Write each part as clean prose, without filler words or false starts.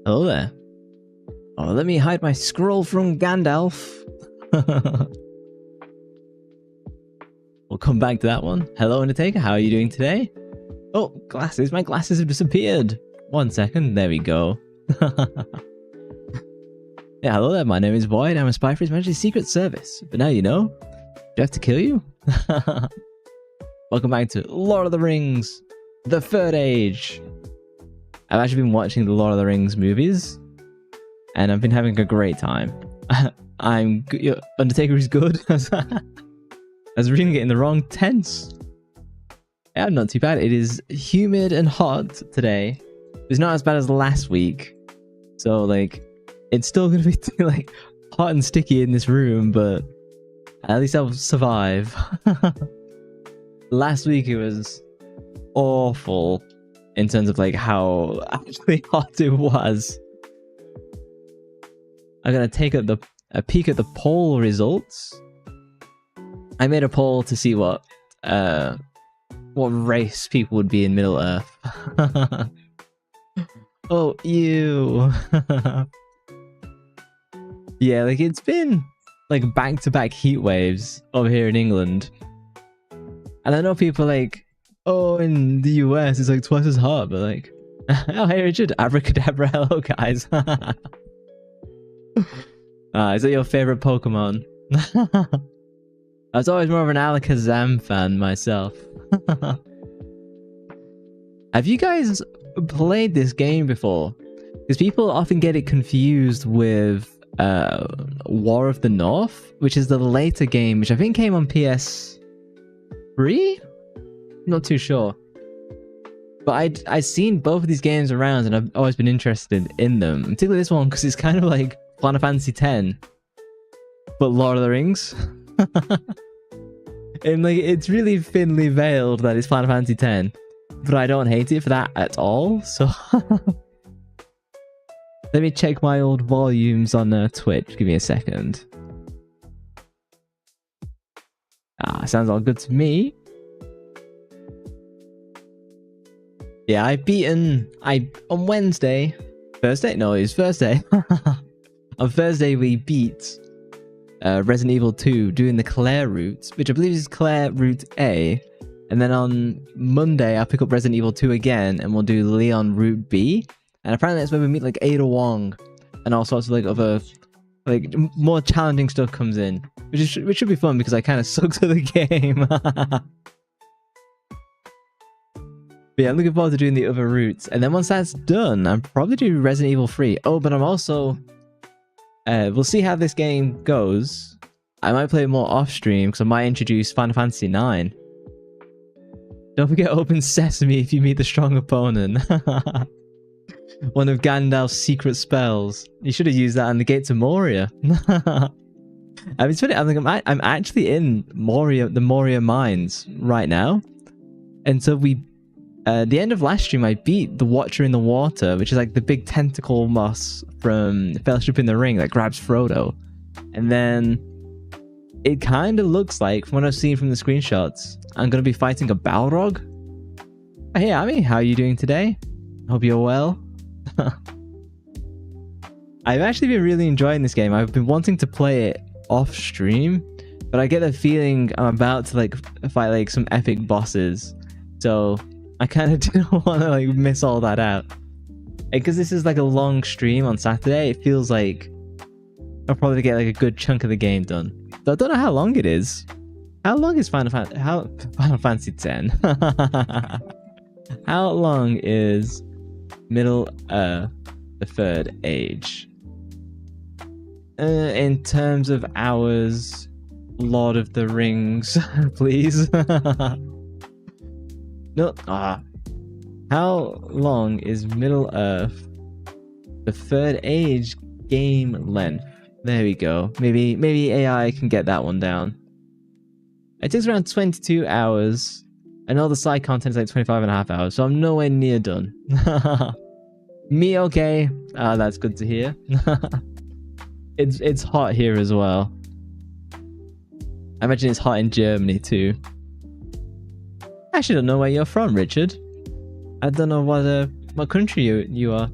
Hello there. Oh, let me hide my scroll from Gandalf. We'll come back to that one. Hello, Undertaker. How are you doing today? Oh, glasses. My glasses have disappeared. 1 second. There we go. Yeah, hello there. My name is Void. I'm a spy for His Majesty's Secret Service. But now you know. Do I have to kill you? Welcome back to Lord of the Rings, The Third Age. I've actually been watching the Lord of the Rings movies, and I've been having a great time. Undertaker is good. I was reading it in the wrong tense. Yeah, I'm not too bad. It is humid and hot today. It's not as bad as last week. So, like, it's still going to be, like, hot and sticky in this room, but at least I'll survive. Last week it was awful in terms of, like, how actually hot it was. I'm going to take a peek at the poll results. I made a poll to see what race people would be in Middle Earth. Oh, ew. Yeah, like, it's been like back-to-back heat waves over here in England. And I know people are like, oh, in the US it's like twice as hot, but like, oh, hey Richard, abracadabra, hello guys. Is that your favorite Pokemon? I was always more of an Alakazam fan myself. Have you guys played this game before? Because people often get it confused with War of the North, which is the later game, which I think came on PS3? Not too sure. But I'd seen both of these games around, and I've always been interested in them. Particularly this one, because it's kind of like Final Fantasy X, but Lord of the Rings. And like, it's really thinly veiled that it's Final Fantasy X, but I don't hate it for that at all. So let me check my old volumes on Twitch. Give me a second. Sounds all good to me. Yeah, on Wednesday. Thursday? No, it was Thursday. On Thursday, we beat Resident Evil 2 doing the Claire route, which I believe is Claire Route A. And then on Monday, I'll pick up Resident Evil 2 again, and we'll do Leon Route B. And apparently that's where we meet like Ada Wong and all sorts of like other, like, more challenging stuff comes in, which should be fun because I kind of suck at the game. But yeah, I'm looking forward to doing the other routes. And then once that's done, I'm probably do Resident Evil 3. Oh, but I'm also we'll see how this game goes. I might play it more off stream because I might introduce Final Fantasy 9. Don't forget Open Sesame if you meet the strong opponent. One of Gandalf's secret spells. You should have used that on the Gate to Moria. I mean, it's funny. I'm actually in Moria, the Moria mines right now, and so the end of last stream, I beat the Watcher in the Water, which is like the big tentacle moss from Fellowship in the Ring that grabs Frodo, and then it kind of looks like, from what I've seen from the screenshots, I'm gonna be fighting a Balrog. Hey, Ami, how are you doing today? Hope you're well. I've actually been really enjoying this game. I've been wanting to play it off stream, but I get the feeling I'm about to like fight like some epic bosses, so I kind of didn't want to like miss all that out. Because this is like a long stream on Saturday, it feels like I'll probably get like a good chunk of the game done. But I don't know how long it is. How long is Final Fantasy X? How long is Middle Earth, the Third Age? In terms of hours, Lord of the Rings, please. No. How long is Middle Earth, the Third Age game length? There we go. Maybe AI can get that one down. It takes around 22 hours. I know the side content is like 25.5 hours, so I'm nowhere near done. Me okay? That's good to hear. It's hot here as well. I imagine it's hot in Germany too. I actually don't know where you're from, Richard. I don't know what country you are.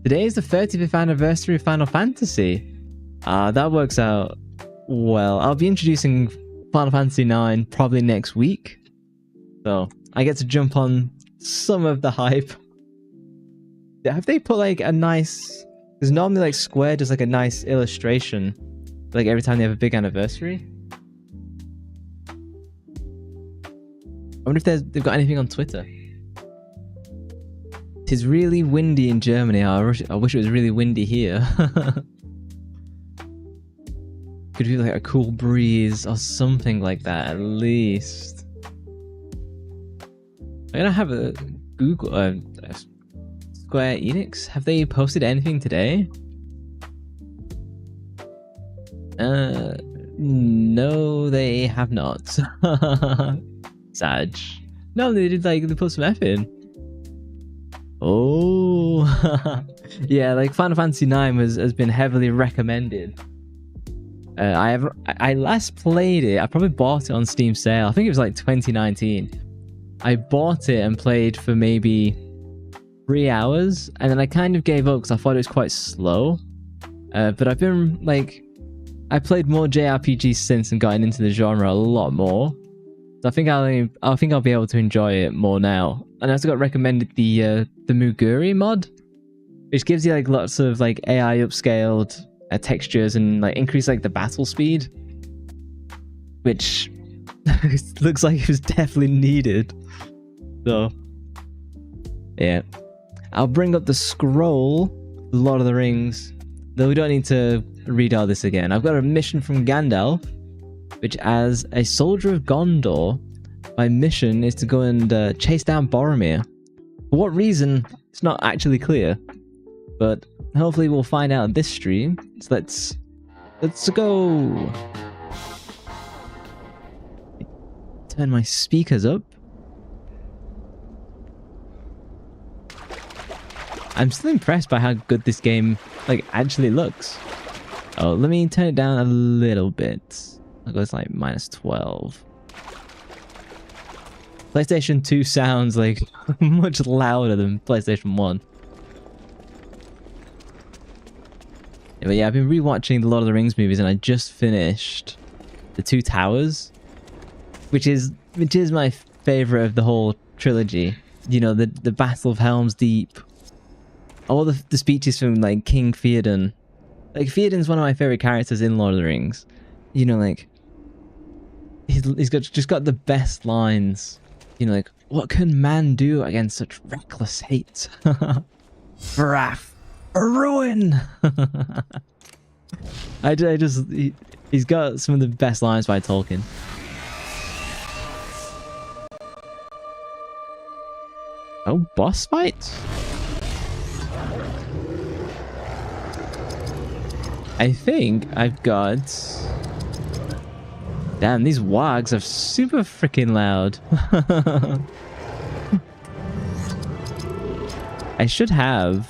Today is the 35th anniversary of Final Fantasy. That works out well. I'll be introducing Final Fantasy 9 probably next week. So I get to jump on some of the hype. Have they put like a nice... Because normally like Square does like a nice illustration like every time they have a big anniversary. I wonder if they've got anything on Twitter. It's really windy in Germany. I wish it was really windy here. Could be like a cool breeze or something like that at least. I'm gonna have a Google Square Enix. Have they posted anything today? No, they have not. Sad. No, they did like they put some F in. Oh, yeah, like Final Fantasy 9 has been heavily recommended. I last played it. I probably bought it on Steam sale. I think it was like 2019. I bought it and played for maybe 3 hours, and then I kind of gave up because I thought it was quite slow. But I've been like, I played more JRPGs since and gotten into the genre a lot more. So I think I'll be able to enjoy it more now. And I also got recommended the Muguri mod, which gives you like lots of like AI upscaled textures and like increase like the battle speed, which looks like it was definitely needed. So yeah, I'll bring up the scroll, Lord of the Rings, though we don't need to read all this again. I've got a mission from Gandalf, which as a soldier of Gondor, my mission is to go and chase down Boromir. For what reason, it's not actually clear, but hopefully we'll find out this stream. So let's go. Turn my speakers up. I'm still impressed by how good this game like actually looks. Oh, let me turn it down a little bit. I'll go to like -12. PlayStation 2 sounds like much louder than PlayStation 1. Yeah, but yeah, I've been rewatching the Lord of the Rings movies, and I just finished The Two Towers, which is my favorite of the whole trilogy. You know, the Battle of Helm's Deep, all the speeches from like King Theoden. Like Theoden's one of my favorite characters in Lord of the Rings. You know, like he's got the best lines. You know, like, what can man do against such reckless hate? Wrath, ruin. He's got some of the best lines by Tolkien. Oh, boss fight? I think I've got... Damn, these wargs are super freaking loud. I should have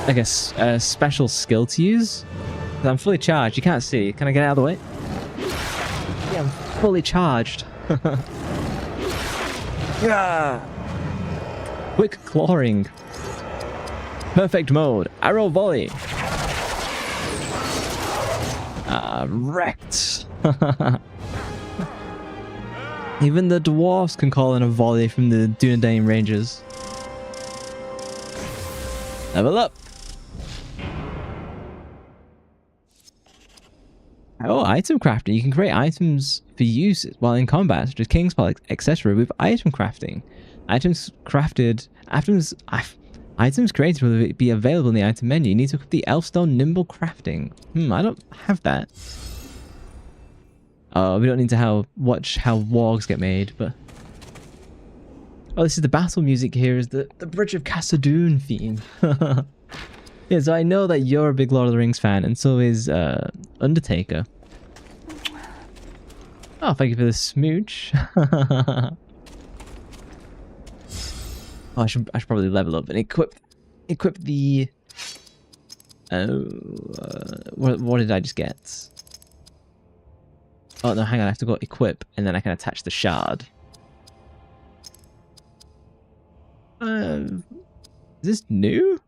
like a special skill to use. I'm fully charged. You can't see. Can I get out of the way? Yeah, I'm fully charged. Yeah. Quick clawing. Perfect mode. Arrow volley. Wrecked. Even the dwarfs can call in a volley from the Dunedain Rangers. Level up. Oh, item crafting. You can create items for use while in combat, such as King's Paw, etc. with item crafting. Items created will be available in the item menu. You need to equip the Elfstone Nimble Crafting. I don't have that. Oh, we don't need to watch how wargs get made, but... Oh, this is the battle music here, is the Bridge of Khazad-dûm theme. Yeah, so I know that you're a big Lord of the Rings fan, and so is Undertaker. Oh, thank you for the smooch. Oh, I should probably level up and equip the... what did I just get? Oh no, hang on, I have to go equip, and then I can attach the shard. Is this new?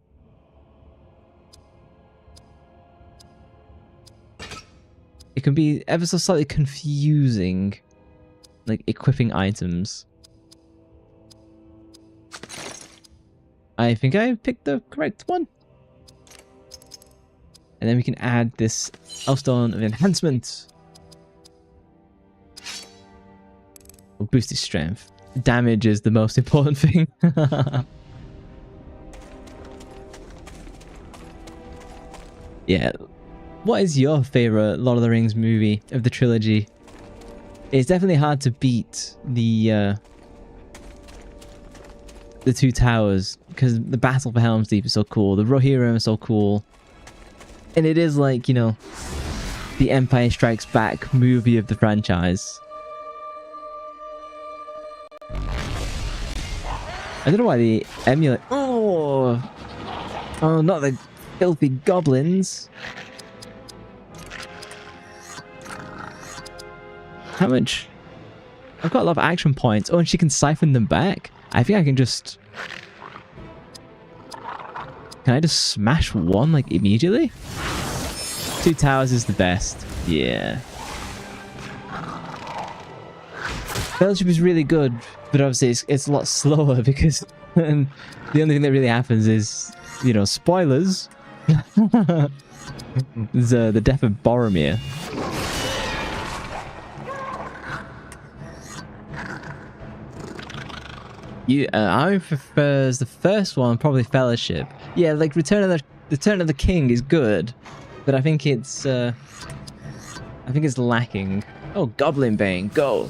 It can be ever so slightly confusing, like equipping items. I think I picked the correct one. And then we can add this Elfstone of Enhancement. We'll boost his strength. Damage is the most important thing. Yeah. What is your favorite Lord of the Rings movie of the trilogy? It's definitely hard to beat the Two Towers, because the Battle for Helm's Deep is so cool. The Rohirrim is so cool. And it is like, you know, the Empire Strikes Back movie of the franchise. I don't know why the emulate... Oh, not the filthy goblins. How much? I've got a lot of action points. Oh, and she can siphon them back? I think I can just... Can I just smash one, like, immediately? Two Towers is the best. Yeah. Fellowship is really good, but obviously it's a lot slower because the only thing that really happens is, you know, spoilers. The death of Boromir. I prefer the first one, probably Fellowship. Yeah, like Return of the King is good, but I think it's lacking. Oh, Goblin Bane, go!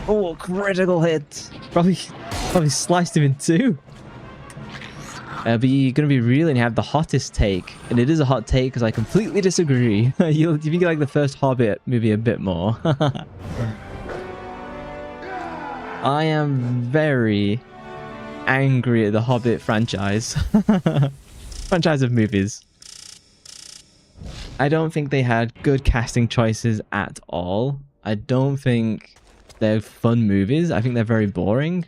Oh, critical hit! Probably sliced him in two. But you're gonna be reeling. You have the hottest take, and it is a hot take because I completely disagree. You think you like the first Hobbit movie a bit more? I am very angry at the Hobbit franchise. Franchise of movies. I don't think they had good casting choices at all. I don't think they're fun movies. I think they're very boring.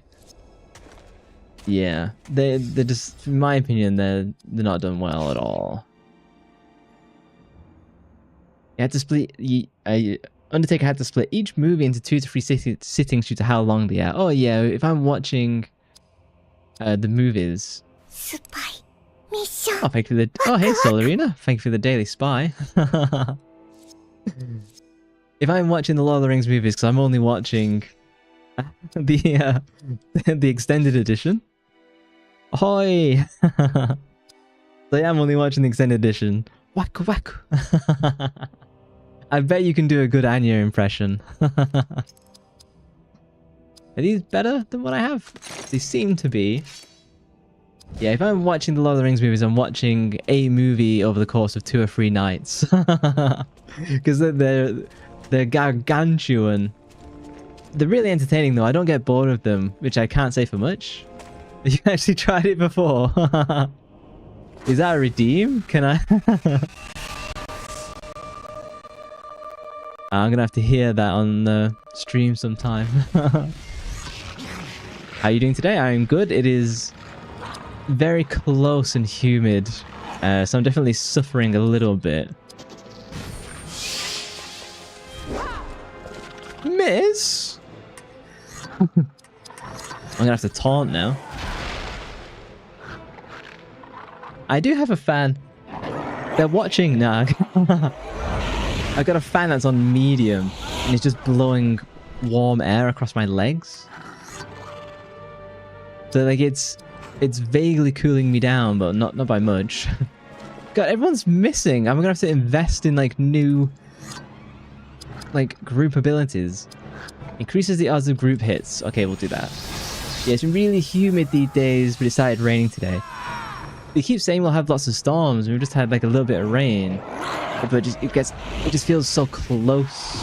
Yeah, they're just, in my opinion, they're not done well at all. You had to split... Undertaker had to split each movie into 2 to 3 sittings due to how long they are. Oh yeah, if I'm watching the movies... Oh, thank you for the... Oh, hey, Solarina. Thank you for the Daily Spy. If I'm watching the Lord of the Rings movies, because I'm only watching the extended edition. Ahoy! So yeah, I'm only watching the extended edition. Whack whack! I bet you can do a good Anya impression. Are these better than what I have? They seem to be. Yeah, if I'm watching the Lord of the Rings movies, I'm watching a movie over the course of 2 or 3 nights. Because they're gargantuan. They're really entertaining though. I don't get bored of them, which I can't say for much. You actually tried it before. Is that a redeem? Can I? I'm gonna have to hear that on the stream sometime. How are you doing today? I'm good. It is very close and humid, so I'm definitely suffering a little bit. Miss? I'm gonna have to taunt now. I do have a fan. They're watching now. I've got a fan that's on medium, and it's just blowing warm air across my legs. So like it's vaguely cooling me down, but not by much. God, everyone's missing. I'm gonna have to invest in like new group abilities. Increases the odds of group hits. Okay, we'll do that. Yeah, it's been really humid these days, but it started raining today. They keep saying we'll have lots of storms, and we've just had like a little bit of rain. But it just feels so close.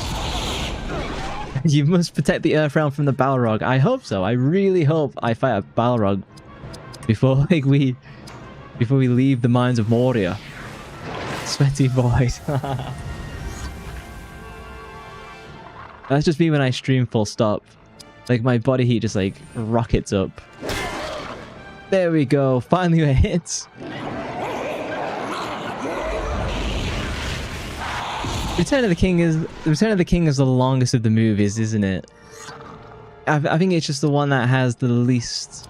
You must protect the Earth realm from the Balrog. I hope so. I really hope I fight a Balrog before we leave the mines of Moria. Sweaty void. That's just me when I stream full stop. Like my body heat just like rockets up. There we go. Finally a hit. Return of the King is the longest of the movies, isn't it? I think it's just the one that has the least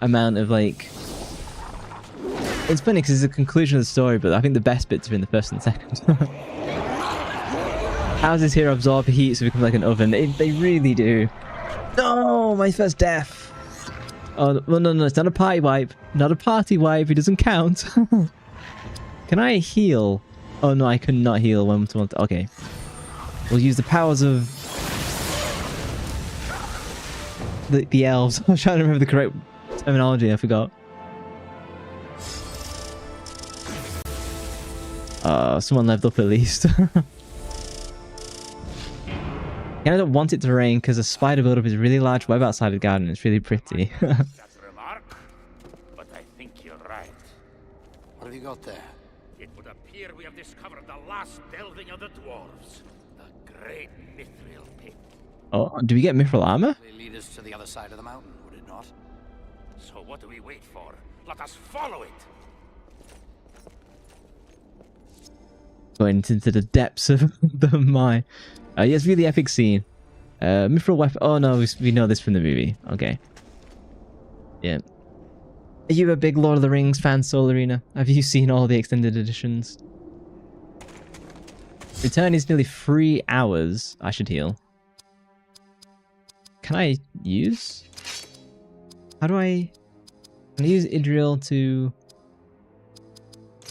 amount of like. It's funny because it's the conclusion of the story, but I think the best bits are in the first and second. Houses here absorb heat, so it becomes like an oven. They really do. No, my first death. Oh well, no, it's not a party wipe. Not a party wipe. It doesn't count. Can I heal? Oh no, I could not heal when someone. Okay, we'll use the powers of the elves. I was trying to remember the correct terminology. I forgot. Someone leveled up at least. I don't want it to rain because a spider buildup is a really large web outside the garden. It's really pretty. That's a remark, but I think you're right. What have you got there? It would appear we have discovered the last delving of the dwarves. The great mithril pit. Oh, do we get mithril armor? They lead us to the other side of the mountain, would it not? So what do we wait for? Let us follow it. Going into the depths of the mine. Yes, really epic scene. Mithril weapon. Oh no, we know this from the movie. Okay. Yeah. Are you a big Lord of the Rings fan, Soul Arena? Have you seen all the extended editions? Return is nearly 3 hours. I should heal. Can I use? How do I? Can I use Idril to?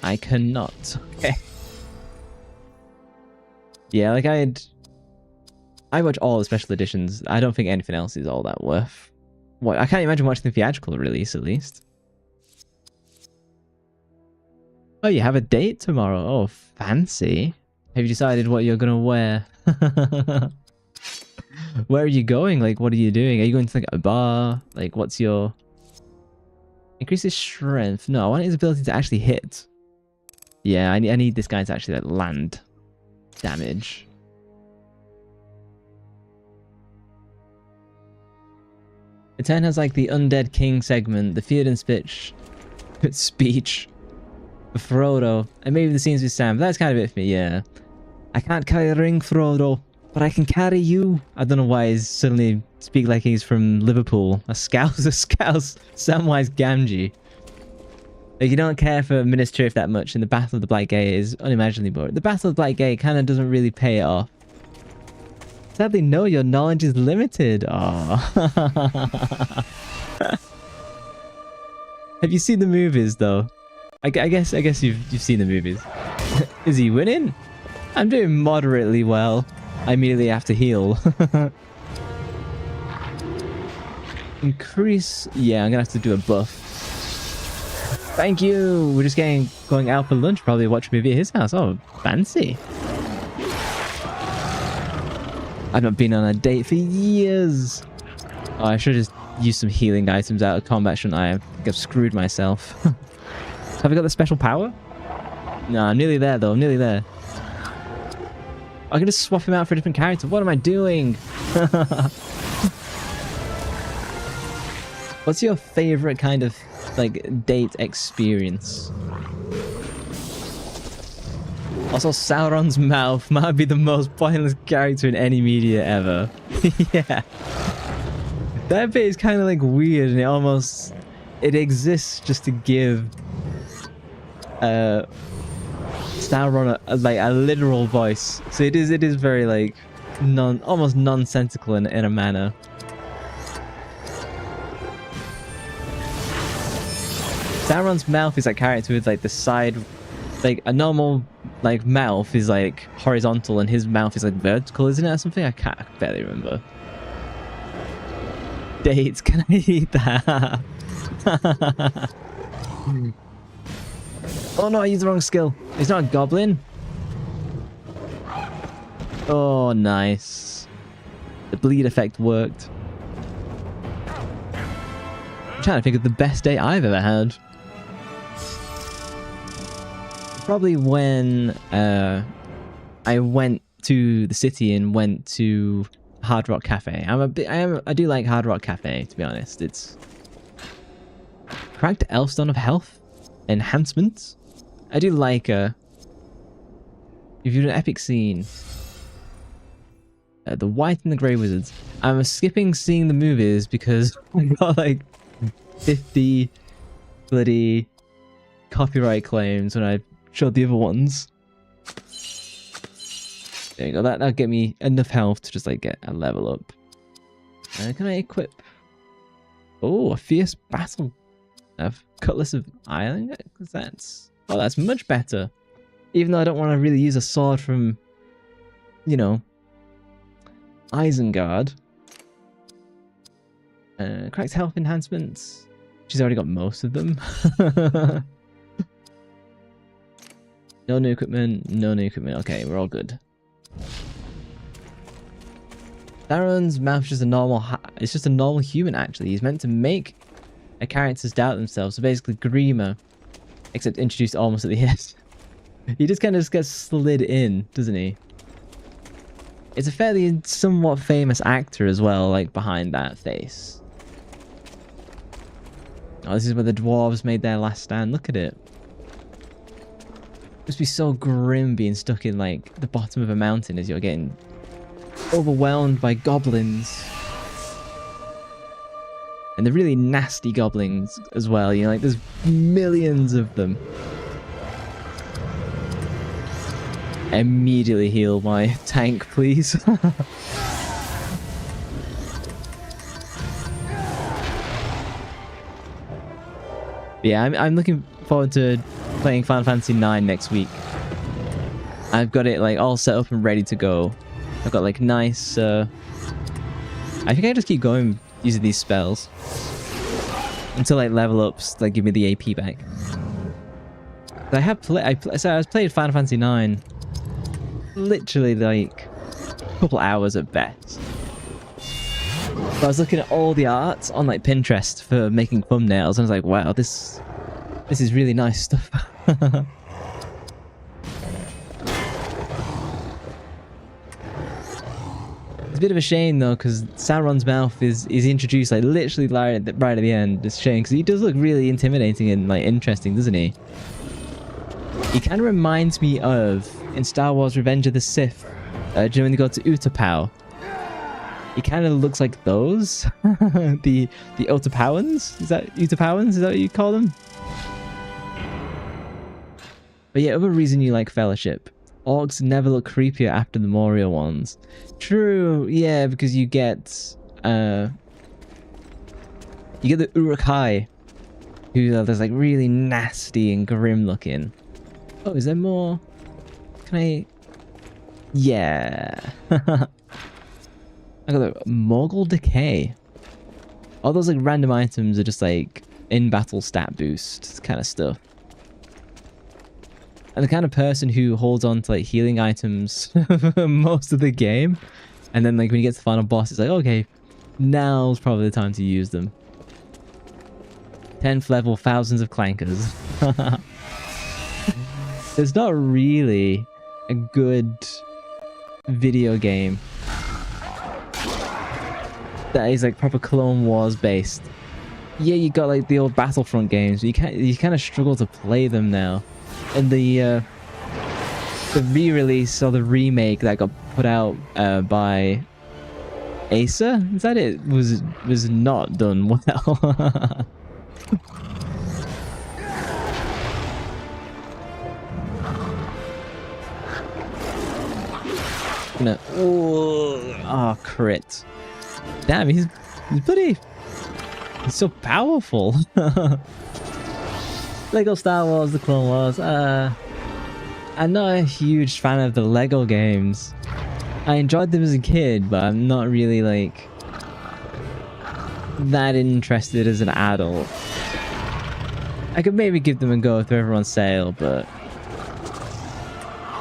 I cannot. Okay. Yeah, like I watch all the special editions. I don't think anything else is all that worth. What? I can't imagine watching the theatrical release, at least. Oh, you have a date tomorrow. Oh, fancy. Have you decided what you're gonna wear? Where are you going? Like, what are you doing? Are you going to like a bar? Like, what's your... Increases strength. No, I want his ability to actually hit. Yeah, I need this guy to actually like land damage. Return has like the Undead King segment, the Theoden speech, the Frodo, and maybe the scenes with Sam. That's kind of it for me, yeah. I can't carry a ring, Frodo, but I can carry you. I don't know why he's suddenly speak like he's from Liverpool. A Scouse, Samwise Gamgee. Like, you don't care for Minas Tirith that much, and the Battle of the Black Gate is unimaginably boring. The Battle of the Black Gate kind of doesn't really pay it off. Sadly, no, your knowledge is limited. Oh. Have you seen the movies, though? I guess you've seen the movies. Is he winning? I'm doing moderately well. I immediately have to heal. Increase... Yeah, I'm gonna have to do a buff. Thank you! We're just going out for lunch, probably watch a movie at his house. Oh, fancy. I've not been on a date for years. Oh, I should have just used some healing items out of combat, shouldn't I? I think I've screwed myself. Have I got the special power? No, I'm nearly there, though. I'm nearly there. I can just swap him out for a different character. What am I doing? What's your favorite kind of, like, date experience? Also, Sauron's mouth might be the most pointless character in any media ever. Yeah. That bit is kind of, like, weird, and it exists just to give Sauron a literal voice. So it is very, like, almost nonsensical in a manner. Sauron's mouth is that character with like the side, like a normal like mouth is like horizontal and his mouth is like vertical, isn't it, or something? I barely remember. Dates, can I eat that? Oh no, I used the wrong skill. He's not a goblin. Oh, nice. The bleed effect worked. I'm trying to think of the best date I've ever had. Probably when I went to the city and went to Hard Rock Cafe. I do like Hard Rock Cafe, to be honest. It's Cracked Elfstone of Health enhancements. I do like if you do an epic scene. The White and the Grey Wizards. I'm skipping seeing the movies because I got like 50 bloody copyright claims when I showed the other ones. There you go. That'll get me enough health to just like get a level up. Can I equip? Oh, a fierce battle. A cutlass of iron. That's much better. Even though I don't want to really use a sword from, you know, Isengard. Cracked health enhancements. She's already got most of them. No new equipment. No new equipment. Okay, we're all good. Darren's mouth's just a normal. It's just a normal human. Actually, he's meant to make a characters doubt themselves. So basically, Grima, except introduced almost at the end. He just kind of gets slid in, doesn't he? It's a fairly somewhat famous actor as well, like behind that face. Oh, this is where the dwarves made their last stand. Look at it. It must be so grim being stuck in like the bottom of a mountain as you're getting overwhelmed by goblins. And they're really nasty goblins as well, you know, like there's millions of them. Immediately heal my tank, please. Yeah, I'm looking forward to playing Final Fantasy IX next week. I've got it like all set up and ready to go. I've got like nice. I think I just keep going using these spells until like level ups like give me the AP back. I have so I was playing Final Fantasy IX. Literally like a couple hours at best. But I was looking at all the art on like Pinterest for making thumbnails and I was like, wow, this is really nice stuff. It's a bit of a shame though, because Sauron's mouth is introduced like literally right at the end. It's a shame because he does look really intimidating and like interesting, doesn't he? He kind of reminds me of in Star Wars Revenge of the Sith. Do you know when they go to Utapau? He kind of looks like those. the Utapauans? Is that Utapauans? Is that what you call them? But yeah, other reason you like Fellowship. Orcs never look creepier after the Moria ones. True, yeah, because you get the Uruk-hai, who are like really nasty and grim looking. Oh, is there more? Can I? Yeah. I got the Morgul Decay. All those like random items are just like in battle stat boost kind of stuff. And the kind of person who holds on to like healing items for most of the game, and then like when you get to the final boss, it's like, okay, now's probably the time to use them. 10th level, thousands of clankers. There's not really a good video game that is like proper Clone Wars based. Yeah, you got like the old Battlefront games, but you kind of struggle to play them now. And the re-release or the remake that got put out by Acer, is that it? Was not done well. Oh, crit. Damn, he's bloody. He's so powerful. Lego Star Wars, the Clone Wars. I'm not a huge fan of the Lego games. I enjoyed them as a kid, but I'm not really like that interested as an adult. I could maybe give them a go if they're ever on sale, but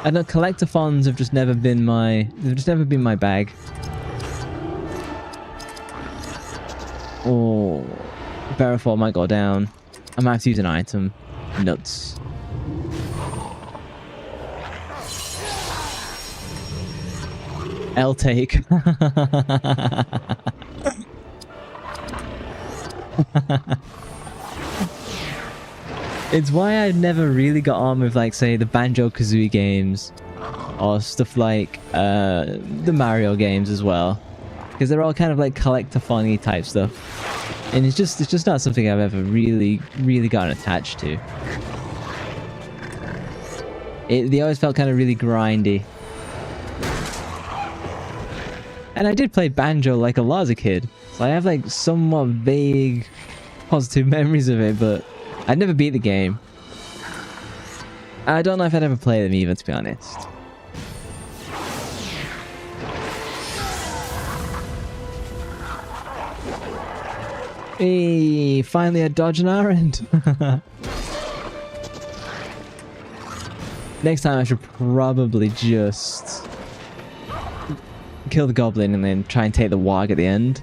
I know collectathons have just never been my bag. Oh, Barrowfall might go down. I might have to use an item. Nuts. L-take. It's why I've never really got on with, like, say, the Banjo-Kazooie games. Or stuff like the Mario games as well. Because they're all kind of like collectathon-y type stuff. And it's just not something I've ever really gotten attached to. They always felt kind of really grindy. And I did play Banjo like a lot as a kid. So I have like somewhat vague positive memories of it, but I'd never beat the game. I don't know if I'd ever play them either, to be honest. Hey, finally a dodge on our end. Next time I should probably just kill the goblin and then try and take the warg at the end.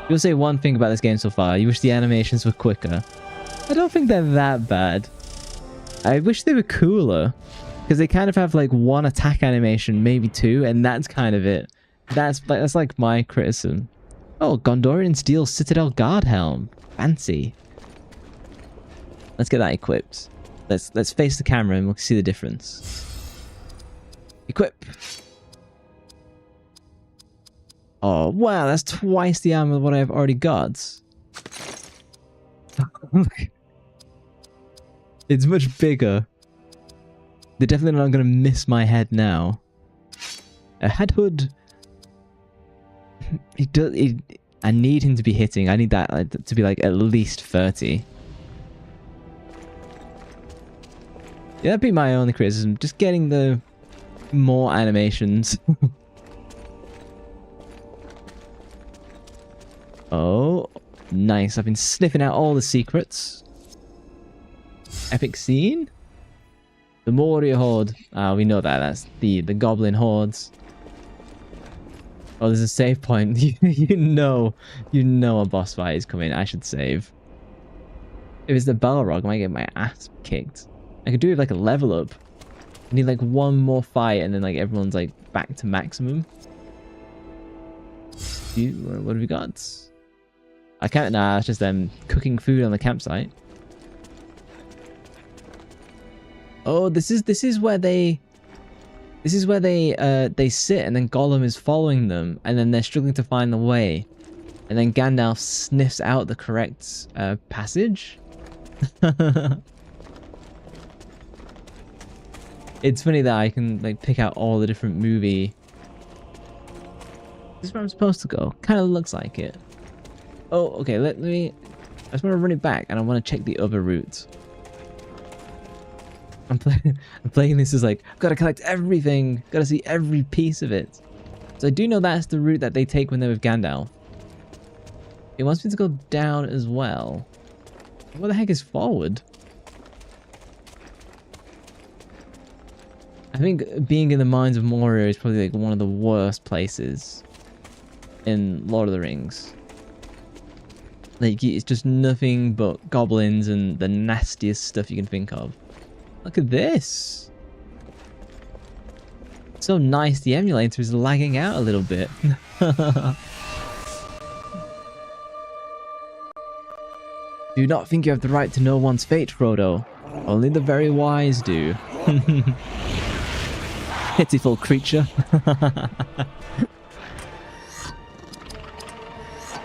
You'll say one thing about this game so far. You wish the animations were quicker. I don't think they're that bad. I wish they were cooler. Because they kind of have like one attack animation, maybe two, and that's kind of it. That's like my criticism. Oh, Gondorian Steel Citadel Guard Helm. Fancy. Let's get that equipped. Let's face the camera and we'll see the difference. Equip. Oh, wow, that's twice the armor of what I've already got. It's much bigger. They're definitely not going to miss my head now. A head hood. I need him to be hitting. I need that to be like at least 30. Yeah, that'd be my only criticism. Just getting the more animations. Oh, nice. I've been sniffing out all the secrets. Epic scene. The Moria Horde. Ah, we know that. That's the Goblin Hordes. Oh, there's a save point. you know a boss fight is coming. I should save. If it's the Balrog, I might get my ass kicked. I could do it like a level up. I need like one more fight and then like everyone's like back to maximum. What have we got? I can't. Nah, it's just them cooking food on the campsite. Oh, this is where they. This is where they sit and then Gollum is following them and then they're struggling to find the way. And then Gandalf sniffs out the correct passage. It's funny that I can like pick out all the different movie. This is where I'm supposed to go. Kind of looks like it. Oh, okay, let me... I just want to run it back and I want to check the other route. I'm playing this as like, I've got to collect everything. Got to see every piece of it. So I do know that's the route that they take when they're with Gandalf. It wants me to go down as well. What the heck is forward? I think being in the Mines of Moria is probably like one of the worst places in Lord of the Rings. Like, it's just nothing but goblins and the nastiest stuff you can think of. Look at this. So nice, the emulator is lagging out a little bit. Do not think you have the right to know one's fate, Frodo. Only the very wise do. Pitiful creature.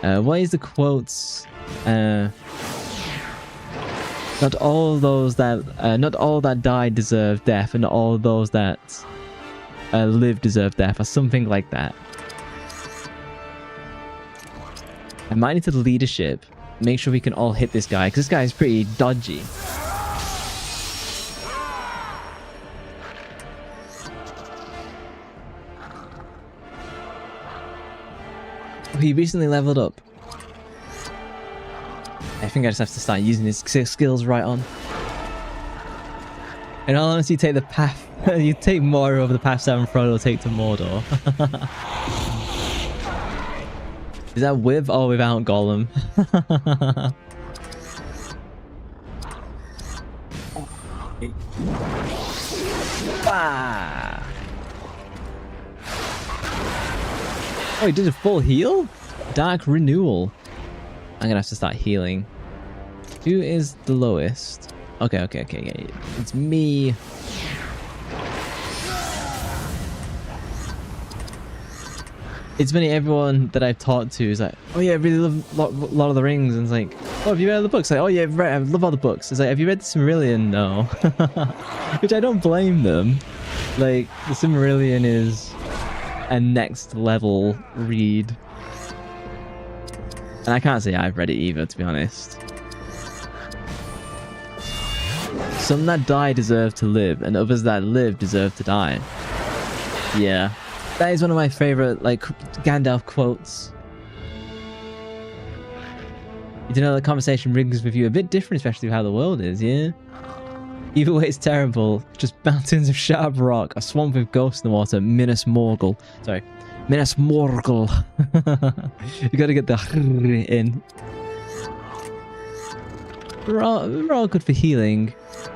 What is the quotes? Not all that died deserve death, and not all those that live deserve death, or something like that. I might need to leadership. Make sure we can all hit this guy, because this guy is pretty dodgy. He recently leveled up. I think I just have to start using his skills right on. In all honesty, you take the path. You take Mordor over the path 7 Frodo will take to Mordor. Is that with or without Gollum? Ah! Oh, he did a full heal? Dark Renewal. I'm gonna have to start healing. Who is the lowest? Okay. It's me. It's funny, everyone that I've talked to is like, oh yeah, I really love Lord of the Rings. And it's like, oh, have you read all the books? Like, oh yeah, I love all the books. It's like, have you read the Silmarillion? No. Which I don't blame them. Like, the Silmarillion is a next level read. And I can't say I've read it either, to be honest. Some that die deserve to live, and others that live deserve to die. Yeah. That is one of my favorite, like, Gandalf quotes. You do know the conversation rings with you a bit different, especially with how the world is, yeah? Either way, it's terrible. Just mountains of sharp rock, a swamp with ghosts in the water, Minas Morgul. Sorry. Minas Morgul. You gotta get the in. We're all good for healing.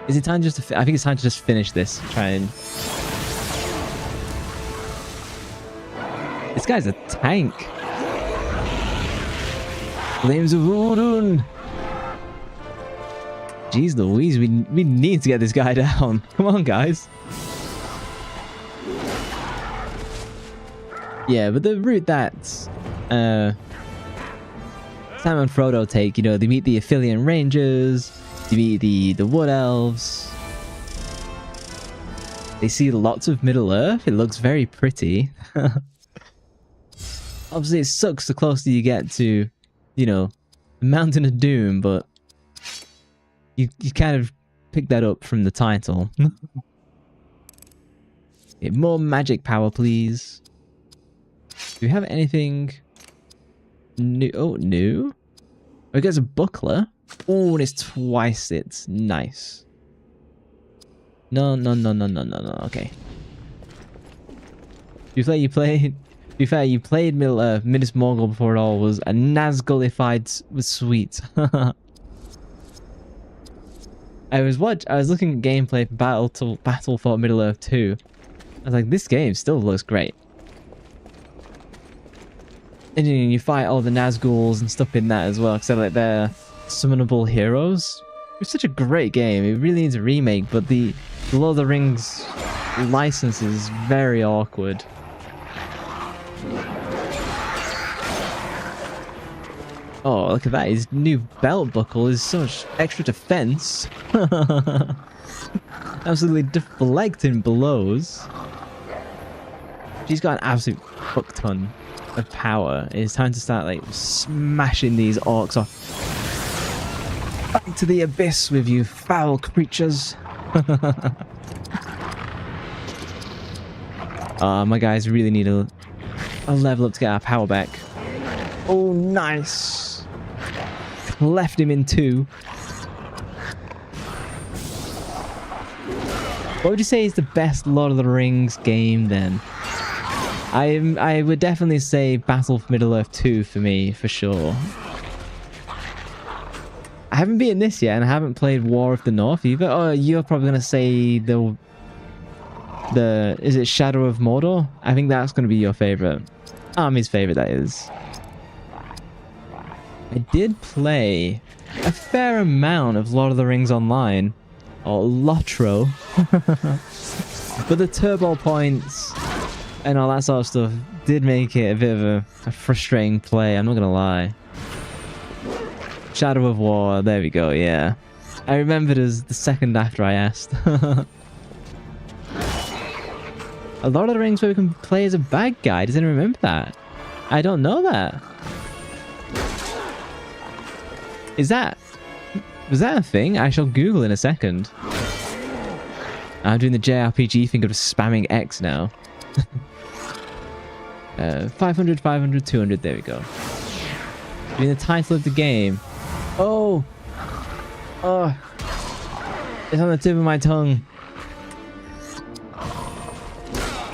Is it time just to... I think it's time to just finish this. Try and... This guy's a tank. Flames of Odin. Jeez Louise, we need to get this guy down. Come on, guys. Yeah, but the route that Sam and Frodo take, you know, they meet the Aphelion Rangers, they meet the Wood Elves. They see lots of Middle Earth. It looks very pretty. Obviously, it sucks the closer you get to, you know, the Mountain of Doom, but you kind of pick that up from the title. Yeah, more magic power, please. Do we have anything new? Oh, new? Oh, it gets a buckler. Oh, and it's twice its. Nice. No. Okay. You played. To be fair, you played Minas Morgul before it all was a Nazgulified was sweet. I was looking at gameplay for Battle for Middle Earth 2. I was like, this game still looks great. And you fight all the Nazguls and stuff in that as well, because they're like they're summonable heroes. It's such a great game. It really needs a remake, but the Lord of the Rings license is very awkward. Oh, look at that. His new belt buckle is so much extra defense. Absolutely deflecting blows. She's got an absolute fuck ton of power. It's time to start, like, smashing these orcs off. Back to the abyss with you, foul creatures. My guys really need a level up to get our power back. Oh, nice. Left him in two. What would you say is the best Lord of the Rings game then? I would definitely say Battle for Middle Earth 2 for me, for sure. I haven't beaten this yet, and I haven't played War of the North either. Oh, you're probably gonna say the is it Shadow of Mordor? I think that's gonna be your favorite. Army's favorite, that is. I did play a fair amount of Lord of the Rings Online, or LOTR, but the turbo points and all that sort of stuff did make it a bit of a frustrating play, I'm not gonna lie. Shadow of War, there we go, yeah. I remembered as the second after I asked. A Lord of the Rings where we can play as a bad guy, does anyone remember that? I don't know that. Was that a thing? I shall Google in a second. I'm doing the JRPG thing of just spamming X now. 500, 500, 200, there we go. Doing the title of the game. Oh! Oh! It's on the tip of my tongue.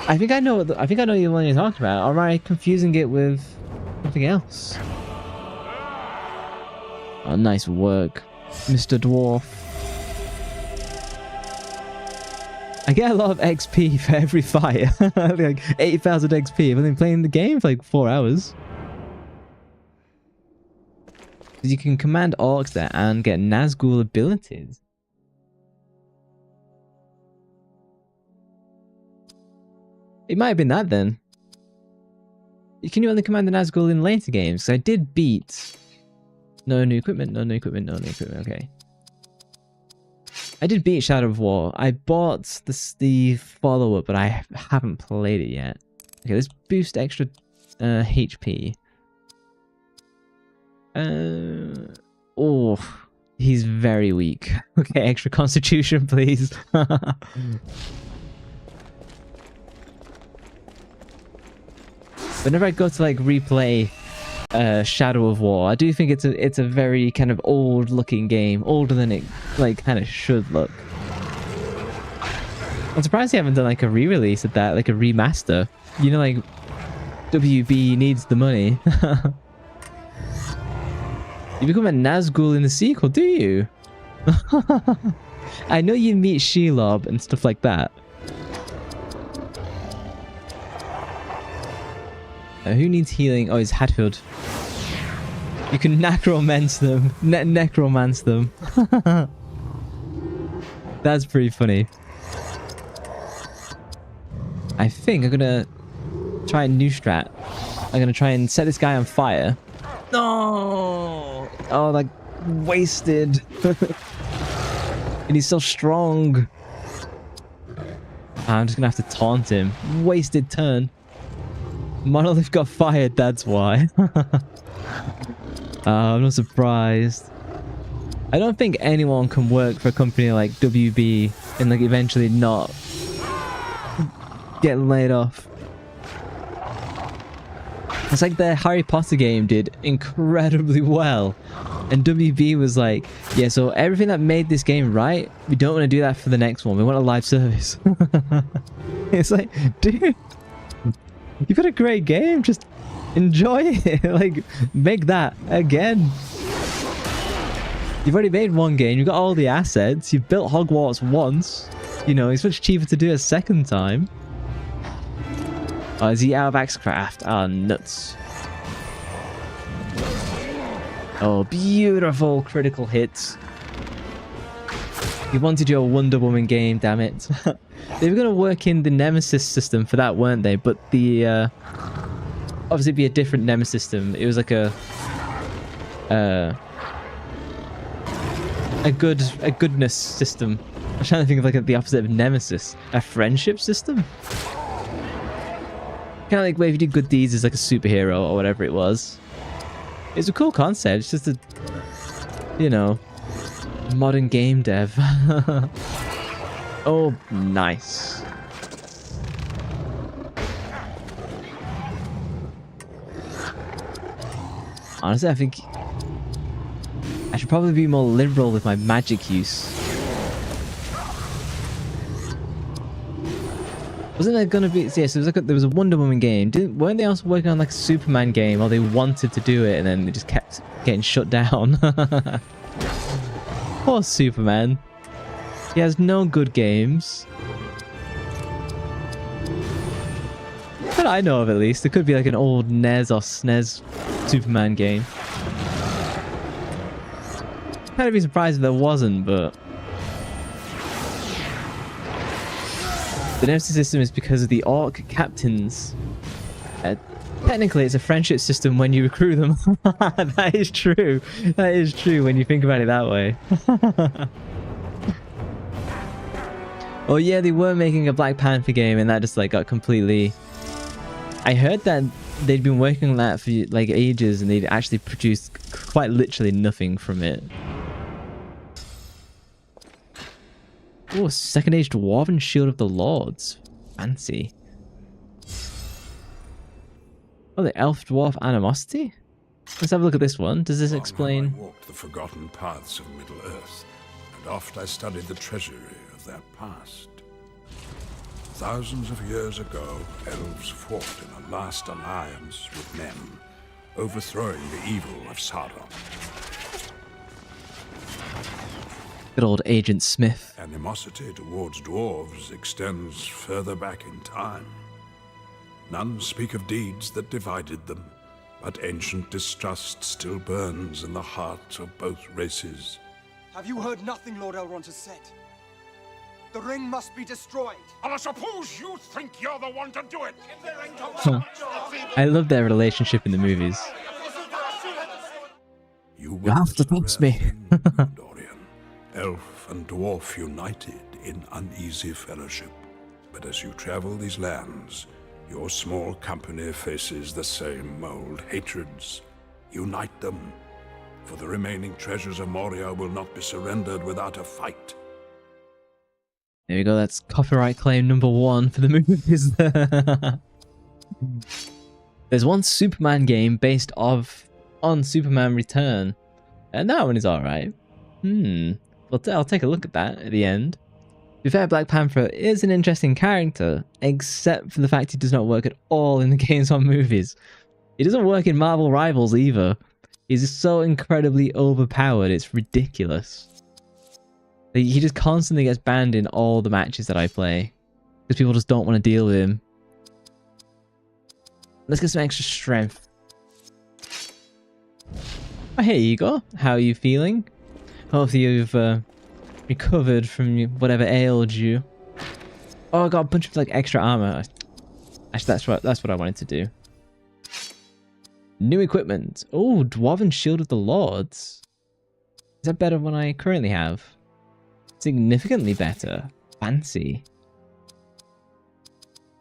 I think I know the one you're talking about. Or am I confusing it with something else? Oh, nice work, Mr. Dwarf. I get a lot of XP for every fight. Like 8,000 XP. I've been playing the game for like 4 hours. Because you can command orcs there and get Nazgul abilities. It might have been that then. Can you only command the Nazgul in later games? Because I did beat... No new equipment, no new equipment, no new equipment, okay. I did beat Shadow of War. I bought the follow-up, but I haven't played it yet. Okay, let's boost extra HP. Oh, he's very weak. Okay, extra constitution, please. Whenever I go to like replay Shadow of War, I do think it's a very kind of old looking game, older than it like kind of should look. I'm surprised they haven't done like a re-release of that, like a remaster. You know, like WB needs the money. You become a Nazgul in the sequel, do you? I know you meet Shelob and stuff like that. Who needs healing? Oh, it's Hadfield. You can necromance them. Necromance them. That's pretty funny. I think I'm gonna try a new strat. I'm gonna try and set this guy on fire. No! Oh, like wasted. And he's so strong. I'm just gonna have to taunt him. Wasted turn. Monolith got fired, that's why. I'm not surprised. I don't think anyone can work for a company like WB and like eventually not get laid off. It's like the Harry Potter game did incredibly well. And WB was like, yeah, so everything that made this game right, we don't want to do that for the next one. We want a live service. It's like, dude, you've got a great game. Just enjoy it. Like, make that again. You've already made one game. You've got all the assets. You've built Hogwarts once. You know, it's much cheaper to do a second time. Oh, is he out of Axecraft? Oh, nuts. Oh, beautiful critical hits. You wanted your Wonder Woman game, damn it. They were going to work in the Nemesis system for that, weren't they? But the... obviously, it'd be a different Nemesis system. It was like a goodness system. I'm trying to think of like the opposite of Nemesis. A friendship system? Kind of like where if you do good deeds as like a superhero or whatever it was. It's a cool concept. It's just a, you know, modern game dev. Oh, nice. Honestly, I think I should probably be more liberal with my magic use. Wasn't there gonna be? Yeah, so there was a Wonder Woman game. Weren't they also working on like a Superman game, or they wanted to do it and then they just kept getting shut down? Poor Superman. He has no good games. That I know of, at least. There could be like an old NES or SNES Superman game. Kind of be surprised if there wasn't, but the Nemesis system is because of the orc captains. Technically, it's a friendship system when you recruit them. That is true. That is true when you think about it that way. Oh yeah, they were making a Black Panther game, and that just like got completely... I heard that they'd been working on that for like ages, and they'd actually produced quite literally nothing from it. Oh, Second Age Dwarven Shield of the Lords. Fancy. Oh, the Elf Dwarf Animosity? Let's have a look at this one. Does this explain... I walked the forgotten paths of Middle-earth, and oft I studied the treasury of their past. Thousands of years ago, elves fought in a last alliance with men, overthrowing the evil of Sauron. Good old Agent Smith. Animosity towards dwarves extends further back in time. None speak of deeds that divided them, but ancient distrust still burns in the hearts of both races. Have you heard nothing Lord Elrond has said? The ring must be destroyed. And I suppose you think you're the one to do it. I love their relationship in the movies. You have to trust me. Dorian, elf and dwarf united in uneasy fellowship. But as you travel these lands, your small company faces the same old hatreds. Unite them, for the remaining treasures of Moria will not be surrendered without a fight. There we go, that's copyright claim number 1 for the movies. There's one Superman game based on Superman Return, and that one is alright. Well, I'll take a look at that at the end. To be fair, Black Panther is an interesting character, except for the fact he does not work at all in the games or movies. He doesn't work in Marvel Rivals either. He's so incredibly overpowered, it's ridiculous. He just constantly gets banned in all the matches that I play, because people just don't want to deal with him. Let's get some extra strength. Oh, hey Igor, how are you feeling? Hopefully you've recovered from whatever ailed you. Oh, I got a bunch of like extra armor. Actually, that's what I wanted to do. New equipment. Oh, Dwarven Shield of the Lords. Is that better than what I currently have? Significantly better. Fancy.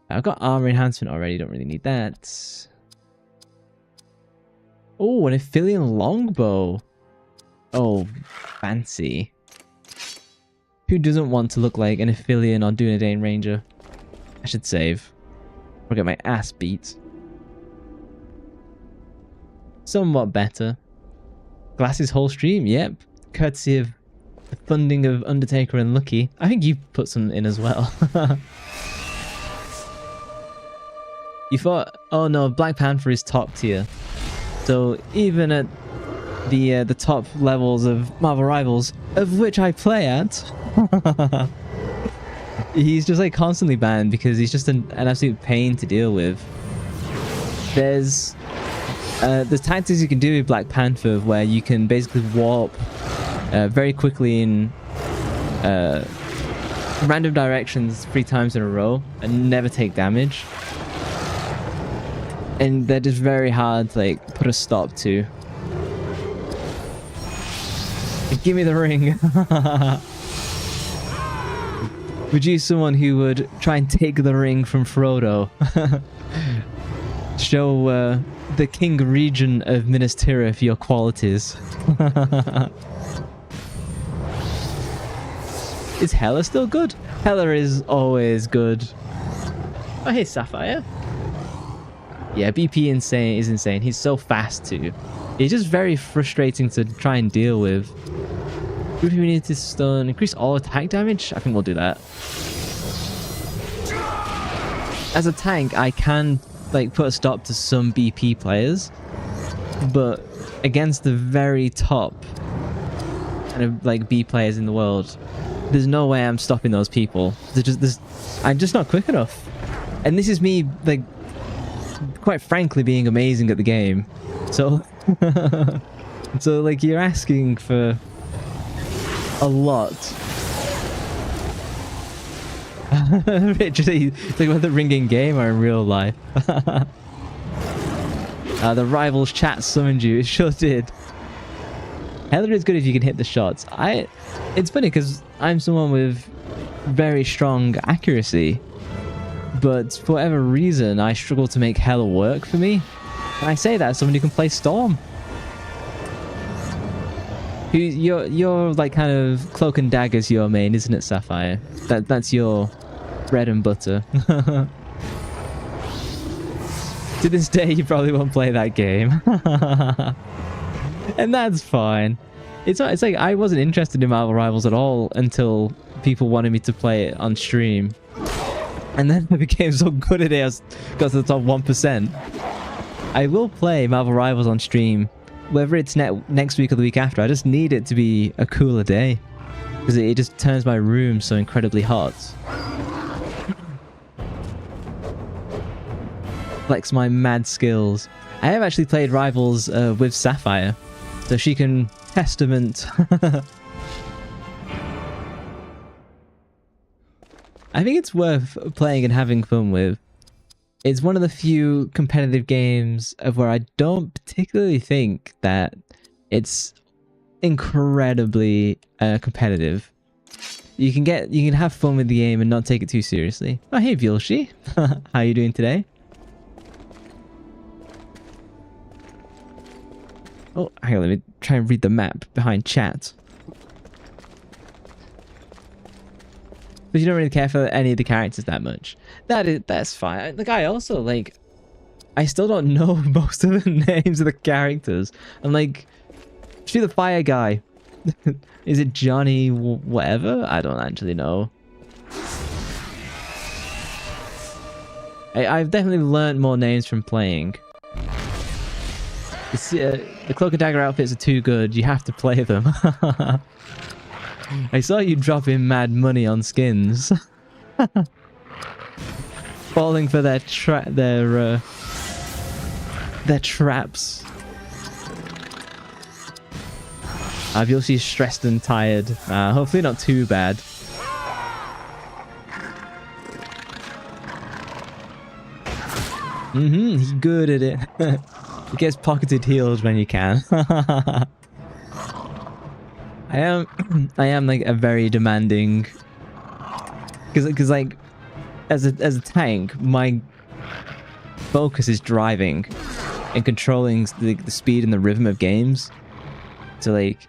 I've got armor enhancement already, don't really need that. Oh, an Aphelion longbow. Oh, fancy. Who doesn't want to look like an Aphelion or Dunedain Ranger? I should save. Or get my ass beat. Somewhat better. Glasses whole stream, yep. Courtesy of the funding of Undertaker and Lucky. I think you put some in as well. You thought, oh no, Black Panther is top tier. So even at the top levels of Marvel Rivals, of which I play at, he's just like constantly banned because he's just an absolute pain to deal with. There's tactics you can do with Black Panther where you can basically warp very quickly in random directions 3 times in a row and never take damage. And they're just very hard to like put a stop to. Give me the ring. Would you someone who would try and take the ring from Frodo? Show the King Regent of Minas Tirith your qualities. Is Hela still good? Hela is always good. Oh hey Sapphire. Yeah, BP is insane. He's so fast too. He's just very frustrating to try and deal with. If we need to stun, increase all attack damage, I think we'll do that. As a tank, I can like put a stop to some BP players, but against the very top kind of like B players in the world, there's no way I'm stopping those people. I'm just not quick enough. And this is me like quite frankly being amazing at the game. So so like you're asking for a lot. Literally, it's like whether ringing game or in real life. The Rivals chat summoned you. It sure did. Hela is good if you can hit the shots. It's funny because I'm someone with very strong accuracy, but for whatever reason I struggle to make Hela work for me. And I say that as someone who can play Storm. You're like kind of Cloak and Dagger's your main, isn't it, Sapphire? That's your bread and butter. To this day, you probably won't play that game. And that's fine. It's like I wasn't interested in Marvel Rivals at all until people wanted me to play it on stream. And then I became so good at it, I got to the top 1%. I will play Marvel Rivals on stream, whether it's next week or the week after. I just need it to be a cooler day, because it just turns my room so incredibly hot. Flex my mad skills. I have actually played Rivals with Sapphire, so she can testament. I think it's worth playing and having fun with. It's one of the few competitive games of where I don't particularly think that it's incredibly competitive. You can have fun with the game and not take it too seriously. Oh hey Vilshi, how are you doing today? Oh, hang on, let me try and read the map behind chat. But you don't really care for any of the characters that much. That's fine. Like I also like, I still don't know most of the names of the characters. I'm like, see the fire guy. Is it Johnny whatever? I don't actually know. I've definitely learned more names from playing. The Cloak and Dagger outfits are too good. You have to play them. I saw you drop in mad money on skins. Falling for their traps. I feel she's stressed and tired. Hopefully not too bad. He's good at it. He gets pocketed heals when you can. I am like a very demanding, because like as a tank, my focus is driving and controlling the speed and the rhythm of games. So like,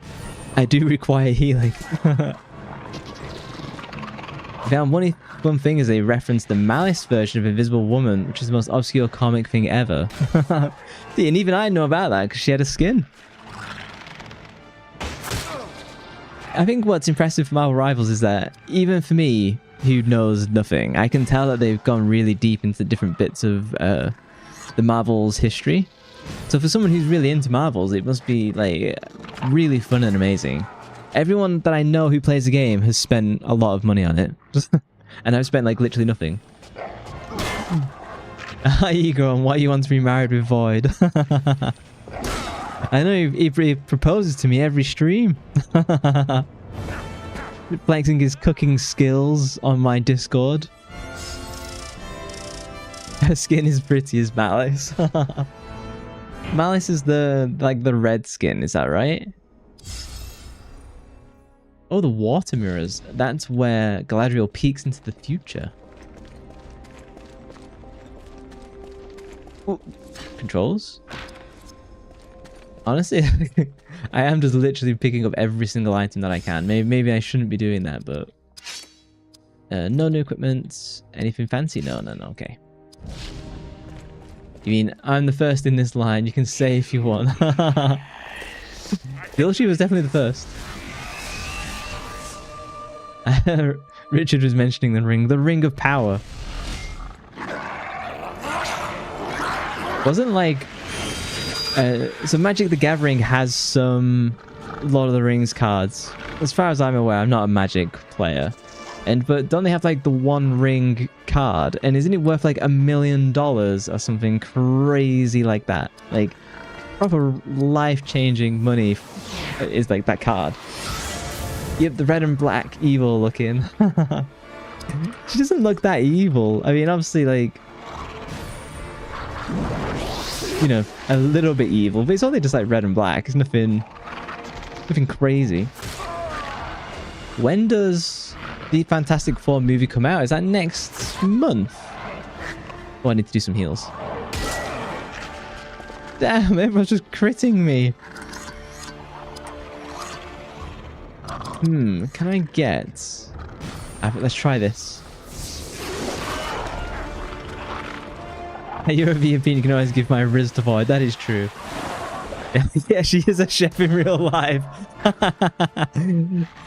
I do require healing. One thing is they referenced the Malice version of Invisible Woman, which is the most obscure comic thing ever. See, and even I know about that because she had a skin. I think what's impressive for Marvel Rivals is that even for me, who knows nothing, I can tell that they've gone really deep into different bits of the Marvel's history. So for someone who's really into Marvels, it must be like really fun and amazing. Everyone that I know who plays the game has spent a lot of money on it. And I've spent like literally nothing. Hi Igor, why you want to be married with Void? I know he proposes to me every stream. Flexing his cooking skills on my Discord. Her skin is pretty as Malice. Malice is the red skin, is that right? Oh, the water mirrors. That's where Galadriel peeks into the future. Ooh. Controls? Honestly, I am just literally picking up every single item that I can. Maybe I shouldn't be doing that, but... no new equipment. Anything fancy? No, okay. You mean, I'm the first in this line. You can say if you want. Vilshi was definitely the first. Richard was mentioning the ring of power. Wasn't like so Magic the Gathering has some Lord of the Rings cards. As far as I'm aware, I'm not a Magic player, but don't they have like the One Ring card? And isn't it worth like $1 million or something crazy like that? Like proper life-changing money is like that card. Yep, the red and black evil looking. She doesn't look that evil. I mean, obviously, like, you know, a little bit evil, but it's only just like red and black. It's nothing crazy. When does the Fantastic Four movie come out? Is that next month? Oh, I need to do some heals. Damn, everyone's just critting me. Can I get... let's try this. You're a VP, you can always give my Riz to Void. That is true. Yeah, she is a chef in real life.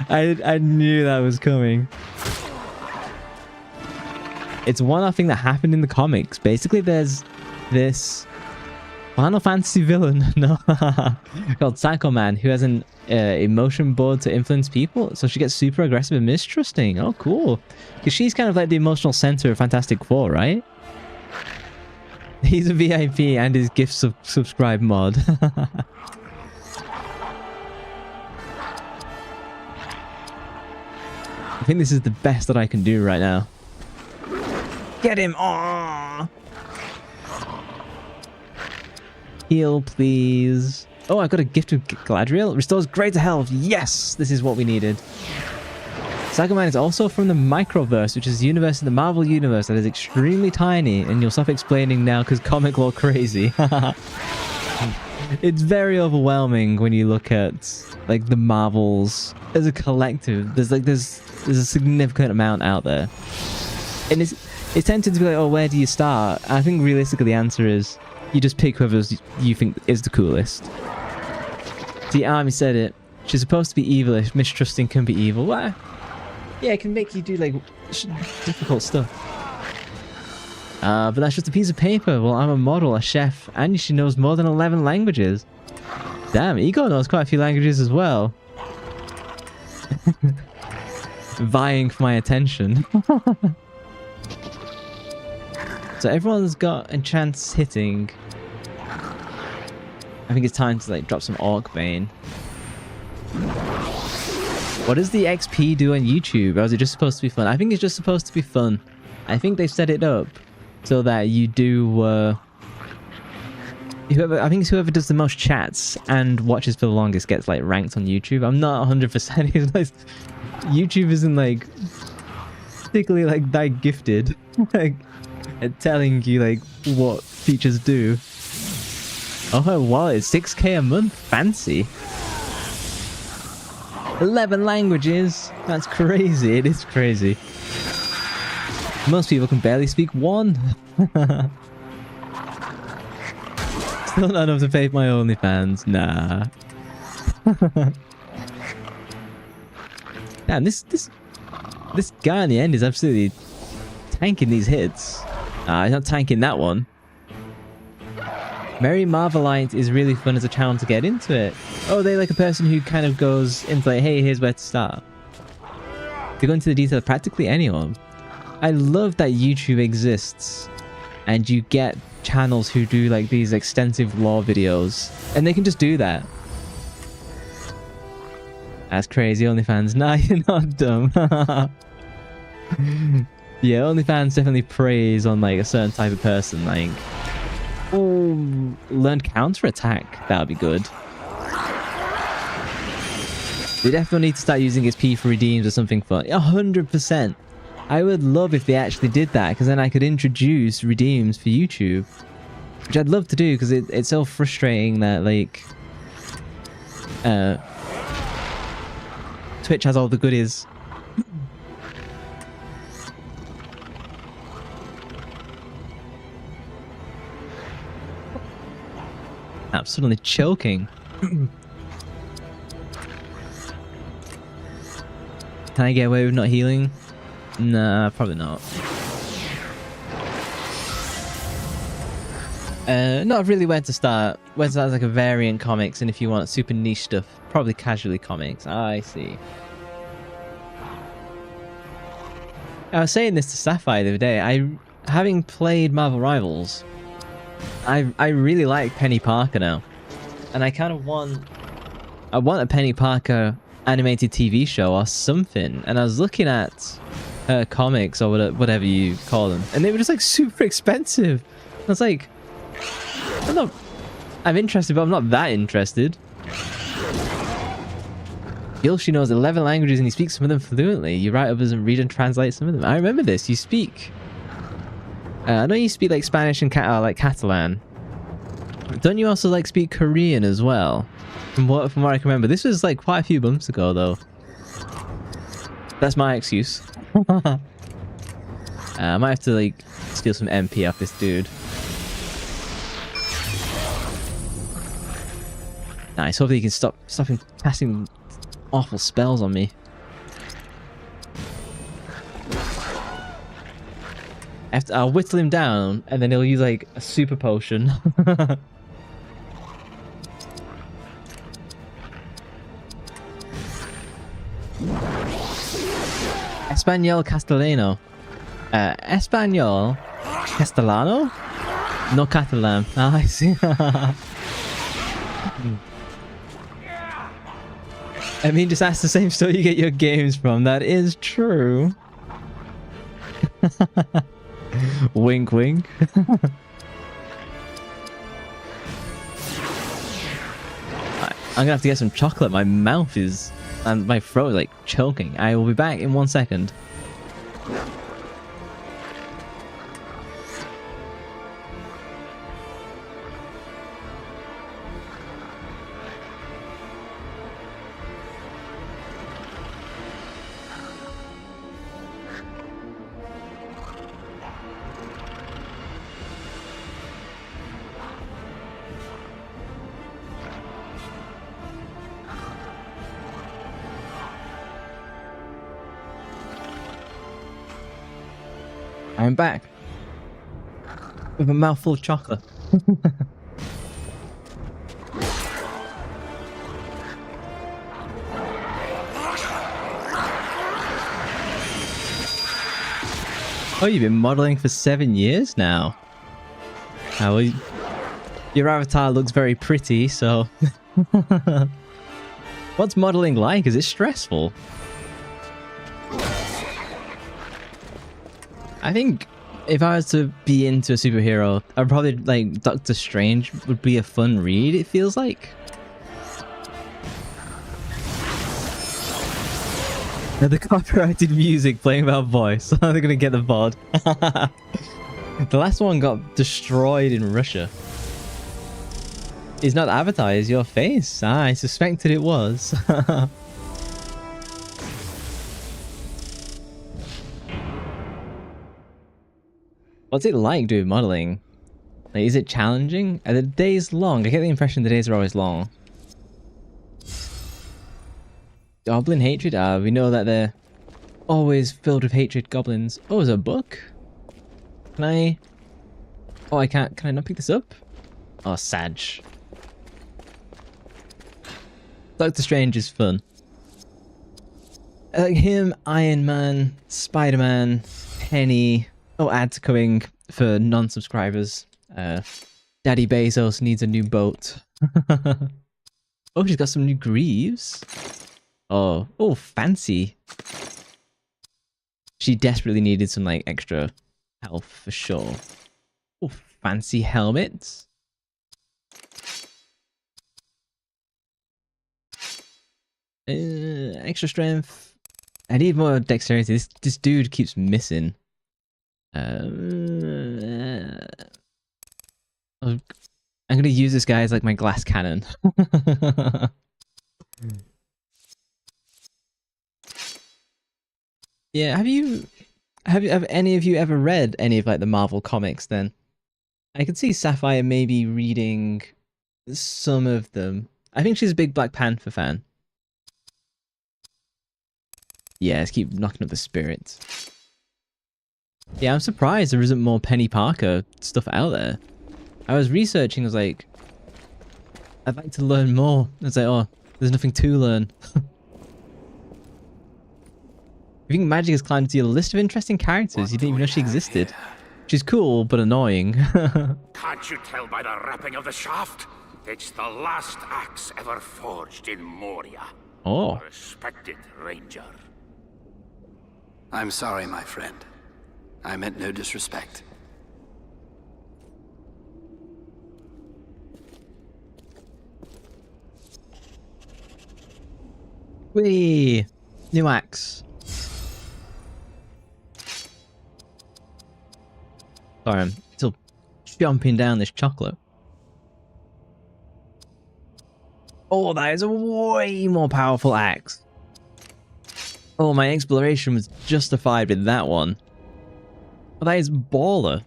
I knew that was coming. It's one thing that happened in the comics. Basically, there's this Final Fantasy villain called Psycho Man who has an emotion board to influence people. So she gets super aggressive and mistrusting. Oh, cool. Because she's kind of like the emotional center of Fantastic Four, right? He's a VIP and his gift subscribe mod. I think this is the best that I can do right now. Get him! Aww! Heal, please. Oh, I got a gift of Galadriel. Restores greater health. Yes! This is what we needed. Sagamine is also from the Microverse, which is a universe in the Marvel universe that is extremely tiny, and you'll stop explaining now because comic lore crazy. It's very overwhelming when you look at like the Marvels as a collective. There's a significant amount out there, and it's tempted to be like, oh, where do you start? I think realistically the answer is you just pick whoever you think is the coolest. The army said it. She's supposed to be evilish. Mistrusting can be evil. What? Yeah, it can make you do like difficult stuff. But that's just a piece of paper. Well, I'm a model, a chef, and she knows more than 11 languages. Damn, Igor knows quite a few languages as well. Vying for my attention. So everyone's got a chance hitting. I think it's time to like drop some Orc Bane. What does the XP do on YouTube? Or is it just supposed to be fun? I think it's just supposed to be fun. I think they've set it up so that you do I think it's whoever does the most chats and watches for the longest gets like ranked on YouTube. I'm not 100%. YouTube isn't like particularly like that gifted like at telling you like what features do. Oh, her wallet is 6k a month. Fancy. 11 languages. That's crazy. It is crazy. Most people can barely speak one. Still not enough to pay for my OnlyFans. Nah. Damn, this guy in the end is absolutely tanking these hits. He's not tanking that one. Merry Marvelite is really fun as a channel to get into it. Oh, they like a person who kind of goes into like, hey, here's where to start. They go into the detail of practically anyone. I love that YouTube exists and you get channels who do like these extensive lore videos and they can just do that. That's crazy, OnlyFans. Nah, you're not dumb. Yeah, OnlyFans definitely preys on like a certain type of person. Like, oh, learn counterattack. That would be good. We definitely need to start using XP for redeems or something fun. 100%. I would love if they actually did that, because then I could introduce redeems for YouTube, which I'd love to do, because it's so frustrating that like Twitch has all the goodies. I'm suddenly choking. Can I get away with not healing? Nah, probably not. Not really where to start. Where to start is like a variant comics, and if you want super niche stuff, probably casually comics. I see. I was saying this to Sapphire the other day. Having played Marvel Rivals, I really like Penny Parker now, and I kind of want a Penny Parker animated TV show or something. And I was looking at her comics or whatever you call them, and they were just like super expensive. I was like, I'm interested, but I'm not that interested. Gilshy knows 11 languages and he speaks some of them fluently. You write others and read and translate some of them. I remember this. You speak. I know you speak like Spanish and like Catalan. Don't you also like speak Korean as well? From what I can remember. This was like quite a few months ago though. That's my excuse. I might have to like steal some MP off this dude. Nice. Hopefully you can stop him casting awful spells on me. I'll whittle him down and then he'll use like a super potion. Espanol Castellano. Espanol Castellano? No Catalan. Ah, I see. I mean, just ask the same store you get your games from. That is true. Wink, wink. I'm gonna have to get some chocolate. My mouth is... and my throat is like choking. I will be back in 1 second. I'm back with a mouthful of chocolate. Oh, you've been modeling for 7 years now. Oh, well, your avatar looks very pretty, so... What's modeling like? Is it stressful? I think if I was to be into a superhero, I'd probably like Doctor Strange would be a fun read, it feels like. The copyrighted music playing without voice. They're gonna get the VOD. The last one got destroyed in Russia. It's not the avatar, it's your face. Ah, I suspected it was. What's it like doing modeling? Like, is it challenging? Are the days long? I get the impression the days are always long. Goblin hatred? We know that they're always filled with hatred, goblins. Oh, there's a book? Can I... Oh, I can't... Can I not pick this up? Oh, Sag. Doctor Strange is fun. Like him, Iron Man, Spider-Man, Penny... Oh, ads coming for non-subscribers. Daddy Bezos needs a new boat. Oh, she's got some new greaves. Oh, fancy. She desperately needed some like extra health for sure. Oh, fancy helmets. Extra strength. I need more dexterity. This dude keeps missing. I'm gonna use this guy as like my glass cannon. Yeah, have any of you ever read any of like the Marvel comics then? I could see Sapphire maybe reading some of them. I think she's a big Black Panther fan. Yeah, let's keep knocking up the spirits. Yeah, I'm surprised there isn't more Penny Parker stuff out there. I was researching, I was like, I'd like to learn more. I was like, oh, there's nothing to learn. I think Magic has climbed to your list of interesting characters. You didn't even know she existed. She's cool, but annoying. Can't you tell by the wrapping of the shaft? It's the last axe ever forged in Moria. Oh. Respected Ranger. I'm sorry, my friend. I meant no disrespect. Whee! New axe. Sorry, I'm still jumping down this chocolate. Oh, that is a way more powerful axe. Oh, my exploration was justified with that one. Oh, that is baller.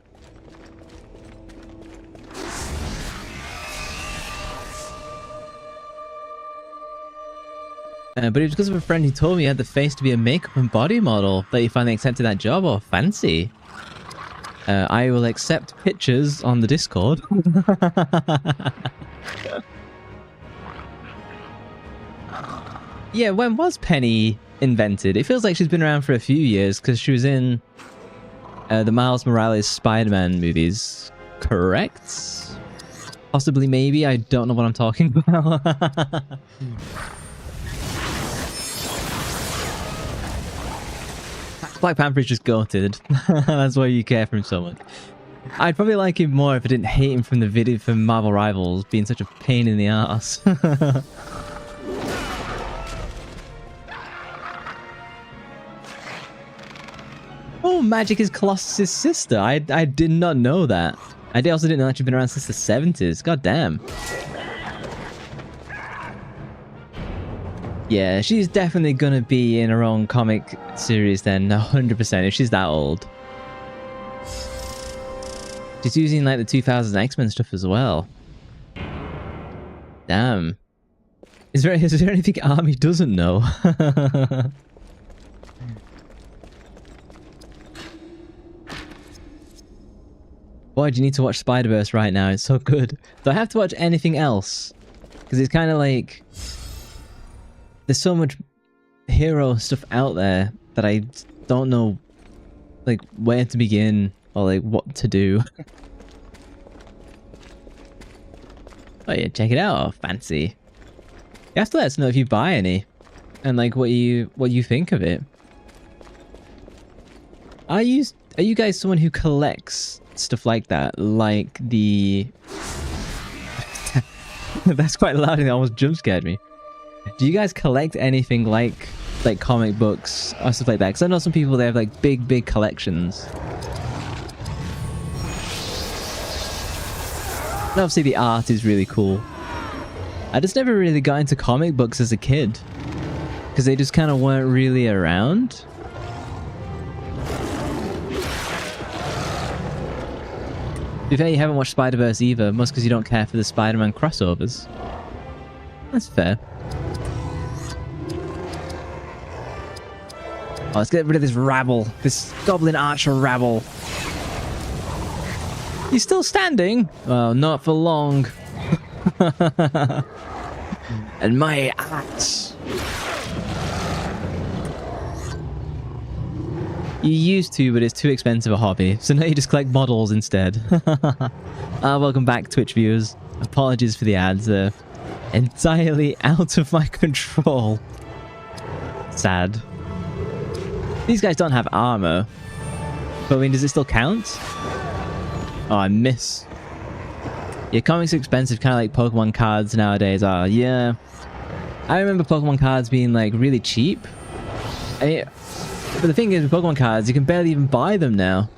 But it was because of a friend who told me he had the face to be a makeup and body model that he finally accepted that job. Oh, fancy. I will accept pictures on the Discord. Yeah, when was Penny invented? It feels like she's been around for a few years because she was in the Miles Morales Spider-Man movies. correct? Possibly, maybe. I don't know what I'm talking about. Black Panther is just goated. That's why you care for him so much. I'd probably like him more if I didn't hate him from the video from Marvel Rivals being such a pain in the ass. Oh, Magic is Colossus' sister. I did not know that. I also didn't know that she'd been around since the 70s. God damn. Yeah, she's definitely gonna be in her own comic series then, 100% if she's that old. She's using like the 2000 X-Men stuff as well. Damn. Is there anything Army doesn't know? Boy, do you need to watch Spider-Verse right now? It's so good. Do I have to watch anything else? Because it's kind of like... There's so much hero stuff out there that I don't know like where to begin or like what to do. Oh yeah, check it out. Oh, fancy. You have to let us know if you buy any and like what you think of it. Are you guys someone who collects stuff like that? Like the that's quite loud and it almost jump scared me. Do you guys collect anything like comic books or stuff like that? Because I know some people, they have like big collections. And obviously the art is really cool. I just never really got into comic books as a kid because they just kind of weren't really around. To be fair, you haven't watched Spider-Verse either, most because you don't care for the Spider-Man crossovers. That's fair. Oh, let's get rid of this rabble. This goblin archer rabble. He's still standing? Well, not for long. And my axe. You used to, but it's too expensive a hobby. So now you just collect models instead. Welcome back, Twitch viewers. Apologies for the ads. They're entirely out of my control. Sad. These guys don't have armor. But I mean, does it still count? Oh, I miss. Yeah, comics are expensive, kind of like Pokemon cards nowadays are. Yeah. I remember Pokemon cards being like really cheap. But the thing is with Pokemon cards, you can barely even buy them now.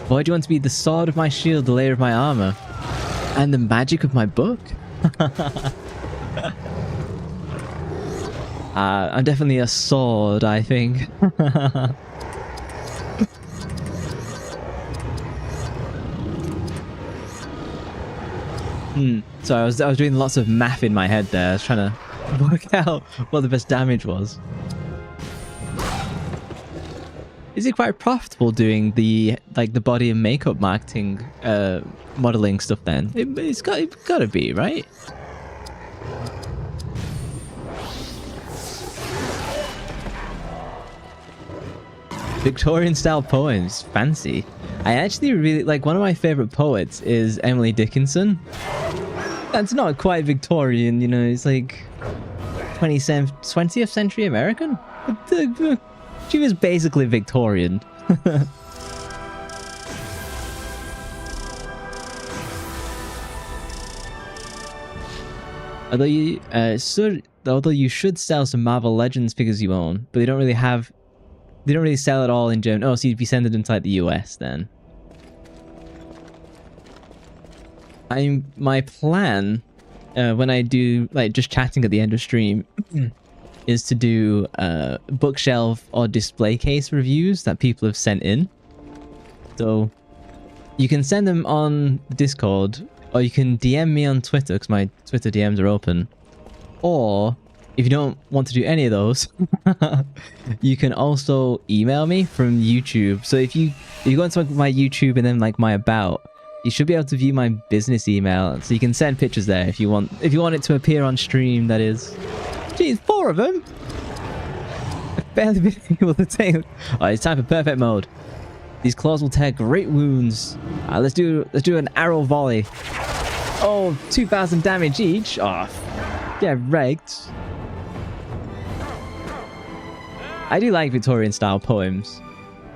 Why do you want to be the sword of my shield, the layer of my armor? And the magic of my book? I'm definitely a sword, I think. So I was doing lots of math in my head there. I was trying to work out what the best damage was. Is it quite profitable doing the body and makeup marketing modeling stuff then? It's got to be, right? Victorian style poems, fancy. I actually really like, one of my favorite poets is Emily Dickinson. That's not quite Victorian, you know, it's like 20th century American. She was basically Victorian. Although you should sell some Marvel Legends figures you own, but they don't really sell it all in Germany. Oh, so you'd be sending them to like the US then. My plan when I do like just chatting at the end of stream is to do bookshelf or display case reviews that people have sent in. So you can send them on Discord, or you can DM me on Twitter because my Twitter DMs are open. Or if you don't want to do any of those, you can also email me from YouTube. So if you go into my YouTube and then like my about, you should be able to view my business email. So you can send pictures there if you want it to appear on stream, that is. Jeez, 4 of them? I've barely been able to take... Oh, it's time for perfect mode. These claws will tear great wounds. Let's do an arrow volley. Oh, 2,000 damage each. Oh, get wrecked. I do like Victorian style poems.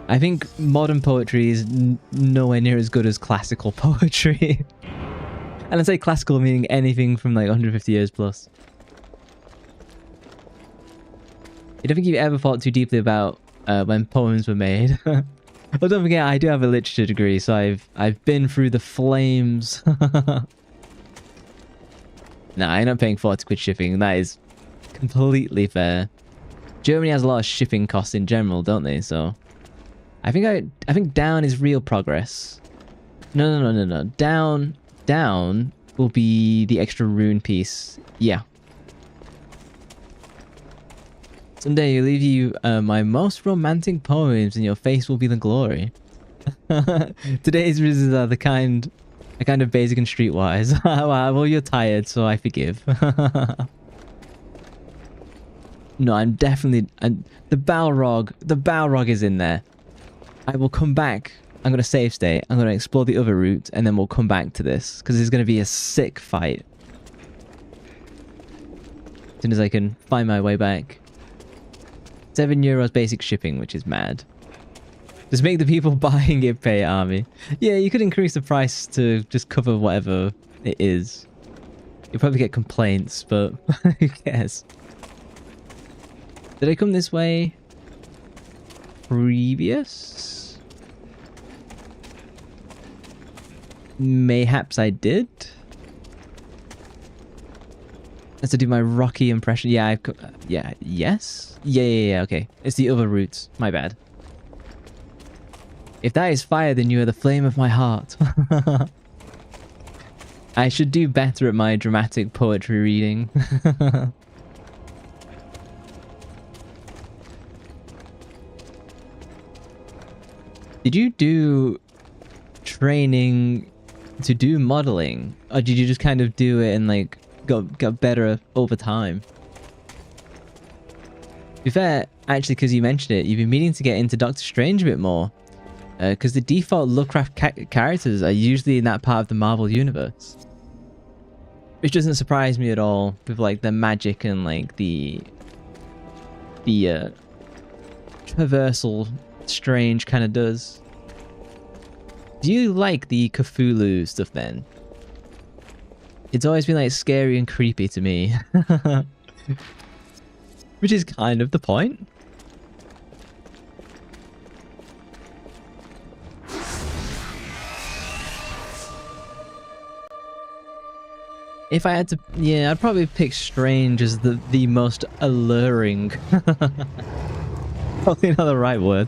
I think modern poetry is nowhere near as good as classical poetry. And I say classical meaning anything from like 150 years plus. I don't think you've ever thought too deeply about when poems were made. But don't forget, I do have a literature degree, so I've been through the flames. Nah, I'm not paying 40 quid shipping. That is completely fair. Germany has a lot of shipping costs in general, don't they? So I think down is real progress. No. Down will be the extra rune piece. Yeah. Someday you'll leave you my most romantic poems, and your face will be the glory. Today's reasons are the kind of basic and streetwise. Well, you're tired, so I forgive. No, I'm definitely... the Balrog is in there. I will come back. I'm going to save state. I'm going to explore the other route, and then we'll come back to this, because it's going to be a sick fight. As soon as I can find my way back. €7 basic shipping, which is mad. Just make the people buying it pay, Army. Yeah, you could increase the price to just cover whatever it is. You'll probably get complaints, but who cares? Did I come this way? Previous? Mayhaps I did. Let's do my Rocky impression. Yeah, yes? Yeah, okay. It's the other route. My bad. If that is fire, then you are the flame of my heart. I should do better at my dramatic poetry reading. Did you do training to do modeling? Or did you just kind of do it and like got better over time? To be fair, actually, because you mentioned it, you've been meaning to get into Doctor Strange a bit more. Because the default Lovecraft characters are usually in that part of the Marvel universe. Which doesn't surprise me at all, with like the magic and like the traversal Strange kind of does. Do you like the Cthulhu stuff then? It's always been like scary and creepy to me. Which is kind of the point. If I had to, yeah, I'd probably pick Strange as the most alluring. Probably not the right word.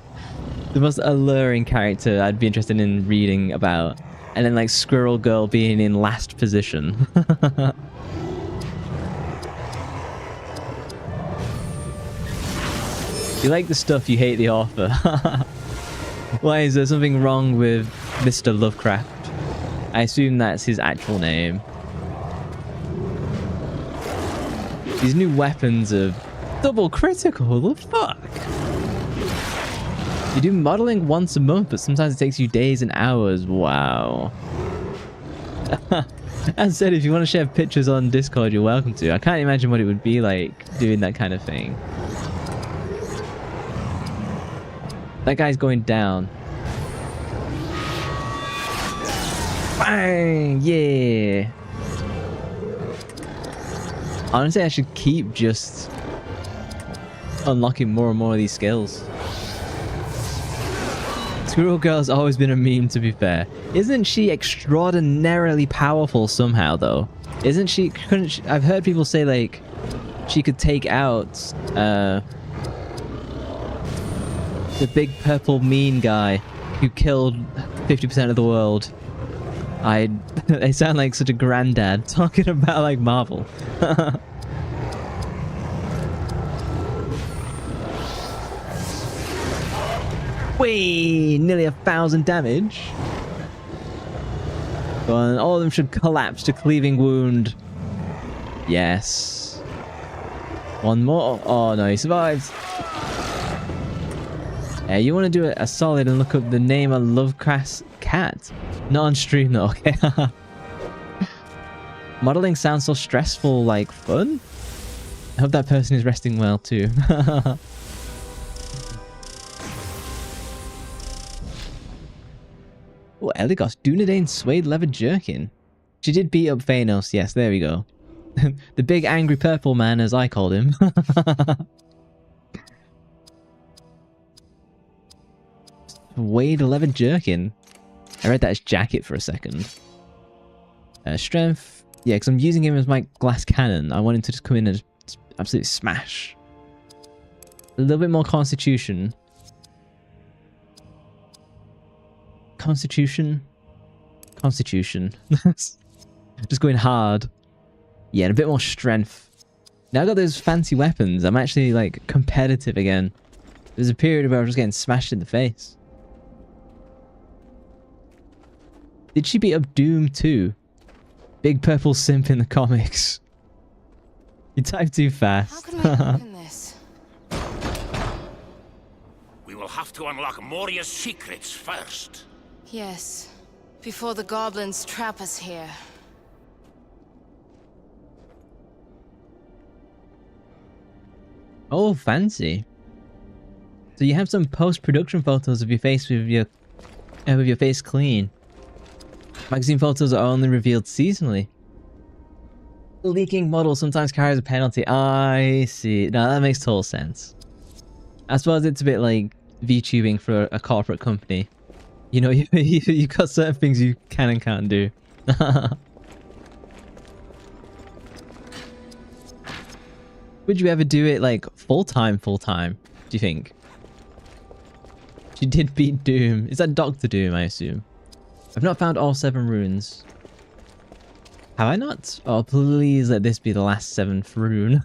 The most alluring character I'd be interested in reading about. And then like Squirrel Girl being in last position. You like the stuff, you hate the author. Why, is there something wrong with Mr. Lovecraft? I assume that's his actual name. These new weapons are double critical, the fuck? You do modeling once a month, but sometimes it takes you days and hours. Wow. As said, if you want to share pictures on Discord, you're welcome to. I can't imagine what it would be like doing that kind of thing. That guy's going down. Bang! Yeah! Honestly, I should keep just unlocking more and more of these skills. Squirrel Girl's always been a meme, to be fair. Isn't she extraordinarily powerful somehow, though? Isn't she? Couldn't she, I've heard people say, like, she could take out the big purple mean guy who killed 50% of the world. They sound like such a granddad talking about, like, Marvel. Whee! Nearly 1,000 damage. Go on, all of them should collapse to cleaving wound. Yes. One more. Oh no, he survives. You want to do a solid and look up the name of Lovecraft's cat. Not on stream though, okay? Modeling sounds so stressful, like fun? I hope that person is resting well too. Oh, Eligos, Dunedain suede leather jerkin. She did beat up Phanos, yes, there we go. The big angry purple man, as I called him. Suede leather jerkin. I read that as jacket for a second. Strength. Yeah, because I'm using him as my glass cannon. I want him to just come in and just absolutely smash. A little bit more constitution. Constitution. Just going hard. Yeah, and a bit more strength. Now I got those fancy weapons. I'm actually like competitive again. There's a period where I was just getting smashed in the face. Did she beat up Doom too? Big purple simp in the comics. You type too fast. How can we open this? We will have to unlock Moria's secrets first. Yes, before the goblins trap us here. Oh, fancy. So you have some post-production photos of your face with your face clean. Magazine photos are only revealed seasonally. Leaking models sometimes carries a penalty. I see. No, that makes total sense. I suppose it's a bit like VTubing for a corporate company. You know, you've got certain things you can and can't do. Would you ever do it like full-time, do you think? She did beat Doom. Is that Dr. Doom, I assume? I've not found all 7 runes. Have I not? Oh, please let this be the last 7th rune.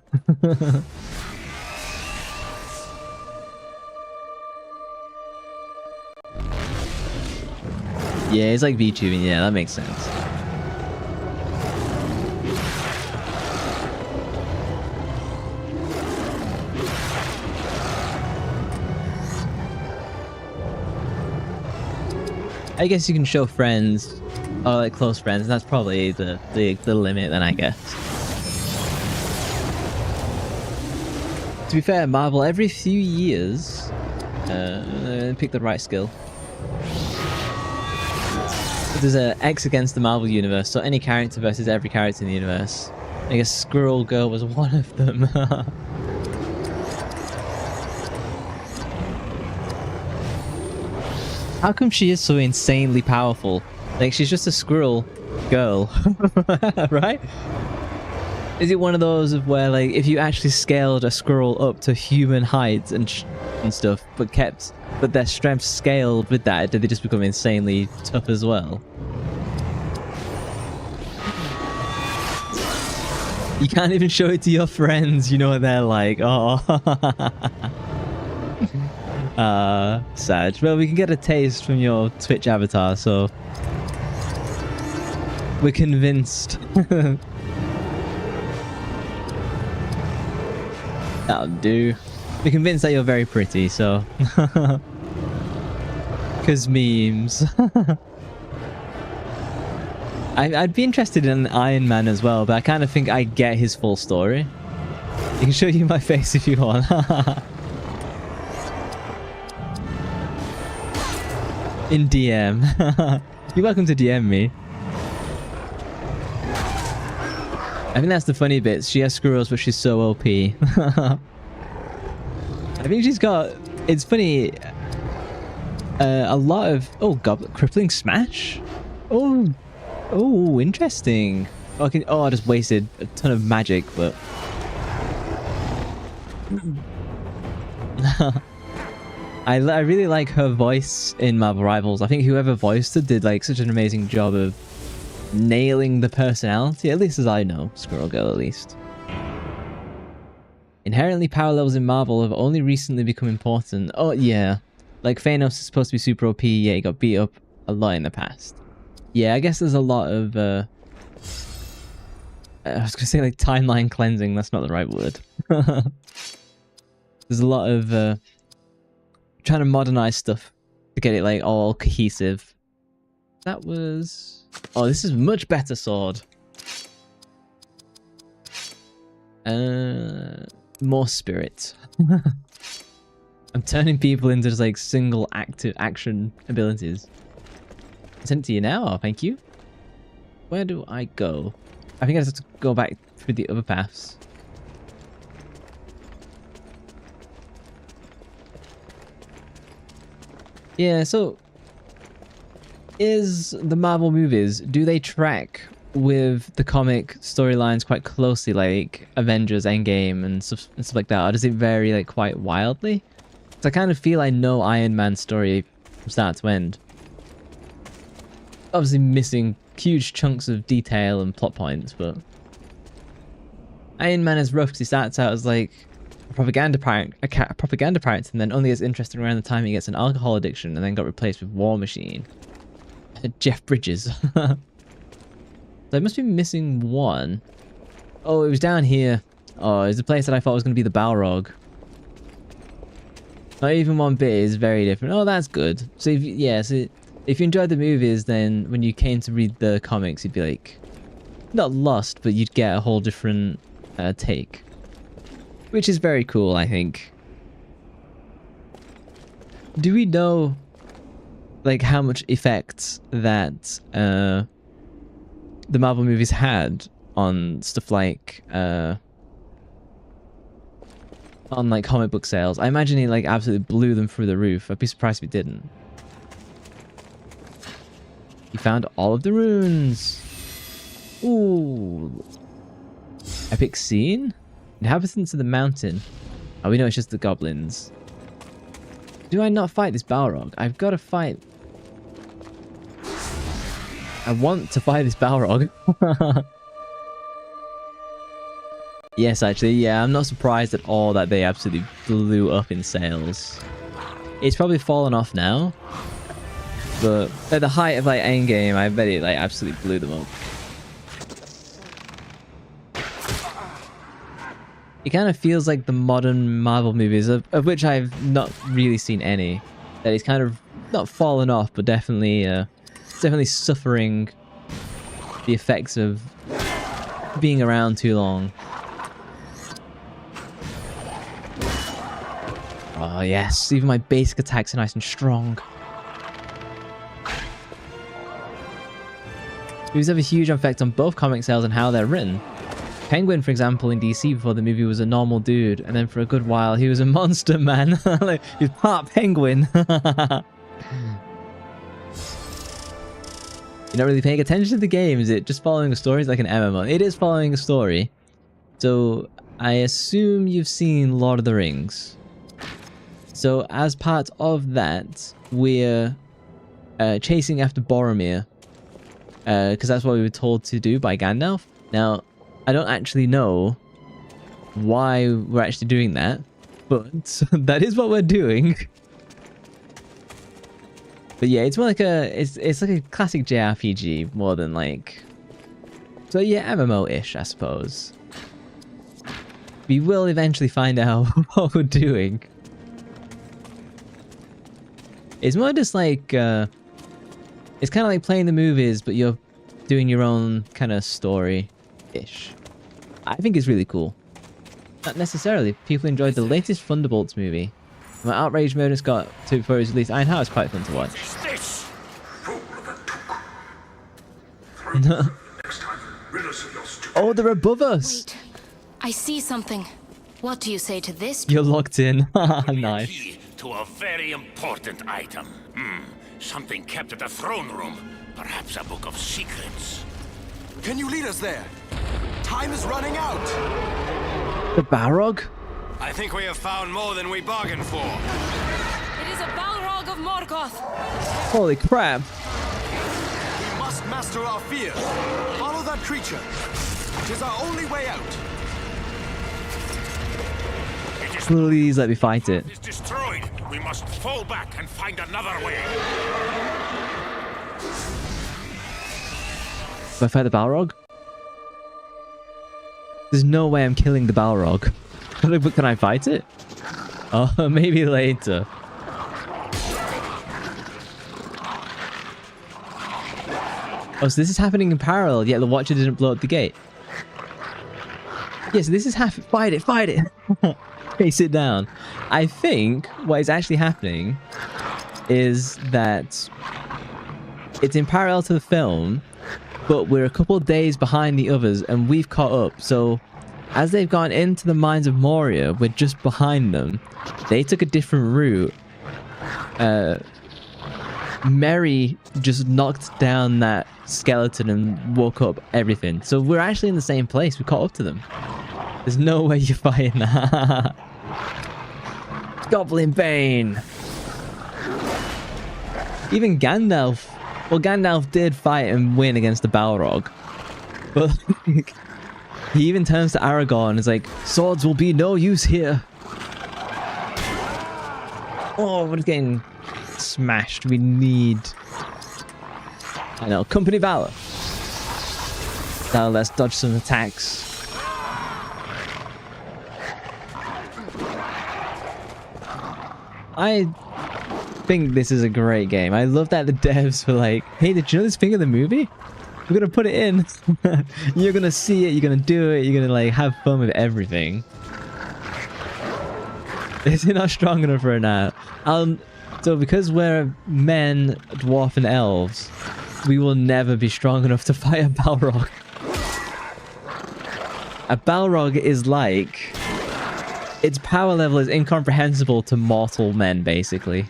Yeah, it's like VTubing. Yeah, that makes sense. I guess you can show friends, or like close friends, and that's probably the limit then, I guess. To be fair, Marvel, every few years, pick the right skill. There's a X against the Marvel universe, so any character versus every character in the universe. I guess Squirrel Girl was one of them. How come she is so insanely powerful? Like, she's just a squirrel girl, right? Is it one of those of where, like, if you actually scaled a squirrel up to human height and stuff, but their strength scaled with that, did they just become insanely tough as well? You can't even show it to your friends, you know what they're like. Oh. Sad. Well, we can get a taste from your Twitch avatar, so we're convinced. That'll do. We're convinced that you're very pretty, so because memes. I'd be interested in Iron Man as well, but I kind of think I get his full story. I can show you my face if you want. In DM. You're welcome to DM me. I think that's the funny bit. She has squirrels, but she's so OP. I think she's got... It's funny. A lot of... Oh, Goblet. Crippling Smash? Oh, interesting. Okay. Oh, I just wasted a ton of magic, but... I really like her voice in Marvel Rivals. I think whoever voiced her did like such an amazing job of nailing the personality, at least as I know. Squirrel Girl, at least. Inherently, power levels in Marvel have only recently become important. Oh, yeah. Like, Thanos is supposed to be super OP, yeah, he got beat up a lot in the past. Yeah, I guess there's a lot of, I was gonna say, like, timeline cleansing. That's not the right word. There's a lot of, trying to modernize stuff to get it like all cohesive. That was... Oh, this is much better sword. More spirit. I'm turning people into just like single active action abilities. Send it to you now. Oh, thank you. Where do I go? I think I just have to go back through the other paths. Yeah, so is the Marvel movies, do they track with the comic storylines quite closely, like Avengers Endgame and stuff like that, or does it vary like quite wildly? Because I kind of feel I know Iron Man's story from start to end. Obviously missing huge chunks of detail and plot points, but Iron Man is rough because he starts out as like a propaganda pirate, and then only gets interested around the time he gets an alcohol addiction, and then got replaced with War Machine. Jeff Bridges. So I must be missing one. Oh, it was down here. Oh, it's the place that I thought was going to be the Balrog. Not even one bit is very different. Oh, that's good. So if if you enjoyed the movies, then when you came to read the comics, you'd be like, not lost, but you'd get a whole different take. Which is very cool, I think. Do we know like how much effect that the Marvel movies had on stuff like on like comic book sales? I imagine it like absolutely blew them through the roof. I'd be surprised if it didn't. You found all of the runes. Ooh. Epic scene? Inhabitants of the mountain. Oh, we know it's just the goblins. Do I not fight this Balrog? I've got to fight. I want to fight this Balrog. Yes, actually, yeah, I'm not surprised at all that they absolutely blew up in sales. It's probably fallen off now, but at the height of like Endgame, I bet it like absolutely blew them up. It kind of feels like the modern Marvel movies, of which I've not really seen any, that it's kind of not fallen off, but definitely suffering the effects of being around too long. Oh yes, even my basic attacks are nice and strong. Movies have a huge effect on both comic sales and how they're written. Penguin, for example, in DC before the movie was a normal dude, and then for a good while he was a monster man. Like, he's part penguin. You're not really paying attention to the game, is it? Just following a story is like an MMO. It is following a story. So I assume you've seen Lord of the Rings. So as part of that, we're chasing after Boromir. Because that's what we were told to do by Gandalf. Now, I don't actually know why we're actually doing that, but that is what we're doing. But yeah, it's more like it's like a classic JRPG more than like, so yeah, MMO-ish, I suppose. We will eventually find out what we're doing. It's more just like it's kind of like playing the movies, but you're doing your own kind of story-ish. I think it's really cool. Not necessarily. People enjoyed the latest Thunderbolts movie. My outraged moments got to before it was released. I know it's quite fun to watch. Oh, they're above us! Wait, I see something. What do you say to this? You're locked in. Nice. Key to a very important item. Something kept at the throne room. Perhaps a book of secrets. Can you lead us there? Time is running out. The Balrog? I think we have found more than we bargained for. It is a Balrog of Morgoth. Holy crap. We must master our fear. Follow that creature. It is our only way out. Please let me fight it. It's destroyed. We must fall back and find another way. Do I fight the Balrog? There's no way I'm killing the Balrog. But can I fight it? Oh, maybe later. Oh, so this is happening in parallel, yet the Watcher didn't blow up the gate. Yeah, so this is fight it, fight it! Okay, sit down. I think what is actually happening is that it's in parallel to the film, but we're a couple of days behind the others and we've caught up. So as they've gone into the mines of Moria, we're just behind them. They took a different route. Mary just knocked down that skeleton and woke up everything. So we're actually in the same place. We caught up to them. There's no way you're fighting that. Goblin Bane. Even Gandalf. Well, Gandalf did fight and win against the Balrog. But he even turns to Aragorn and is like, swords will be no use here. Oh, we're just getting smashed. We need... I know, Company Valor. Now let's dodge some attacks. I think this is a great game. I love that the devs were like, hey, did you know this thing in the movie? We're gonna put it in. You're gonna see it, you're gonna do it, you're gonna like have fun with everything. Is it not strong enough for it now? So because we're men, dwarf and elves, we will never be strong enough to fight a Balrog. A Balrog is like... its power level is incomprehensible to mortal men, basically.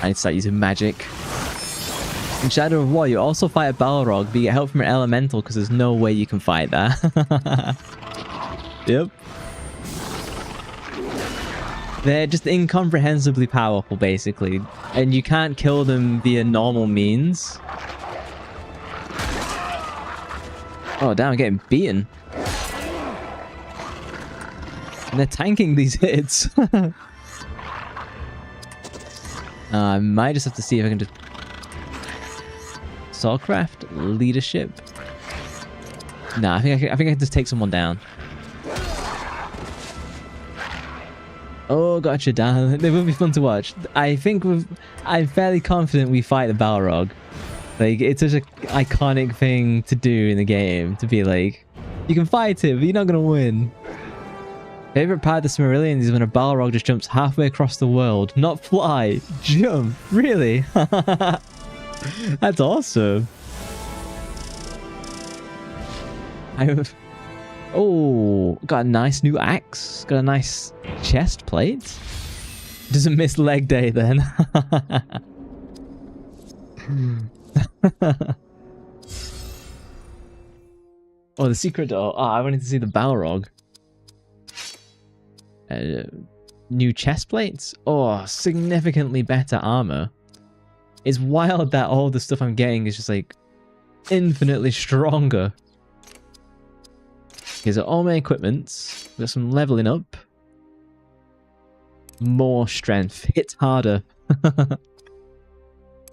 I need to start using magic. In Shadow of War, you also fight a Balrog, but you get help from an elemental because there's no way you can fight that. Yep. They're just incomprehensibly powerful, basically. And you can't kill them via normal means. Oh, damn, I'm getting beaten. And they're tanking these hits. I might just have to see if I can just... Swordcraft? Leadership? Nah, I think I can just take someone down. Oh, gotcha, Dan. They will be fun to watch. I think I'm fairly confident we fight the Balrog. Like, it's such an iconic thing to do in the game, to be like, you can fight it, but you're not going to win. Favorite part of the Silmarillion is when a Balrog just jumps halfway across the world. Not fly, jump. Really? That's awesome. Oh, got a nice new axe. Got a nice chest plate. Doesn't miss leg day then. Oh, the secret door. Oh, I wanted to see the Balrog. New chest plates. Oh, significantly better armor. It's wild that all the stuff I'm getting is just like infinitely stronger. Here's all my equipments. We've got some leveling up. More strength. Hit harder.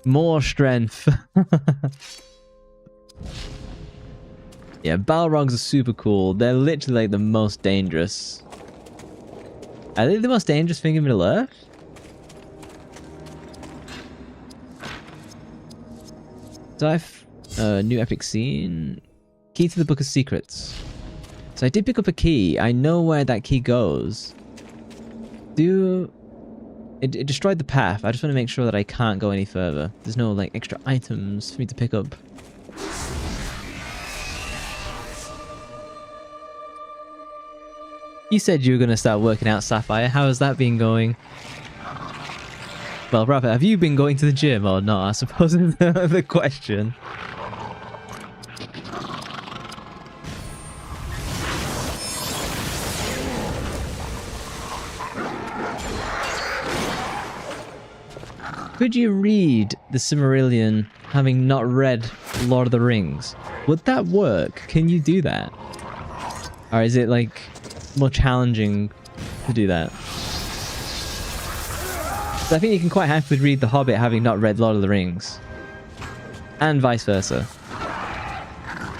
More strength. Yeah, Balrogs are super cool. They're literally like the most dangerous. Are they the most dangerous thing in Middle Earth? So I've... new epic scene. Key to the Book of Secrets. So I did pick up a key. I know where that key goes. It destroyed the path. I just want to make sure that I can't go any further. There's no like extra items for me to pick up. You said you were going to start working out, Sapphire. How has that been going? Well, rather, have you been going to the gym or not? I suppose is the question. Could you read the Silmarillion having not read Lord of the Rings? Would that work? Can you do that? Or is it like more challenging to do that? So I think you can quite happily read The Hobbit having not read Lord of the Rings. And vice versa.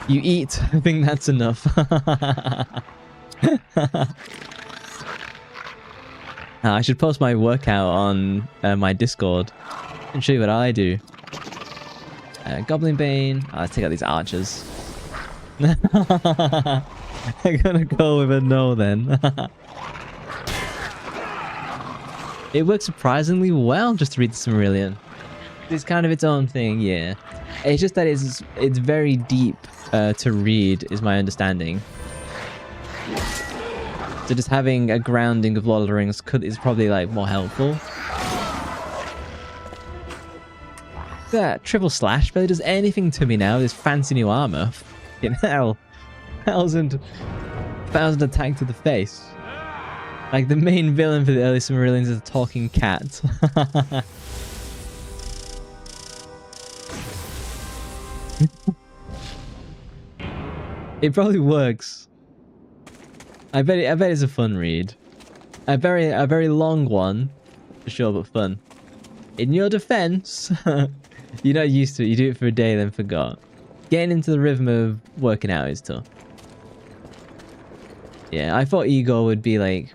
You eat. I think that's enough. I should post my workout on my Discord and show you what I do. Goblin Bane. Let's take out these archers. I'm gonna go with a no then. It works surprisingly well just to read the Silmarillion. It's kind of its own thing, yeah. It's just that it's very deep to read, is my understanding. So just having a grounding of Lord of the Rings is probably like more helpful. That triple slash barely does anything to me now. This fancy new armor. Fucking hell. 1,000 attack to the face. Like the main villain for the early Silmarillions is a talking cat. It probably works. I bet it's a fun read. A very long one, for sure, but fun. In your defense, you're not used to it. You do it for a day, then forgot. Getting into the rhythm of working out is tough. Yeah, I thought Igor would be like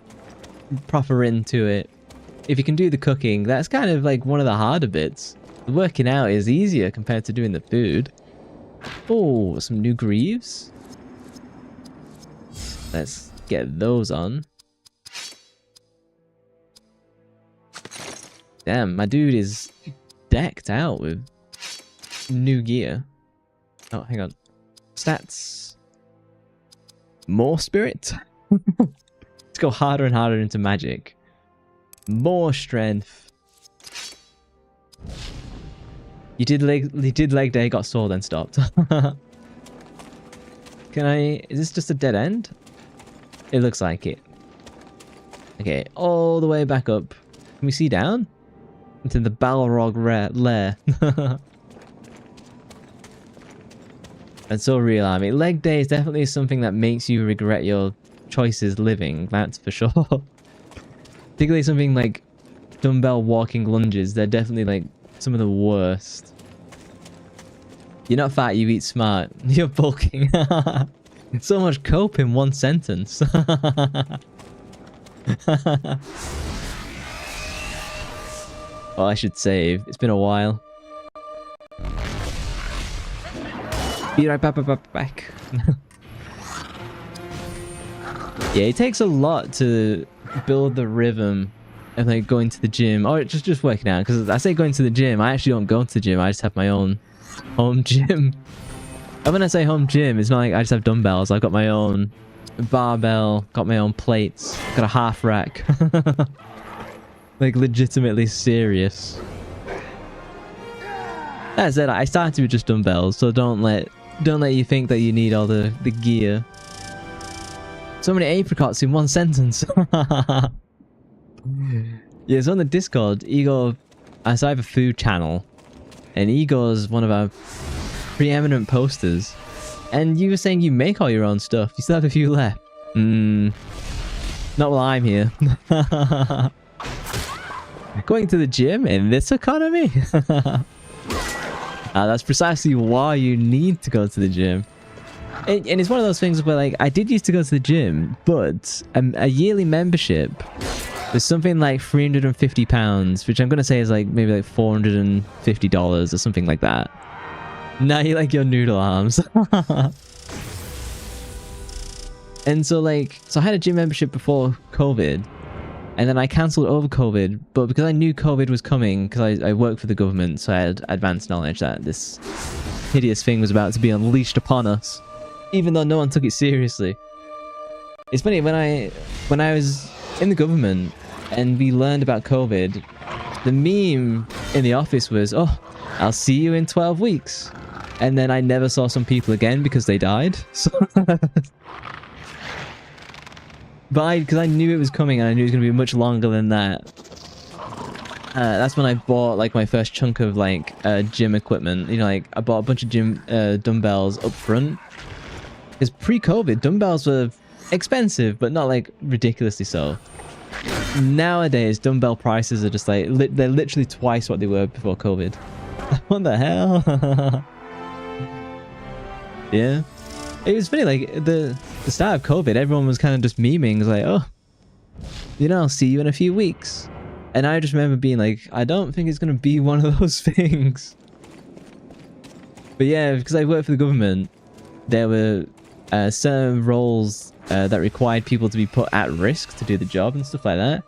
proper into it. If you can do the cooking, that's kind of like one of the harder bits. The working out is easier compared to doing the food. Oh, some new greaves. Let's get those on. Damn, my dude is decked out with new gear. Oh, hang on. Stats. More spirit. Let's go harder and harder into magic. More strength. You did leg day, got sword, then stopped. Can I... Is this just a dead end? It looks like it. Okay, all the way back up. Can we see down? Into the Balrog lair. That's so real, I mean, leg day is definitely something that makes you regret your choices living, that's for sure. Particularly something like dumbbell walking lunges, they're definitely like some of the worst. You're not fat, you eat smart. You're bulking. So much cope in one sentence. Oh, I should save. It's been a while. Be right back. Yeah, it takes a lot to build the rhythm of like going to the gym or just working out. Because I say going to the gym, I actually don't go to the gym. I just have my own home gym. And when I say home gym, it's not like I just have dumbbells. I've got my own barbell, got my own plates, got a half rack. Like legitimately serious. That said, I started with just dumbbells, so don't let you think that you need all the gear. So many apricots in one sentence. Yeah, so on the Discord, Igor, so I have a food channel, and Igor's one of our preeminent posters. And you were saying you make all your own stuff. You still have a few left. Not while I'm here. Going to the gym in this economy? That's precisely why you need to go to the gym. And it's one of those things where, like, I did used to go to the gym, but a yearly membership was something like £350, which I'm going to say is like maybe like $450 or something like that. Now you like your noodle arms. And so I had a gym membership before COVID, and then I cancelled over COVID, but because I knew COVID was coming, because I worked for the government, so I had advanced knowledge that this hideous thing was about to be unleashed upon us, even though no one took it seriously. It's funny, when I was in the government and we learned about COVID, the meme in the office was, oh, I'll see you in 12 weeks. And then I never saw some people again because they died. So but because I knew it was coming and I knew it was going to be much longer than that. That's when I bought like my first chunk of like gym equipment. You know, like I bought a bunch of gym dumbbells up front. Because pre-COVID, dumbbells were expensive, but not like ridiculously so. Nowadays, dumbbell prices are just like, they're literally twice what they were before COVID. What the hell? Yeah. It was funny, like, the start of COVID, everyone was kind of just memeing. It was like, oh, you know, I'll see you in a few weeks. And I just remember being like, I don't think it's going to be one of those things. But yeah, because I worked for the government, there were certain roles that required people to be put at risk to do the job and stuff like that.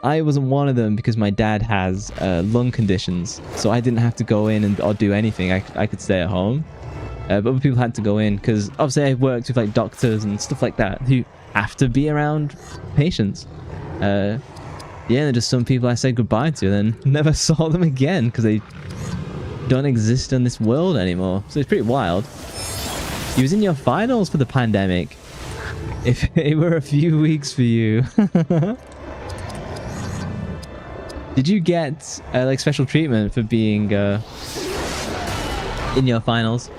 I wasn't one of them because my dad has lung conditions, so I didn't have to go in or do anything. I could stay at home. But other people had to go in because obviously I worked with like doctors and stuff like that who have to be around patients. Yeah, and just some people I said goodbye to and then never saw them again because they don't exist in this world anymore. So it's pretty wild. He was in your finals for the pandemic. If it were a few weeks for you. Did you get like special treatment for being in your finals?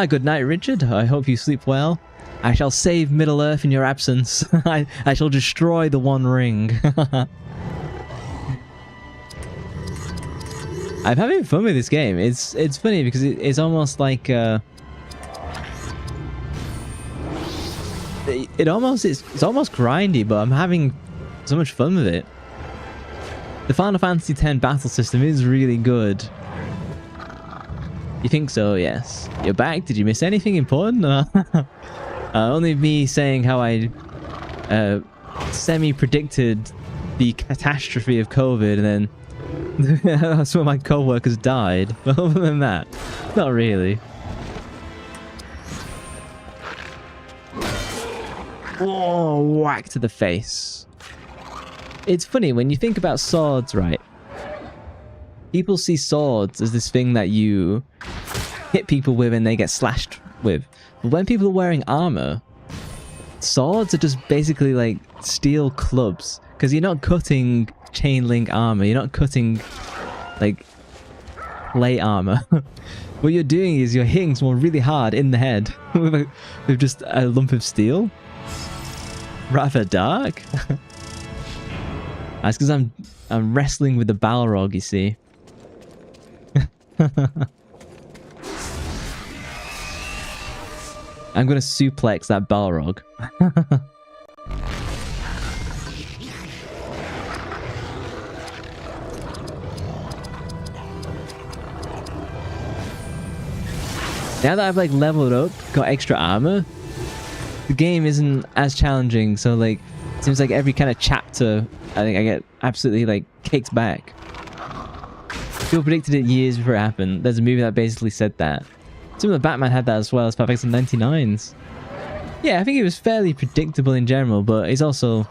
Good night, Richard. I hope you sleep well. I shall save Middle Earth in your absence. I shall destroy the One Ring. I'm having fun with this game. It's funny because it's almost like it's almost grindy, but I'm having so much fun with it. The Final Fantasy X battle system is really good. You think so? Yes. You're back? Did you miss anything important? Only me saying how I semi-predicted the catastrophe of COVID and then some of my co-workers died. But other than that, not really. Oh, whack to the face. It's funny, when you think about swords, right? People see swords as this thing that you hit people with and they get slashed with. But when people are wearing armor, swords are just basically like steel clubs. Because you're not cutting chain link armor, you're not cutting like plate armor. What you're doing is you're hitting someone really hard in the head with just a lump of steel. Rather dark. That's because I'm wrestling with the Balrog, you see. I'm gonna suplex that Balrog. Now that I've like leveled up, got extra armor, the game isn't as challenging. So like, it seems like every kind of chapter, I think I get absolutely like kicked back. People predicted it years before it happened. There's a movie that basically said that. Some of the Batman had that as well as Perfect in 99s. Yeah, I think it was fairly predictable in general, but it's also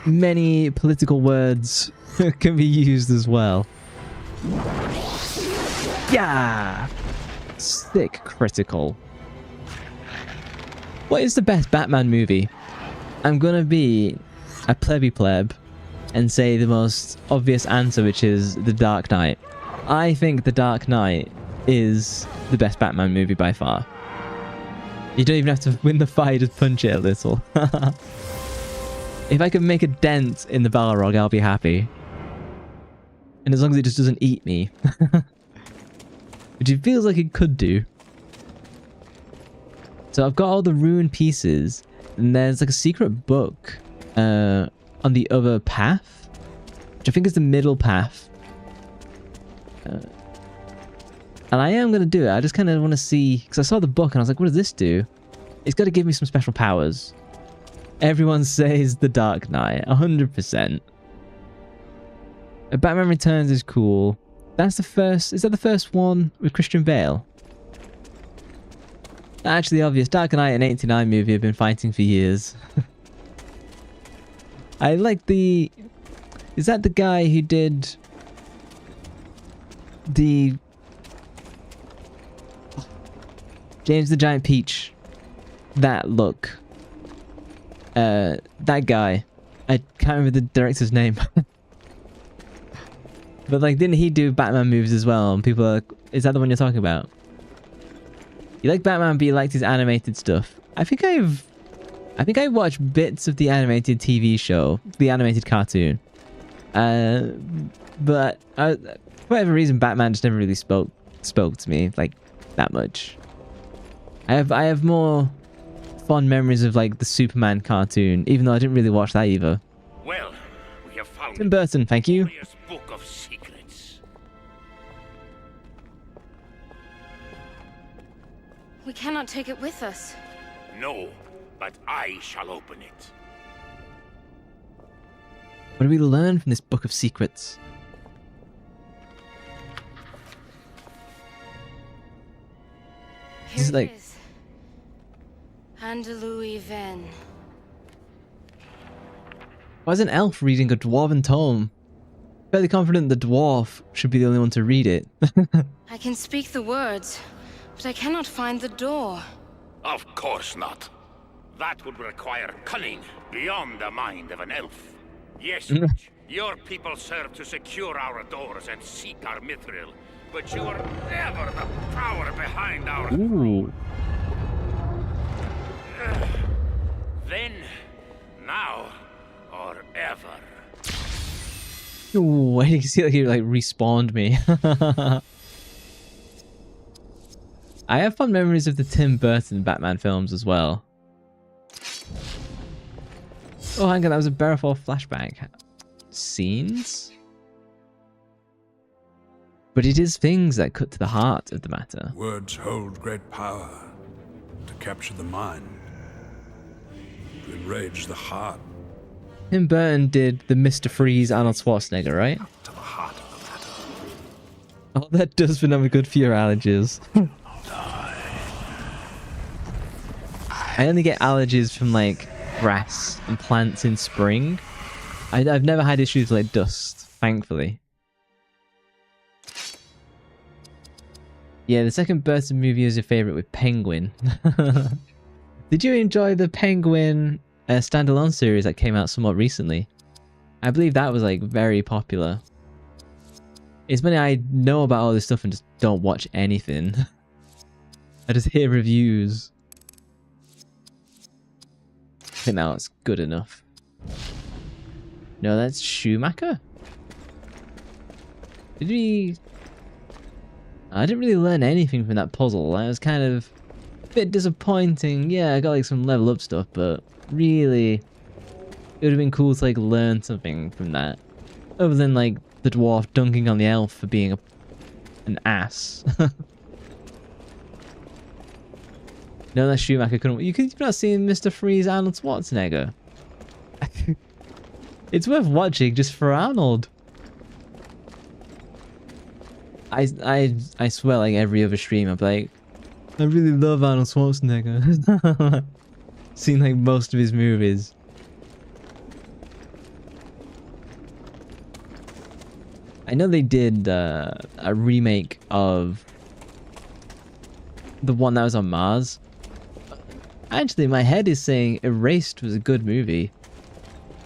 many political words can be used as well. Yeah, sick critical. What is the best Batman movie? I'm gonna be a pleb and say the most obvious answer, which is The Dark Knight. I think The Dark Knight is the best Batman movie by far. You don't even have to win the fight, just punch it a little. If I can make a dent in the Balrog, I'll be happy. And as long as it just doesn't eat me. Which it feels like it could do. So I've got all the rune pieces, and there's like a secret book on the other path, which I think is the middle path. And I am going to do it. I just kind of want to see, because I saw the book and I was like, what does this do? It's got to give me some special powers. Everyone says The Dark Knight, 100%. Batman Returns is cool. That's the first, is that the first one with Christian Bale? Actually obvious, Dark Knight and 89 movie have been fighting for years. I like the... Is that the guy who did... the... James the Giant Peach. That look. That guy. I can't remember the director's name. But like, didn't he do Batman movies as well? And people are like, is that the one you're talking about? You like Batman, but you liked his animated stuff. I think I watched bits of the animated TV show, the animated cartoon. But for whatever reason, Batman just never really spoke to me like that much. I have more fond memories of like the Superman cartoon, even though I didn't really watch that either. Well, we have found Tim Burton, thank you. Glorious book of secrets. We cannot take it with us. No, but I shall open it. What do we learn from this book of secrets? Here This is it like- is. Andalui Ven. Why is an elf reading a dwarven tome? Fairly confident the dwarf should be the only one to read it. I can speak the words, but I cannot find the door. Of course not. That would require cunning beyond the mind of an elf. Yes, Witch, your people serve to secure our doors and seek our mithril, but you are never the power behind our... Ooh. Then, now, or ever. Ooh, I can see like he like respawned me. I have fond memories of the Tim Burton Batman films as well. Oh, hang on, that was a Bearfall flashback. Scenes? But it is things that cut to the heart of the matter. Words hold great power to capture the mind, to enrage the heart. Tim Burton did the Mr. Freeze Arnold Schwarzenegger, right? To the heart of the matter. Oh, that does phenomenally good for your allergies. I only get allergies from like grass and plants in spring. I've never had issues like dust, thankfully. Yeah, the second Burton movie is your favorite with Penguin. Did you enjoy the Penguin standalone series that came out somewhat recently? I believe that was like very popular. It's funny, I know about all this stuff and just don't watch anything. I just hear reviews. I think that's good enough. No, that's Schumacher? Did we... I didn't really learn anything from that puzzle. I was kind of a bit disappointing. Yeah, I got like some level up stuff, but really... It would have been cool to like learn something from that. Other than like the dwarf dunking on the elf for being an ass. No, that Schumacher couldn't... You've not seen Mr. Freeze Arnold Schwarzenegger. It's worth watching just for Arnold. I swear like every other stream I'm like, I really love Arnold Schwarzenegger. Seen like most of his movies. I know they did a remake of the one that was on Mars. Actually, my head is saying Erased was a good movie.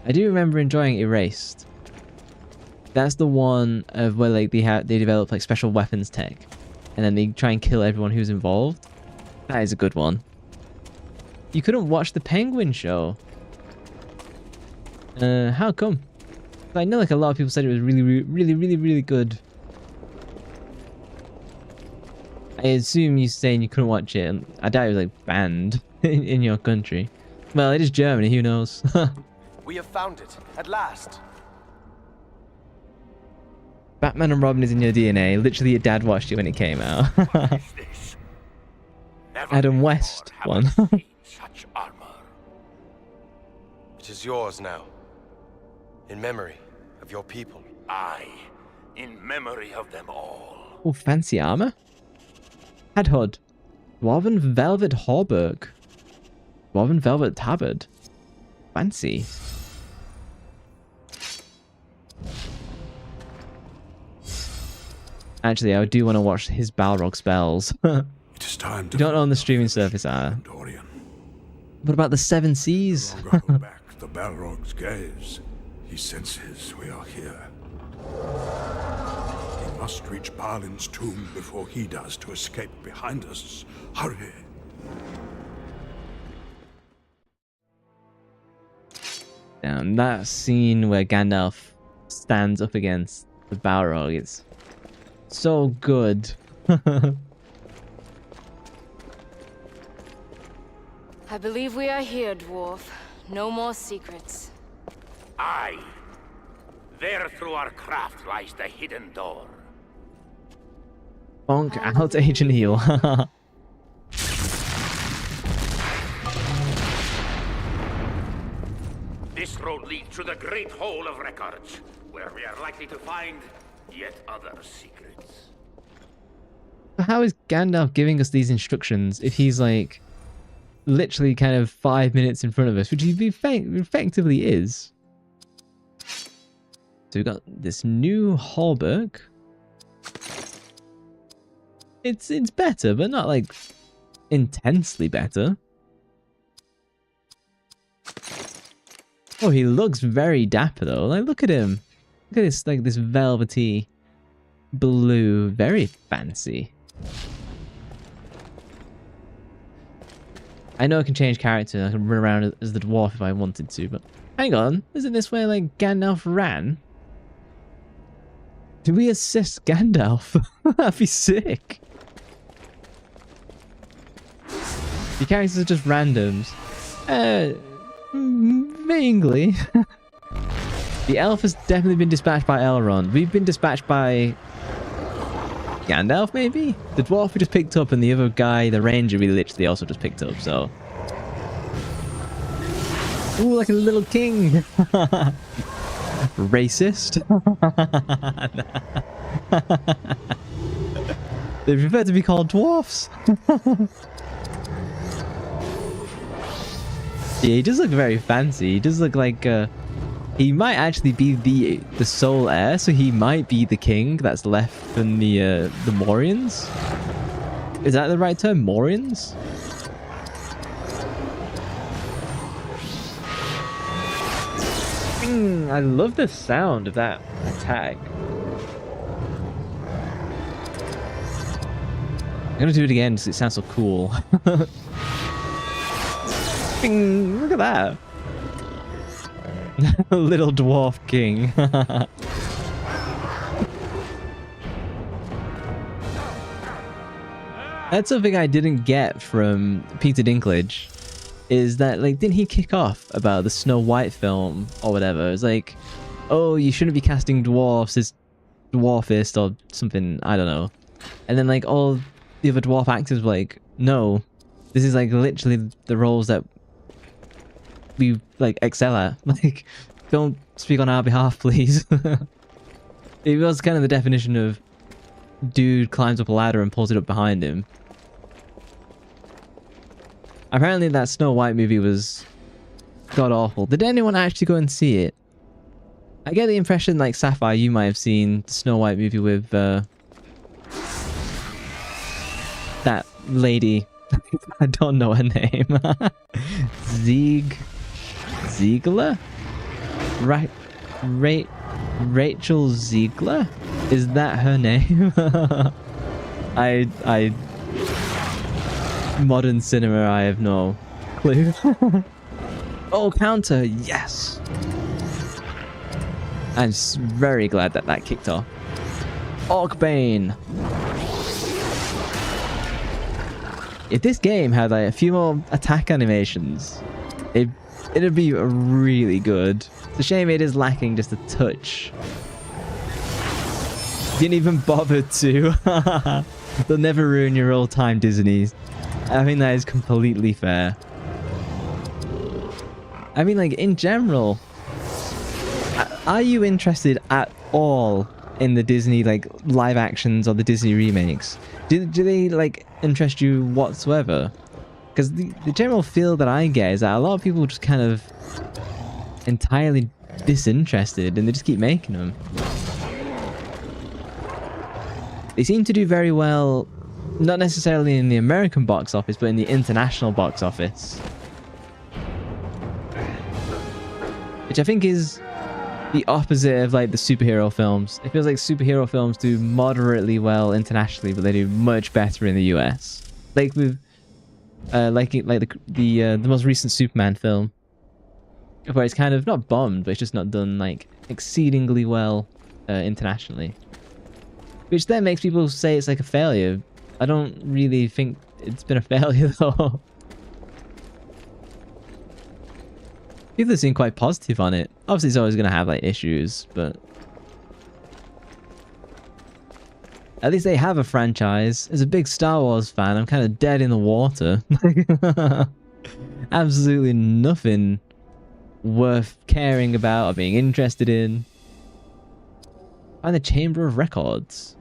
I do remember enjoying Erased. That's the one of where like they develop like special weapons tech, and then they try and kill everyone who's involved. That is a good one. You couldn't watch the Penguin show. How come? I know like a lot of people said it was really good. I assume you're saying you couldn't watch it, and I doubt it was like banned in your country. Well, it is Germany, who knows? We have found it, at last. Batman and Robin is in your DNA. Literally, your dad watched it when it came out. What is this? Never Adam before West have one. I seen such armor. It is yours now. In memory of your people. Aye, in memory of them all. Oh, fancy armor. Headhood. Dwarven Velvet Hauberk. Dwarven Velvet Tabard. Fancy. Actually, I do want to watch his Balrog spells. It is time to... You don't own the streaming service, Dorian. What about the Seven Seas? No longer hold back the Balrog's gaze. He senses we are here. We must reach Balin's tomb before he does to escape behind us. Hurry! Damn, that scene where Gandalf stands up against the Balrog, it's so good. I believe we are here, dwarf. No more secrets. Aye. There through our craft lies the hidden door. Bonk out Agent Heal. This road leads to the Great Hall of Records, where we are likely to find yet other secrets. How is Gandalf giving us these instructions if he's like literally kind of 5 minutes in front of us, which he effectively is? So we've got this new hauberk. It's better, but not like intensely better. Oh, he looks very dapper though. Like, look at him. Look at this, like this velvety blue, very fancy. I know I can change character. I can run around as the dwarf if I wanted to, but hang on, isn't this where like Gandalf ran? Did we assist Gandalf? That'd be sick. The characters are just randoms. Vaguely. The elf has definitely been dispatched by Elrond. We've been dispatched by Gandalf, maybe? The dwarf we just picked up, and the other guy, the ranger, we literally also just picked up, so... Ooh, like a little king! Racist. They prefer to be called dwarfs. Yeah, he does look very fancy. He does look like he might actually be the sole heir, so he might be the king that's left from the Morians. Is that the right term, Morians? I love the sound of that attack. I'm gonna do it again because it sounds so cool. Bing, look at that. Little dwarf king. That's something I didn't get from Peter Dinklage. Is that, like, didn't he kick off about the Snow White film or whatever? It's like, oh, you shouldn't be casting dwarfs as dwarfist or something, I don't know. And then, like, all the other dwarf actors were like, no, this is, like, literally the roles that we, like, excel at. Like, don't speak on our behalf, please. It was kind of the definition of dude climbs up a ladder and pulls it up behind him. Apparently that Snow White movie was god-awful. Did anyone actually go and see it? I get the impression, like, Sapphire, you might have seen the Snow White movie with that lady. I don't know her name. Ziegler? Rachel Ziegler? Is that her name? I modern cinema, I have no clue. Oh, counter, yes. I'm very glad that that kicked off. Orcbane. If this game had like a few more attack animations, it'd be really good. It's a shame it is lacking just a touch. Didn't even bother to. They'll never ruin your all-time Disneys. I think that is completely fair. I mean, like, in general, are you interested at all in the Disney, like, live actions or the Disney remakes? Do they, like, interest you whatsoever? Because the general feel that I get is that a lot of people are just kind of entirely disinterested and they just keep making them. They seem to do very well, not necessarily in the American box office, but in the international box office. Which I think is the opposite of, like, the superhero films. It feels like superhero films do moderately well internationally, but they do much better in the US. Like with, the most recent Superman film, where it's kind of not bombed, but it's just not done, like, exceedingly well internationally. Which then makes people say it's like a failure. I don't really think it's been a failure though. People seem quite positive on it. Obviously, it's always going to have like issues, but at least they have a franchise. As a big Star Wars fan, I'm kind of dead in the water. Absolutely nothing worth caring about or being interested in. Find the Chamber of Records.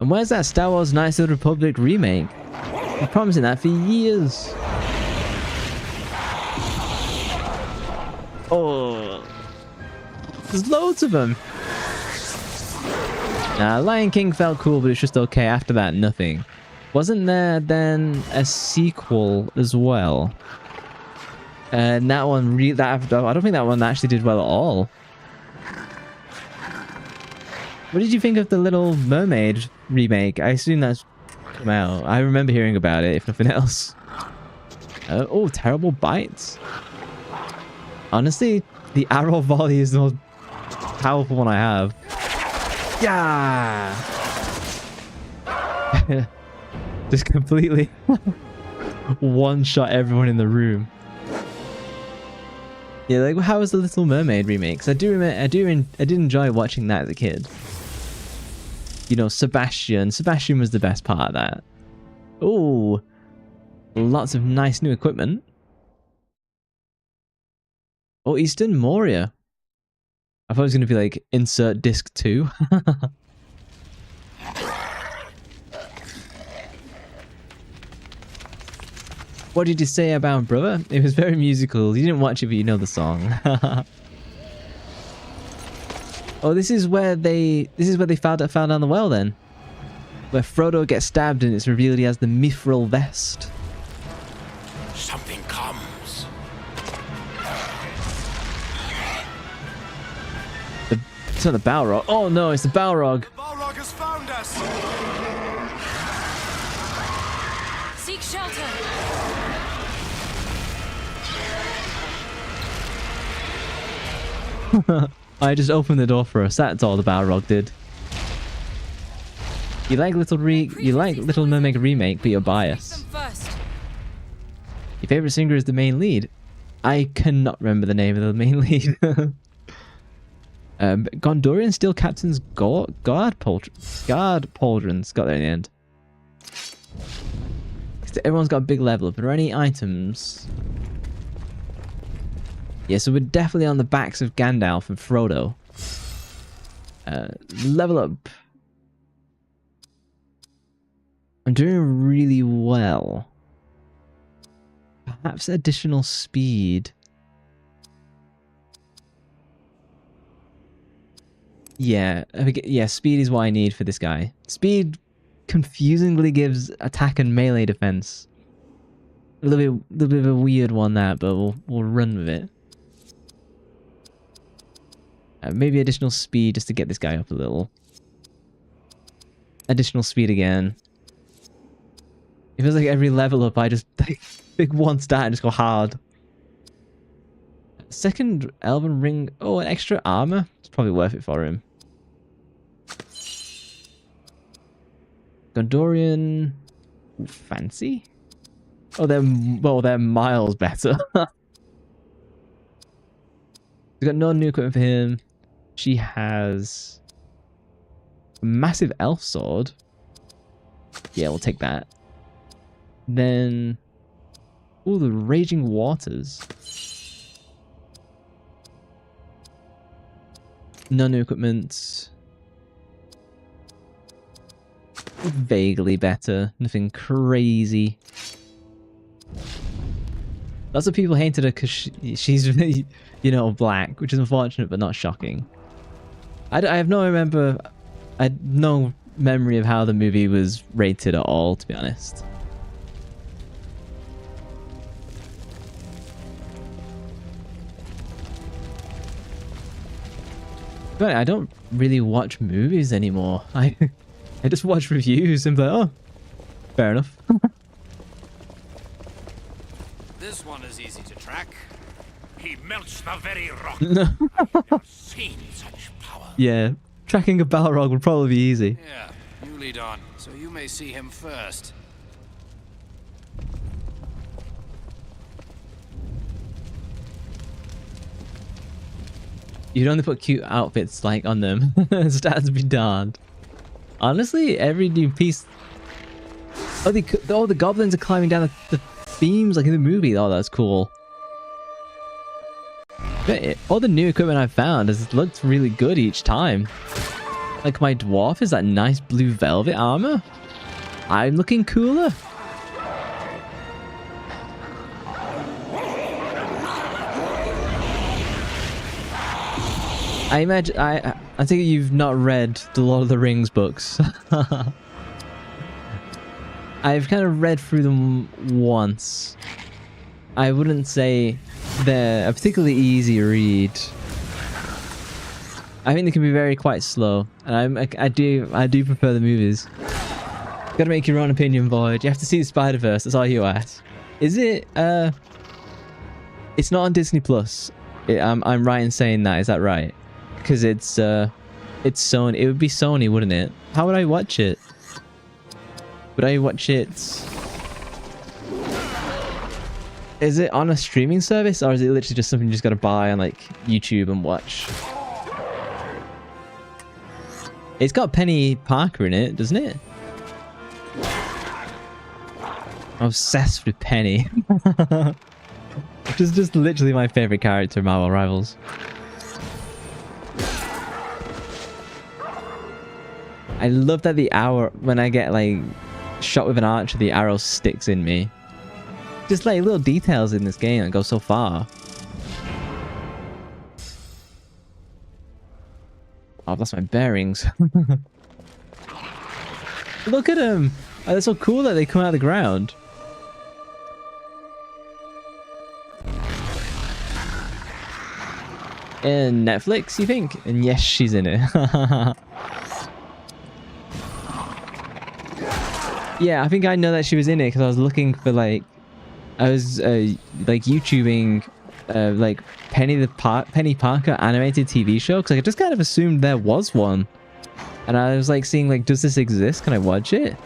And where's that Star Wars Knights of the Republic remake? I'm promising that for years. Oh, there's loads of them. Nah, Lion King felt cool, but it's just okay. After that, nothing. Wasn't there then a sequel as well? And that one, I don't think that one actually did well at all. What did you think of the Little Mermaid remake? I assume that's come out. I remember hearing about it, if nothing else. Oh, Terrible Bites. Honestly, the arrow volley is the most powerful one I have. Yeah! Just completely one-shot everyone in the room. Yeah, like how was the Little Mermaid remake? 'Cause I did enjoy watching that as a kid. You know, Sebastian was the best part of that. Oh, lots of nice new equipment. Oh, Eastern Moria. I thought it was going to be like insert disc 2. What did you say about Brother? It was very musical. You didn't watch it, but you know the song. Oh, this is where they found down the well then. Where Frodo gets stabbed and it's revealed he has the mithril vest. Something comes. It's not the Balrog. Oh no, it's the Balrog. The Balrog has found us! Seek shelter. I just opened the door for us. That's all the Balrog did. You like Little Mermaid remake, but you're biased. Your favorite singer is the main lead. I cannot remember the name of the main lead. Gondorian still captains guard pauldrons. Got there in the end. Everyone's got a big level up. Are there any items? Yeah, so we're definitely on the backs of Gandalf and Frodo. Level up. I'm doing really well. Perhaps additional speed. Yeah, speed is what I need for this guy. Speed confusingly gives attack and melee defense. A little bit of a weird one that, but we'll run with it. Maybe additional speed just to get this guy up a little. Additional speed again. It feels like every level up I just pick one stat and just go hard. Second Elven Ring. Oh, an extra armor. It's probably worth it for him. Gondorian. Ooh, fancy. Oh, they're miles better. We've got no new equipment for him. She has a massive elf sword. Yeah, we'll take that. Then, oh, the Raging Waters. No new equipment. Vaguely better. Nothing crazy. Lots of people hated her because she's really, you know, black, which is unfortunate but not shocking. I have no memory of how the movie was rated at all, to be honest. But I don't really watch movies anymore. I just watch reviews and be like, oh, fair enough. This one is easy to track. He melts the very rock. I've never seen such power. Yeah, tracking a Balrog would probably be easy. Yeah, you duly done, so you may see him first. You'd only put cute outfits like on them. Stats be darned. Honestly, every new piece. Oh, the goblins are climbing down the beams like in the movie. Oh, that's cool. But all the new equipment I've found has looked really good each time. Like my dwarf is that nice blue velvet armor. I'm looking cooler. I imagine I think you've not read the Lord of the Rings books. I've kind of read through them once. I wouldn't say they're a particularly easy read. I think they can be quite slow, and I do prefer the movies. Gotta make your own opinion, Void. You have to see the Spider-Verse. That's all you ask. Is it? It's not on Disney Plus. I'm right in saying that. Is that right? Because it's Sony. It would be Sony, wouldn't it? How would I watch it? Would I watch it? Is it on a streaming service, or is it literally just something you just gotta buy on like YouTube and watch? It's got Penny Parker in it, doesn't it? I'm obsessed with Penny. Which is just literally my favorite character in Marvel Rivals. I love that the arrow, when I get like shot with an archer, the arrow sticks in me. Just like little details in this game that go so far. Oh, I've lost my bearings. Look at them! Oh, they're so cool that they come out of the ground. And Netflix, you think? And yes, she's in it. Yeah, I think I know that she was in it because I was looking for like, I was like YouTubing like Penny Parker animated TV show because I just kind of assumed there was one, and I was like seeing like, does this exist? Can I watch it?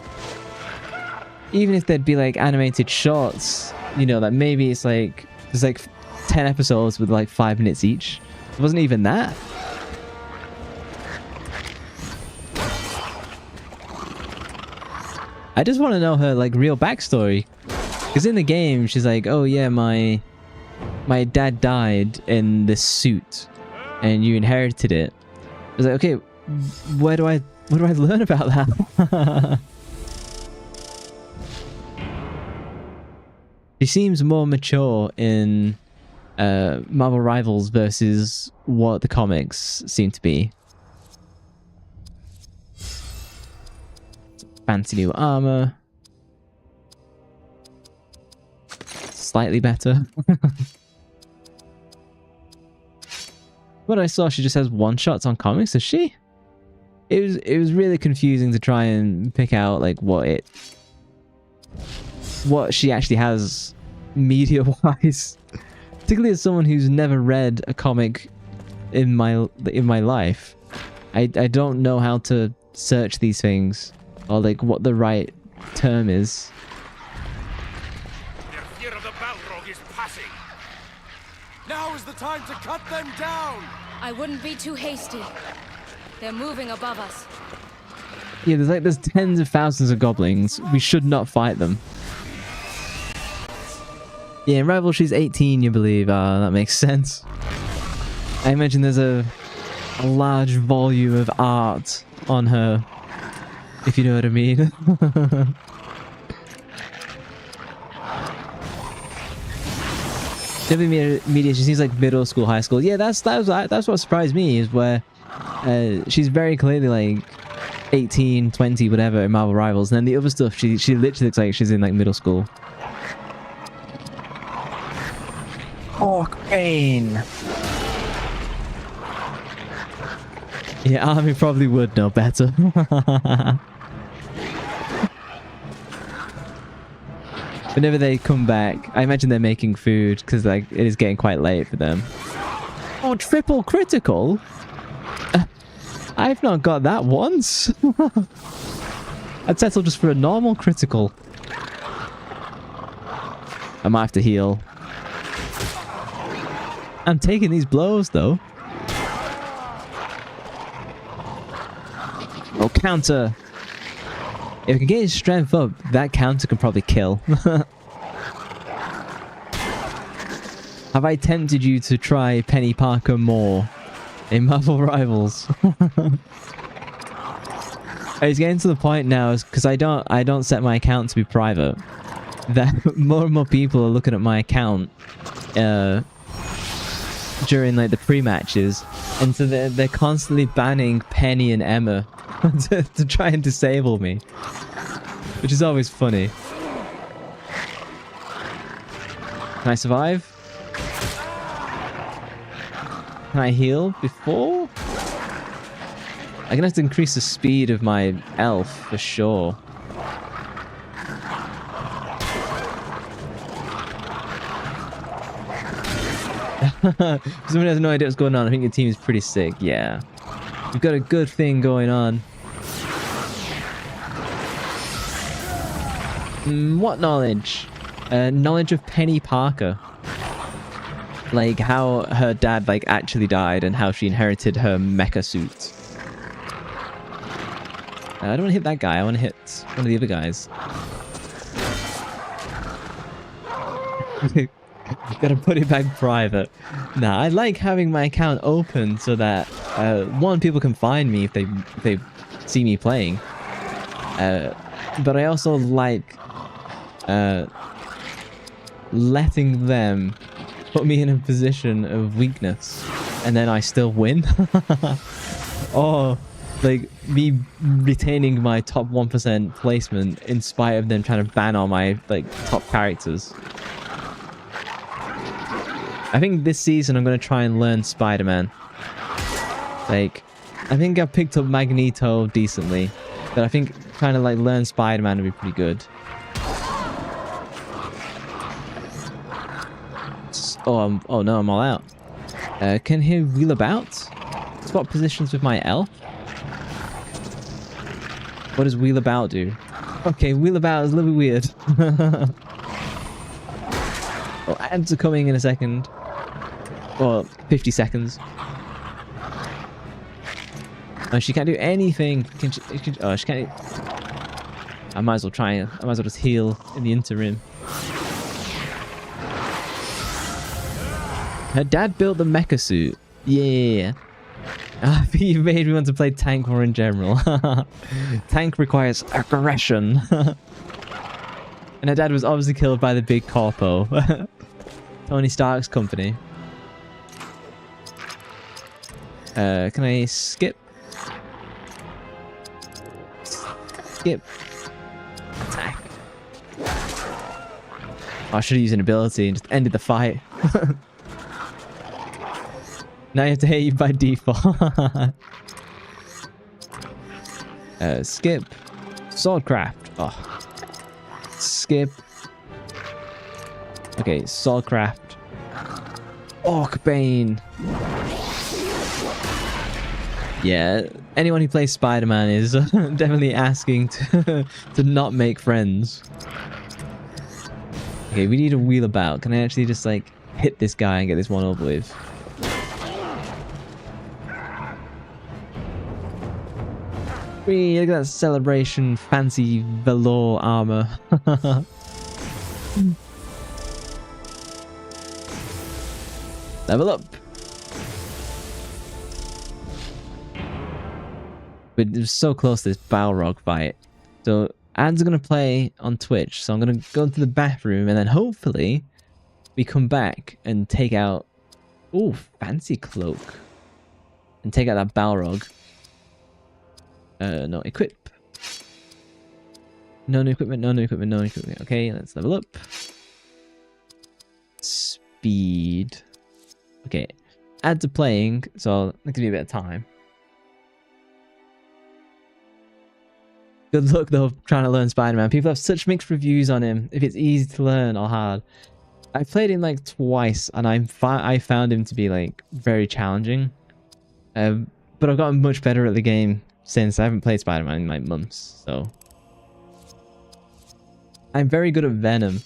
Even if there'd be like animated shorts, you know, that maybe it's like there's like 10 episodes with like 5 minutes each. It wasn't even that. I just want to know her like real backstory, because in the game she's like, oh yeah, my dad died in this suit and you inherited it. I was like, okay, where do I learn about that? She seems more mature in Marvel Rivals versus what the comics seem to be. Fancy new armor. Slightly better. What I saw, she just has one-shots on comics, does she? It was really confusing to try and pick out like what she actually has media-wise. Particularly as someone who's never read a comic in my life. I don't know how to search these things, or like what the right term is. Their fear of the Balrog is passing. Now is the time to cut them down! I wouldn't be too hasty. They're moving above us. Yeah, there's tens of thousands of goblins. We should not fight them. Yeah, in Rival she's 18, you believe. That makes sense. I imagine there's a large volume of art on her, if you know what I mean. Definitely media, she seems like middle school, high school. Yeah, that's what surprised me, is where she's very clearly like 18, 20, whatever in Marvel Rivals, and then the other stuff, she literally looks like she's in like middle school. Orc Bane. Yeah, Army probably would know better. Whenever they come back, I imagine they're making food because like it is getting quite late for them. Oh, triple critical? I've not got that once. I'd settle just for a normal critical. I might have to heal. I'm taking these blows, though. Oh, counter. If I can get his strength up, that counter can probably kill. Have I tempted you to try Penny Parker more in Marvel Rivals? It's getting to the point now, because I don't set my account to be private, that more and more people are looking at my account during like the pre-matches, and so they're constantly banning Penny and Emma to try and disable me, which is always funny. Can I survive? Can I heal before? I'm gonna have to increase the speed of my elf for sure. Someone has no idea what's going on. I think your team is pretty sick. Yeah. We've got a good thing going on. What knowledge? Knowledge of Penny Parker. Like how her dad like actually died and how she inherited her mecha suit. I don't want to hit that guy. I want to hit one of the other guys. Gotta put it back private. Nah, I like having my account open so that one, people can find me if they see me playing. But I also like letting them put me in a position of weakness and then I still win. Or like me retaining my top 1% placement in spite of them trying to ban all my like top characters. I think this season I'm going to try and learn Spider-Man. Like, I think I picked up Magneto decently, but I think trying to like learn Spider-Man would be pretty good. Oh no, I'm all out. Can he wheel about? Swap positions with my elf? What does wheel about do? Okay, wheel about is a little bit weird. Oh, ads are coming in a second. Or 50 seconds. Oh, she can't do anything. Oh, she can't. I might as well try. I might as well just heal in the interim. Her dad built the mecha suit. Yeah. I think you made me want to play tank more in general. Tank requires aggression. And her dad was obviously killed by the big corpo. Tony Stark's company. Can I skip? Skip. Attack. Oh, I should have used an ability and just ended the fight. Now you have to hit you by default. Skip. Swordcraft. Oh. Skip. Okay, Swordcraft. Orcbane. Yeah, anyone who plays Spider-Man is definitely asking to not make friends. Okay, we need a wheel about. Can I actually just like hit this guy and get this one over with? Whee, look at that celebration, fancy velour armor. Level up. But it was so close to this Balrog fight. So ads are going to play on Twitch. So I'm going to go into the bathroom and then hopefully we come back and take out... Ooh, fancy cloak. And take out that Balrog. No, equip. No new equipment, no new equipment, no new equipment. Okay, let's level up. Speed. Okay, ads are playing, so I'll give you a bit of time. Good luck though, trying to learn Spider-Man. People have such mixed reviews on him, if it's easy to learn or hard. I played him like twice, and I found him to be like very challenging. But I've gotten much better at the game since. I haven't played Spider-Man in like months, so I'm very good at Venom.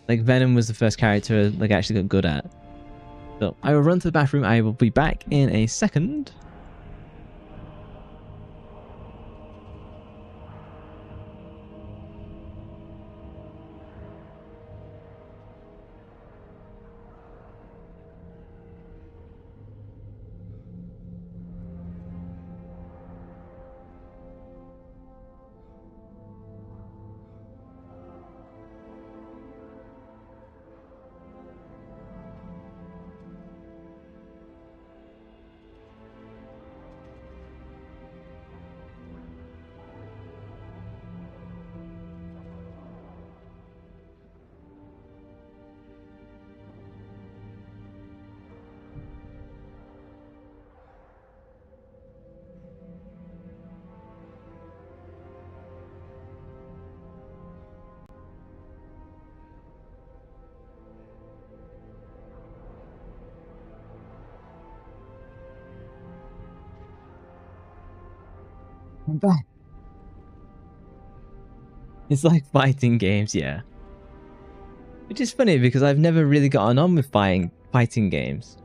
Like, Venom was the first character like I actually got good at. So I will run to the bathroom. I will be back in a second. I'm back. It's like fighting games, yeah. Which is funny because I've never really gotten on with fighting games.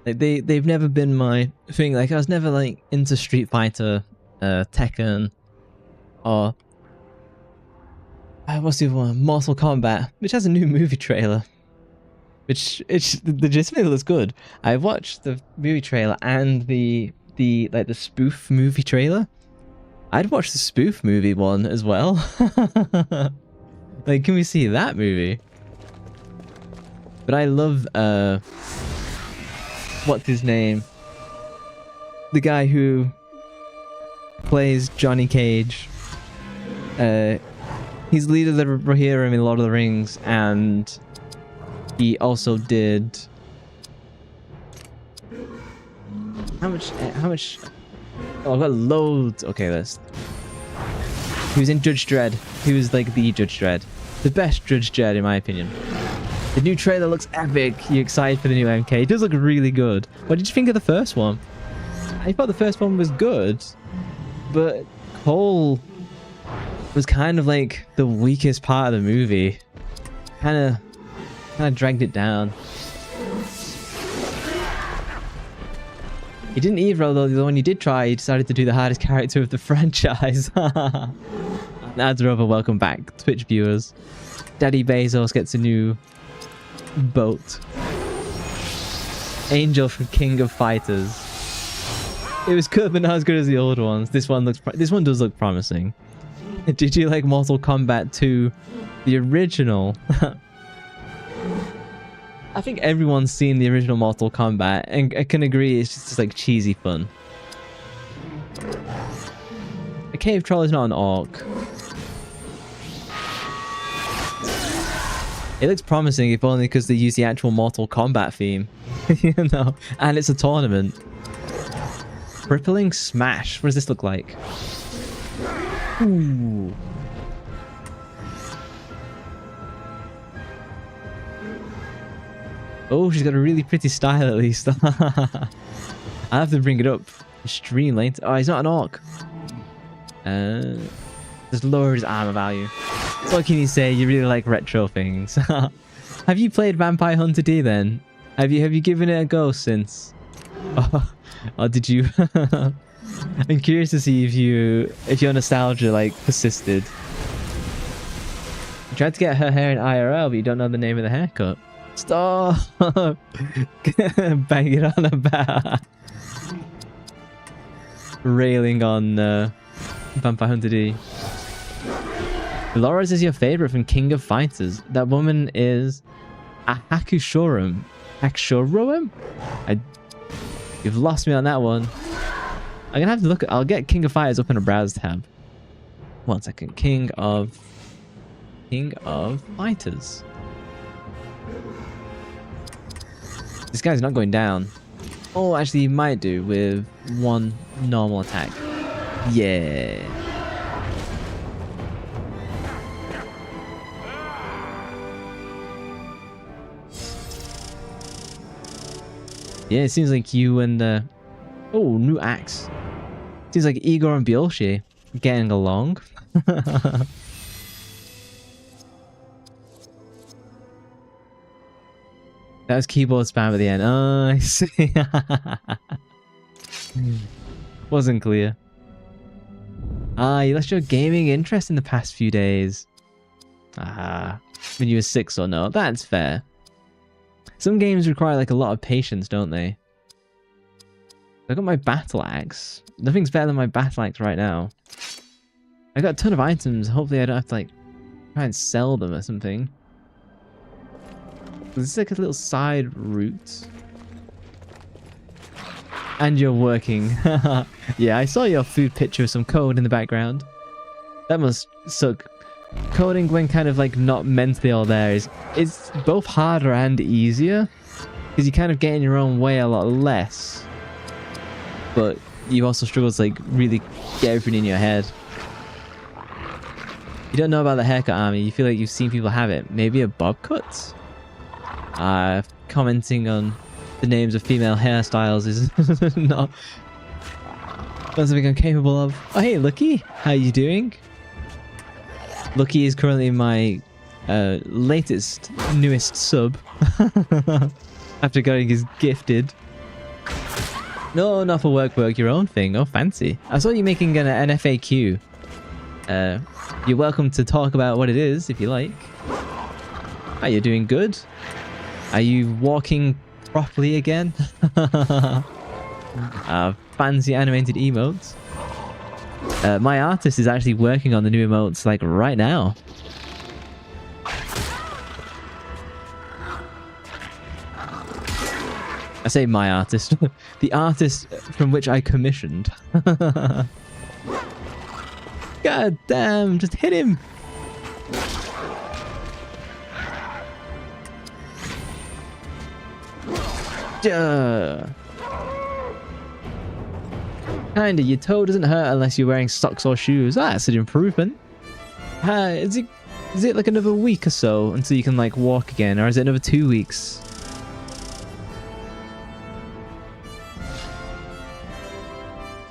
Like they've never been my thing. Like I was never like into Street Fighter, Tekken, or what's the other one? Mortal Kombat, which has a new movie trailer. Which legitimately looks good. I watched the movie trailer and the spoof movie trailer. I'd watch the spoof movie one as well. Like, can we see that movie? But I love what's his name? The guy who plays Johnny Cage. He's the leader of the Rohirrim in Lord of the Rings, and he also did... How much? Oh, I've got loads. Okay, let's... He was in Judge Dredd. He was like the Judge Dredd. The best Judge Dredd, in my opinion. The new trailer looks epic. You excited for the new MK? It does look really good. What did you think of the first one? I thought the first one was good, but Cole was kind of like the weakest part of the movie. Kind of dragged it down. He didn't either, although the one you did try, he decided to do the hardest character of the franchise. Adrova, welcome back, Twitch viewers. Daddy Bezos gets a new boat. Angel from King of Fighters. It was good, but not as good as the old ones. This one does look promising. Did you like Mortal Kombat 2, the original? I think everyone's seen the original Mortal Kombat, and I can agree it's just like cheesy fun. A cave troll is not an orc. It looks promising, if only because they use the actual Mortal Kombat theme. You know, and it's a tournament. Crippling Smash. What does this look like? Ooh. Oh, she's got a really pretty style at least. I'll have to bring it up. Stream later. Oh, he's not an orc. Just lower his armor value. What can you say? You really like retro things. Have you played Vampire Hunter D then? Have you given it a go since? Or did you? I'm curious to see if your nostalgia like persisted. You tried to get her hair in IRL, but you don't know the name of the haircut. Stop! Bang it on about. Railing on Vampire Hunter D. Dolores is your favorite from King of Fighters. That woman is a Hakushorum. Hakushorum? You've lost me on that one. I'm gonna have to look. I'll get King of Fighters up in a browse tab. 1 second. King of Fighters. This guy's not going down. Oh, actually, he might do with one normal attack. Yeah. Yeah, it seems like you and... Oh, new axe. Seems like Igor and Biolshi getting along. That was keyboard spam at the end. Oh, I see. Wasn't clear. Ah, you lost your gaming interest in the past few days. Ah, when you were 6 or no. That's fair. Some games require like a lot of patience, don't they? I got my battle axe. Nothing's better than my battle axe right now. I got a ton of items. Hopefully I don't have to like try and sell them or something. This is like a little side route. And you're working. Yeah, I saw your food picture with some code in the background. That must suck. Coding when kind of like not mentally all there it's both harder and easier. Because you kind of get in your own way a lot less. But you also struggle to like really get everything in your head. You don't know about the haircut army. You feel like you've seen people have it. Maybe a bob cut? Commenting on the names of female hairstyles is not something I'm capable of. Oh hey Lucky, how you doing? Lucky is currently my newest sub. After getting his gifted. No, not for work, your own thing. Oh, fancy. I saw you making an FAQ. You're welcome to talk about what it is, if you like. Are you doing good? Are you walking properly again? Fancy animated emotes. My artist is actually working on the new emotes, like, right now. I say my artist. The artist from which I commissioned. God damn, just hit him. Kinda, your toe doesn't hurt unless you're wearing socks or shoes. Ah, that's an improvement. Is it like another week or so until you can like walk again, or is it another 2 weeks?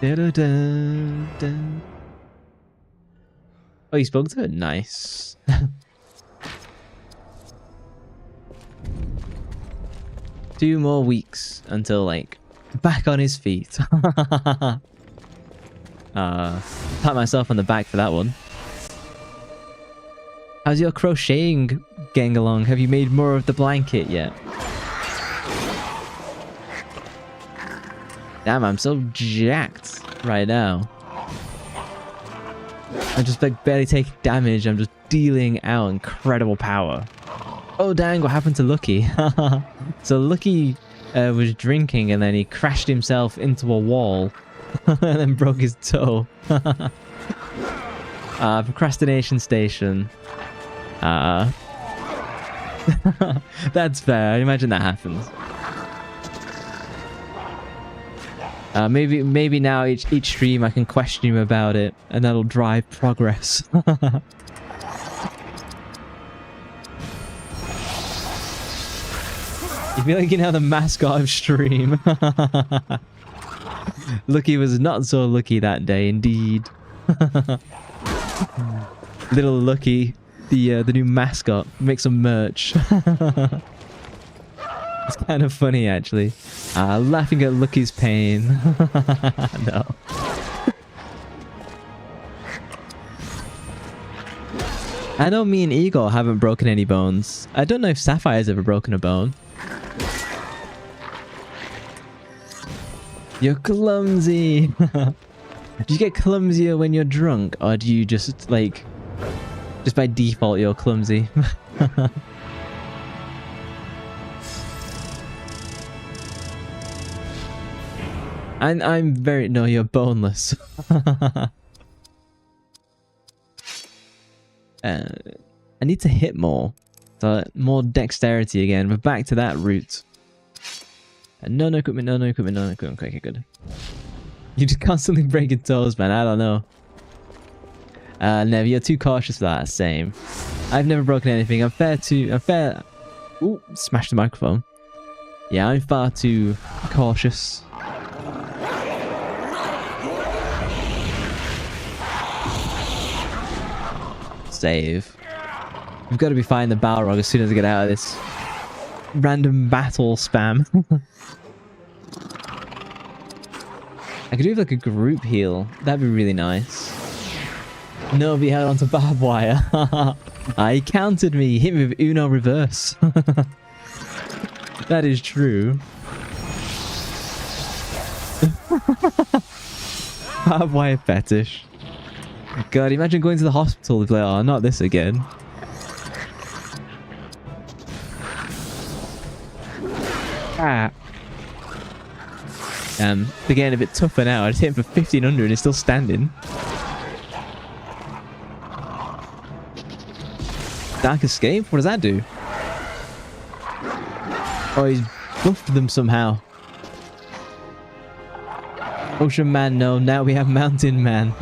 Oh, you spoke to her? Nice. 2 more weeks until, like, back on his feet. Pat myself on the back for that one. How's your crocheting getting along? Have you made more of the blanket yet? Damn, I'm so jacked right now. I'm just like barely taking damage. I'm just dealing out incredible power. Oh dang, what happened to Lucky? So Lucky was drinking and then he crashed himself into a wall and then broke his toe. Procrastination station. That's fair. I imagine that happens. Maybe now each stream I can question him about it, and that'll drive progress. You feel like you're now the mascot of stream. Lucky was not so lucky that day, indeed. Little Lucky, the new mascot, make some merch. It's kind of funny, actually. Laughing at Lucky's pain. No. I know me and Igor haven't broken any bones. I don't know if Sapphire's ever broken a bone. You're clumsy. Do you get clumsier when you're drunk, or do you just, like, just by default you're clumsy? I'm very... No, you're boneless. I need to hit more. So, more dexterity again. We're back to that route. No equipment, no equipment, no equipment. Okay, good. You just constantly breaking toes, man. I don't know. Never. You're too cautious for that. Same. I've never broken anything. I'm fair... Ooh, smashed the microphone. Yeah, I'm far too cautious. save. We've got to be fighting the Balrog as soon as I get out of this random battle spam. I could do like a group heal. That'd be really nice. No, be held onto barbed wire. He countered me. He hit me with Uno reverse. That is true. Barbed wire fetish. God, imagine going to the hospital and be like, oh, not this again. They're getting a bit tougher now. I just hit him for 1500 and he's still standing. Dark Escape? What does that do? Oh, he's buffed them somehow. Ocean Man, no. Now we have Mountain Man.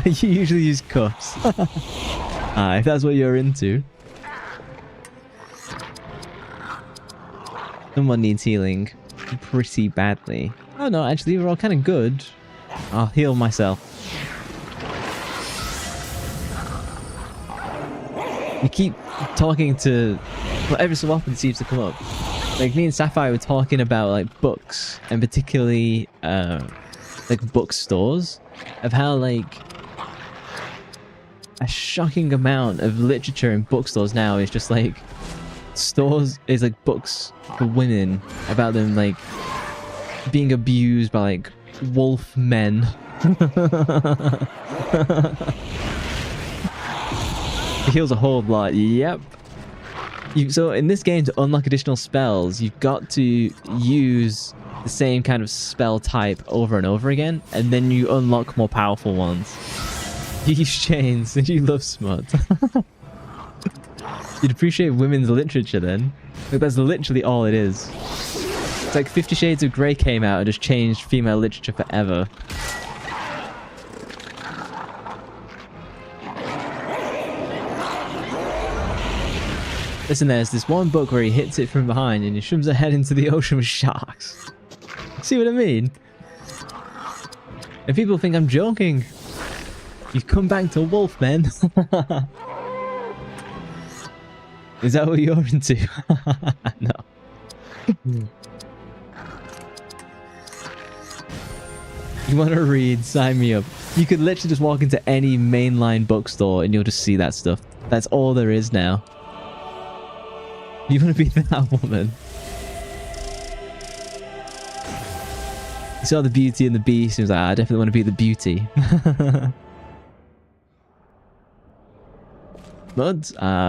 You usually use cuffs. If that's what you're into. Someone needs healing pretty badly. Oh no, actually we're all kind of good. I'll heal myself. You keep talking to... Well, every so often it seems to come up. Like me and Sapphire were talking about like books, and particularly like bookstores, of how like a shocking amount of literature in bookstores now is just like stores is like books for women about them like being abused by like wolf men. It heals a whole lot. Yep. So in this game, to unlock additional spells, you've got to use the same kind of spell type over and over again, and then you unlock more powerful ones. You use chains and you love smut. You'd appreciate women's literature then. Like, that's literally all it is. It's like 50 Shades of Grey came out and just changed female literature forever. Listen, there's this one book where he hits it from behind and he swims her head into the ocean with sharks. See what I mean? And people think I'm joking. You've come back to Wolfmen. Is that what you're into? No. You want to read? Sign me up. You could literally just walk into any mainline bookstore and you'll just see that stuff. That's all there is now. You want to be that woman? You saw the Beauty and the Beast. He was like, I definitely want to be the Beauty. But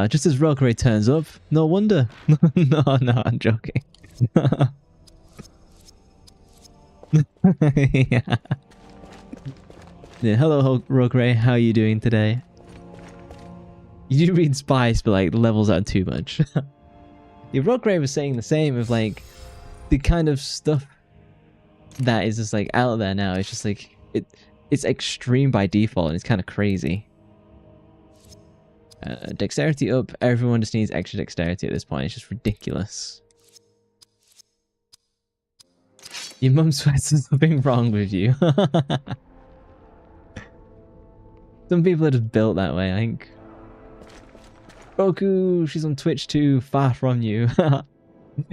just as Rockray turns up, no wonder. No, I'm joking. Yeah. Yeah, hello Rockray, how are you doing today? You do read Spice, but like the levels aren't too much. Yeah, Rockray was saying the same of like the kind of stuff that is just like out there now. It's just like it's extreme by default and it's kind of crazy. Dexterity up. Everyone just needs extra dexterity at this point. It's just ridiculous. Your mum swears there's nothing wrong with you. Some people are just built that way, I think. Roku, she's on Twitch too, far from you.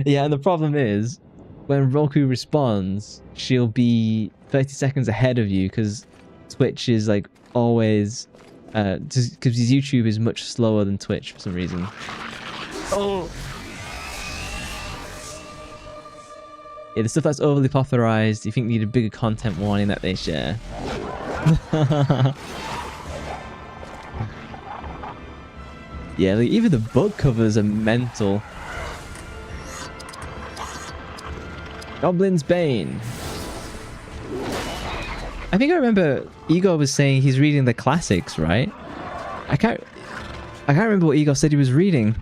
Yeah, and the problem is, when Roku responds, she'll be 30 seconds ahead of you, because Twitch is like always... because YouTube is much slower than Twitch for some reason. Oh! Yeah, the stuff that's overly popularized, you think need a bigger content warning that they share. Yeah, like even the book covers are mental. Goblin's Bane. I think I remember Igor was saying he's reading the classics, right? I can't remember what Igor said he was reading.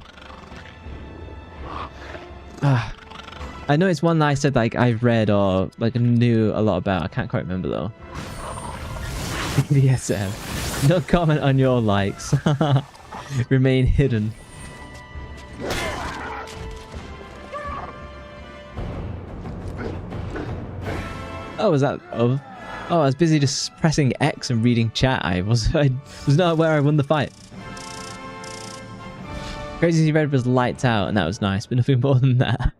I know it's one that I said like I've read or like knew a lot about. I can't quite remember though. BDSM. No comment on your likes. Remain hidden. Oh, was that... Oh, I was busy just pressing X and reading chat. I was not aware I won the fight. Crazy Red was lights out, and that was nice, but nothing more than that.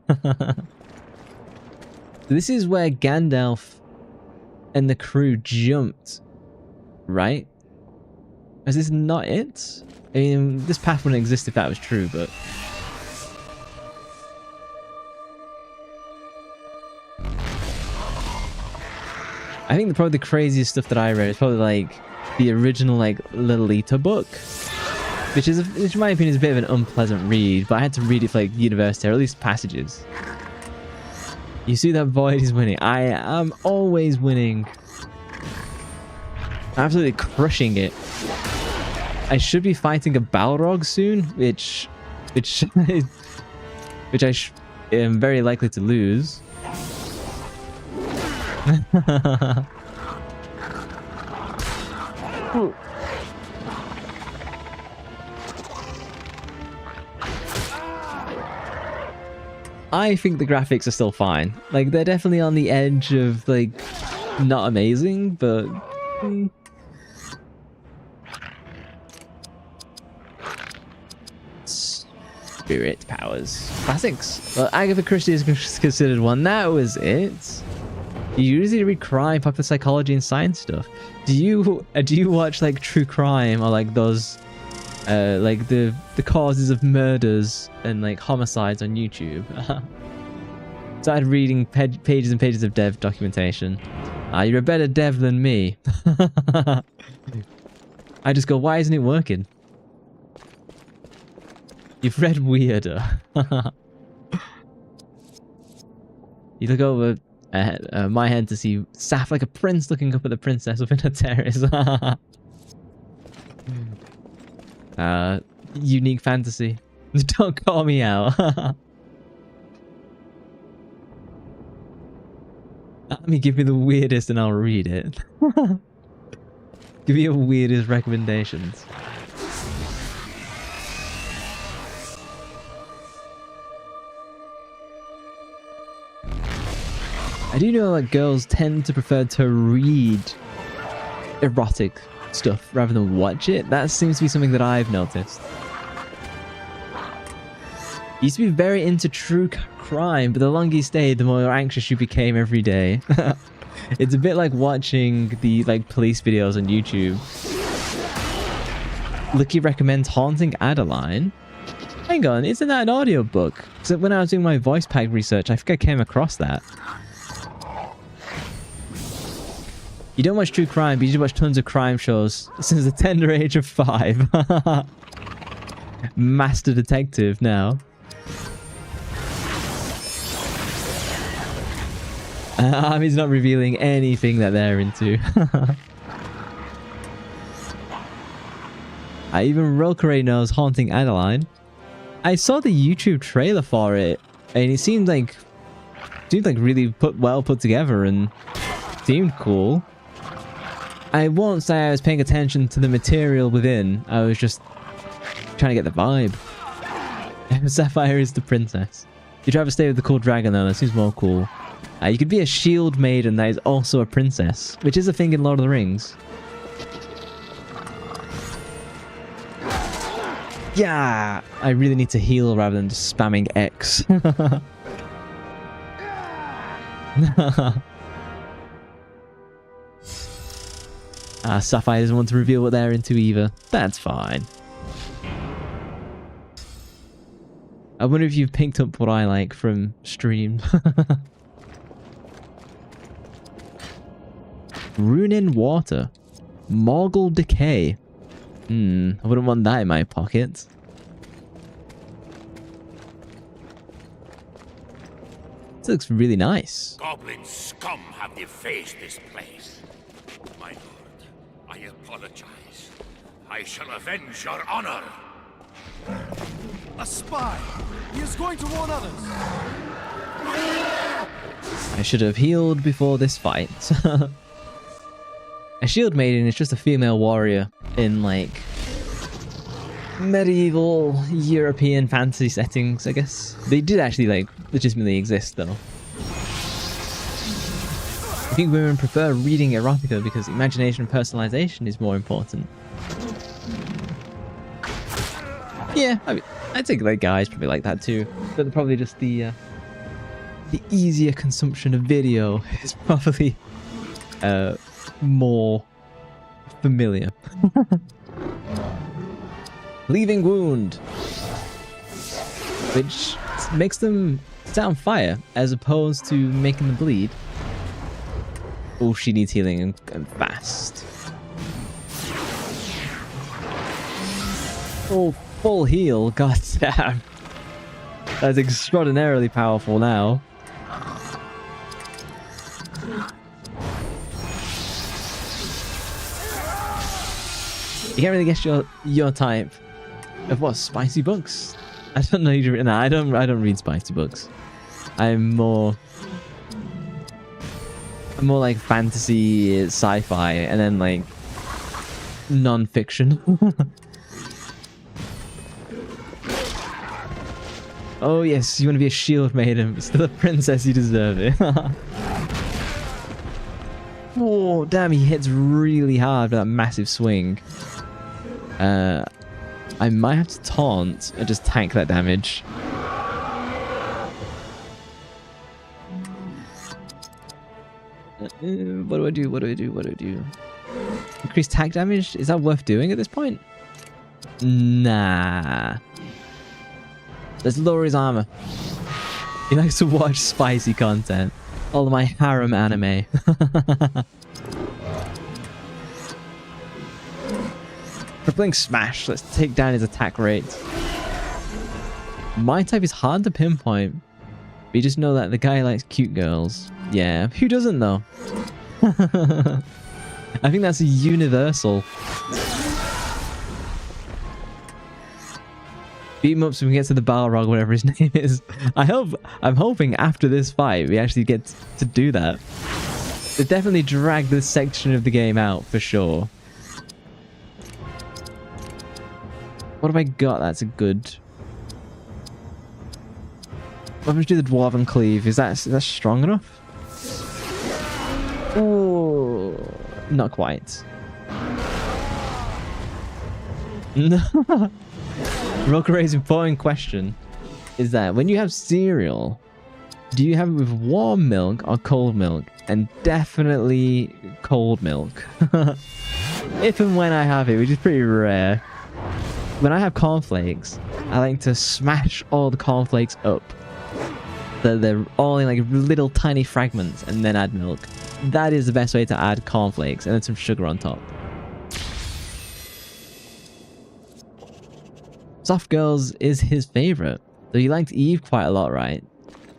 This is where Gandalf and the crew jumped, right? Is this not it? I mean, this path wouldn't exist if that was true, but... I think probably the craziest stuff that I read is probably like the original like Lolita book, which in my opinion is a bit of an unpleasant read, but I had to read it for like university, or at least passages. You see that Void is winning. I am always winning. Absolutely crushing it. I should be fighting a Balrog soon, which I am very likely to lose. I think the graphics are still fine. Like, they're definitely on the edge of, like, not amazing, but... Spirit powers. Classics. Well, Agatha Christie is considered one. That was it. You usually read crime, popular psychology, and science stuff. Do you watch like true crime or like those like the causes of murders and like homicides on YouTube? Started reading pages and pages of dev documentation. You're a better dev than me. I just go, why isn't it working? You've read weirder. You look over my head to see Saf like a prince looking up at the princess up in a terrace. Unique fantasy. Don't call me out. I mean, give me the weirdest and I'll read it. Give me your weirdest recommendations. I do know that girls tend to prefer to read erotic stuff rather than watch it. That seems to be something that I've noticed. Used to be very into true crime, but the longer you stayed, the more anxious you became every day. It's a bit like watching the like police videos on YouTube. Lucky recommends Haunting Adeline. Hang on, isn't that an audiobook? So when I was doing my voice pack research, I think I came across that. You don't watch true crime, but you do watch tons of crime shows since the tender age of 5. Master detective now. He's not revealing anything that they're into. Even Rilkeray knows Haunting Adeline. I saw the YouTube trailer for it, and it seemed like really well put together and seemed cool. I won't say I was paying attention to the material within. I was just trying to get the vibe. Sapphire is the princess. You'd rather stay with the cool dragon though, that seems more cool. You could be a shield maiden that is also a princess, which is a thing in Lord of the Rings. Yeah! I really need to heal rather than just spamming X. Sapphire doesn't want to reveal what they're into either. That's fine. I wonder if you've picked up what I like from stream. Rune in Water. Morgul Decay. I wouldn't want that in my pocket. This looks really nice. Goblin scum have defaced this place. My lord, I apologize. I shall avenge your honor. A spy! He is going to warn others! I should have healed before this fight. A shield maiden is just a female warrior in, like, medieval European fantasy settings, I guess. They did actually, like, legitimately exist, though. I think women prefer reading erotica because imagination and personalization is more important. Yeah, I think like guys probably like that too. But probably just the easier consumption of video is probably more familiar. Leaving wound, which makes them set on fire as opposed to making them bleed. Oh, she needs healing and fast. Oh, full heal. God damn. That's extraordinarily powerful now. You can't really guess your type of what? Spicy books? I don't know. No, I don't read spicy books. I'm more like fantasy, sci-fi, and then like non-fiction. Oh yes, you want to be a shield maiden, still a princess, you deserve it. Oh damn, he hits really hard with that massive swing. I might have to taunt and just tank that damage. What do I do? What do I do? What do I do? Increase tag damage? Is that worth doing at this point? Nah. Let's lower his armor. He likes to watch spicy content. All of my harem anime. Crippling smash. Let's take down his attack rate. My type is hard to pinpoint. But you just know that the guy likes cute girls. Yeah, who doesn't though? I think that's universal. Beat him up so we can get to the Balrog, whatever his name is. I'm hoping after this fight we actually get to do that. They definitely dragged this section of the game out for sure. What have I got? That's a good. What if we do the Dwarven Cleave? Is that strong enough? Oh, not quite. No. Rokuray's important question is that when you have cereal, do you have it with warm milk or cold milk? And definitely cold milk. If and when I have it, which is pretty rare. When I have cornflakes, I like to smash all the cornflakes up. They're all in like little tiny fragments and then add milk. That is the best way to add cornflakes and then some sugar on top. Soft Girls is his favorite. So you liked Eve quite a lot, right?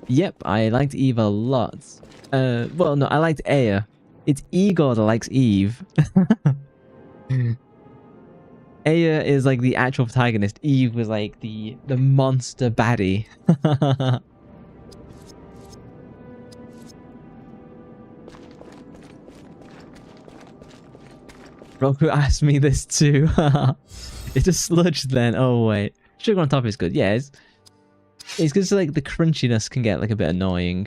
Yep, I liked Eve a lot. Well, no, I liked Aya. It's Igor that likes Eve. Aya is like the actual protagonist. Eve was like the monster baddie. Roku asked me this too. It's a sludge then. Oh wait, sugar on top is good. Yeah, it's because like the crunchiness can get like a bit annoying.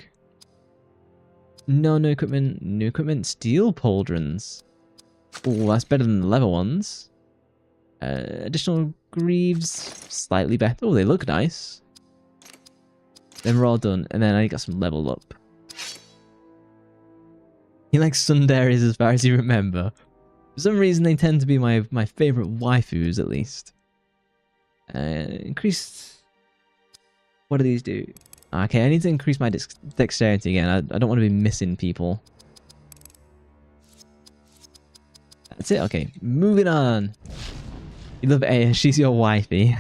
No equipment. New equipment. Steel pauldrons. Oh, that's better than the leather ones. Additional greaves. Slightly better. Oh, they look nice. Then we're all done, and then I got some level up. He likes sundaries as far as you remember. For some reason, they tend to be my favorite waifus, at least. Increased... What do these do? Okay, I need to increase my dexterity again. I don't want to be missing people. That's it. Okay, moving on. You love Aya. She's your wifey.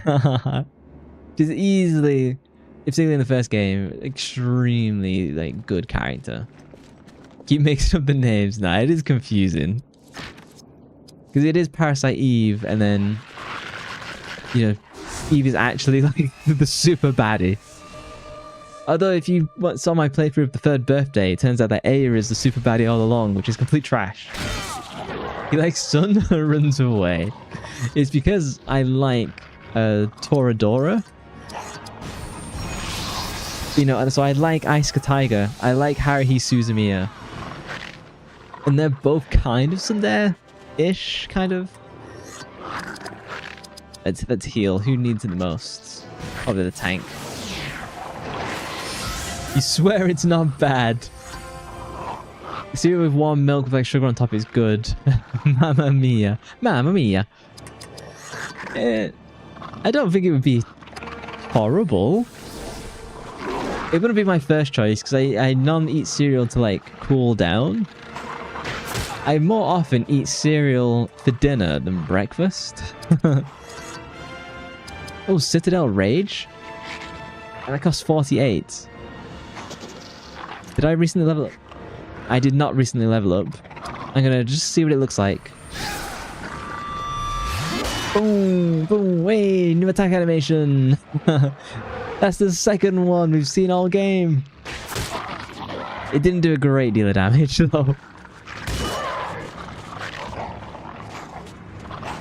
She's easily, particularly in the first game, extremely like good character. Keep mixing up the names now. It is confusing. Because it is Parasite Eve, and then, you know, Eve is actually like the super baddie. Although if you saw my playthrough of the third birthday, it turns out that Aya is the super baddie all along, which is complete trash. He likes Sun runs away. It's because I like Toradora. You know, and so I like Asuka Tiger. I like Haruhi Suzumiya. And they're both kind of tsundere-ish, kind of. Let's heal. Who needs it the most? Probably the tank. You swear it's not bad. Cereal with warm milk with like sugar on top is good. Mamma mia. Mamma mia. I don't think it would be horrible. It wouldn't be my first choice because I non-eat cereal to like cool down. I more often eat cereal for dinner than breakfast. Oh, Citadel Rage? And that costs 48. Did I recently level up? I did not recently level up. I'm gonna just see what it looks like. Boom! Boom! Hey! New attack animation! That's the second one we've seen all game. It didn't do a great deal of damage though.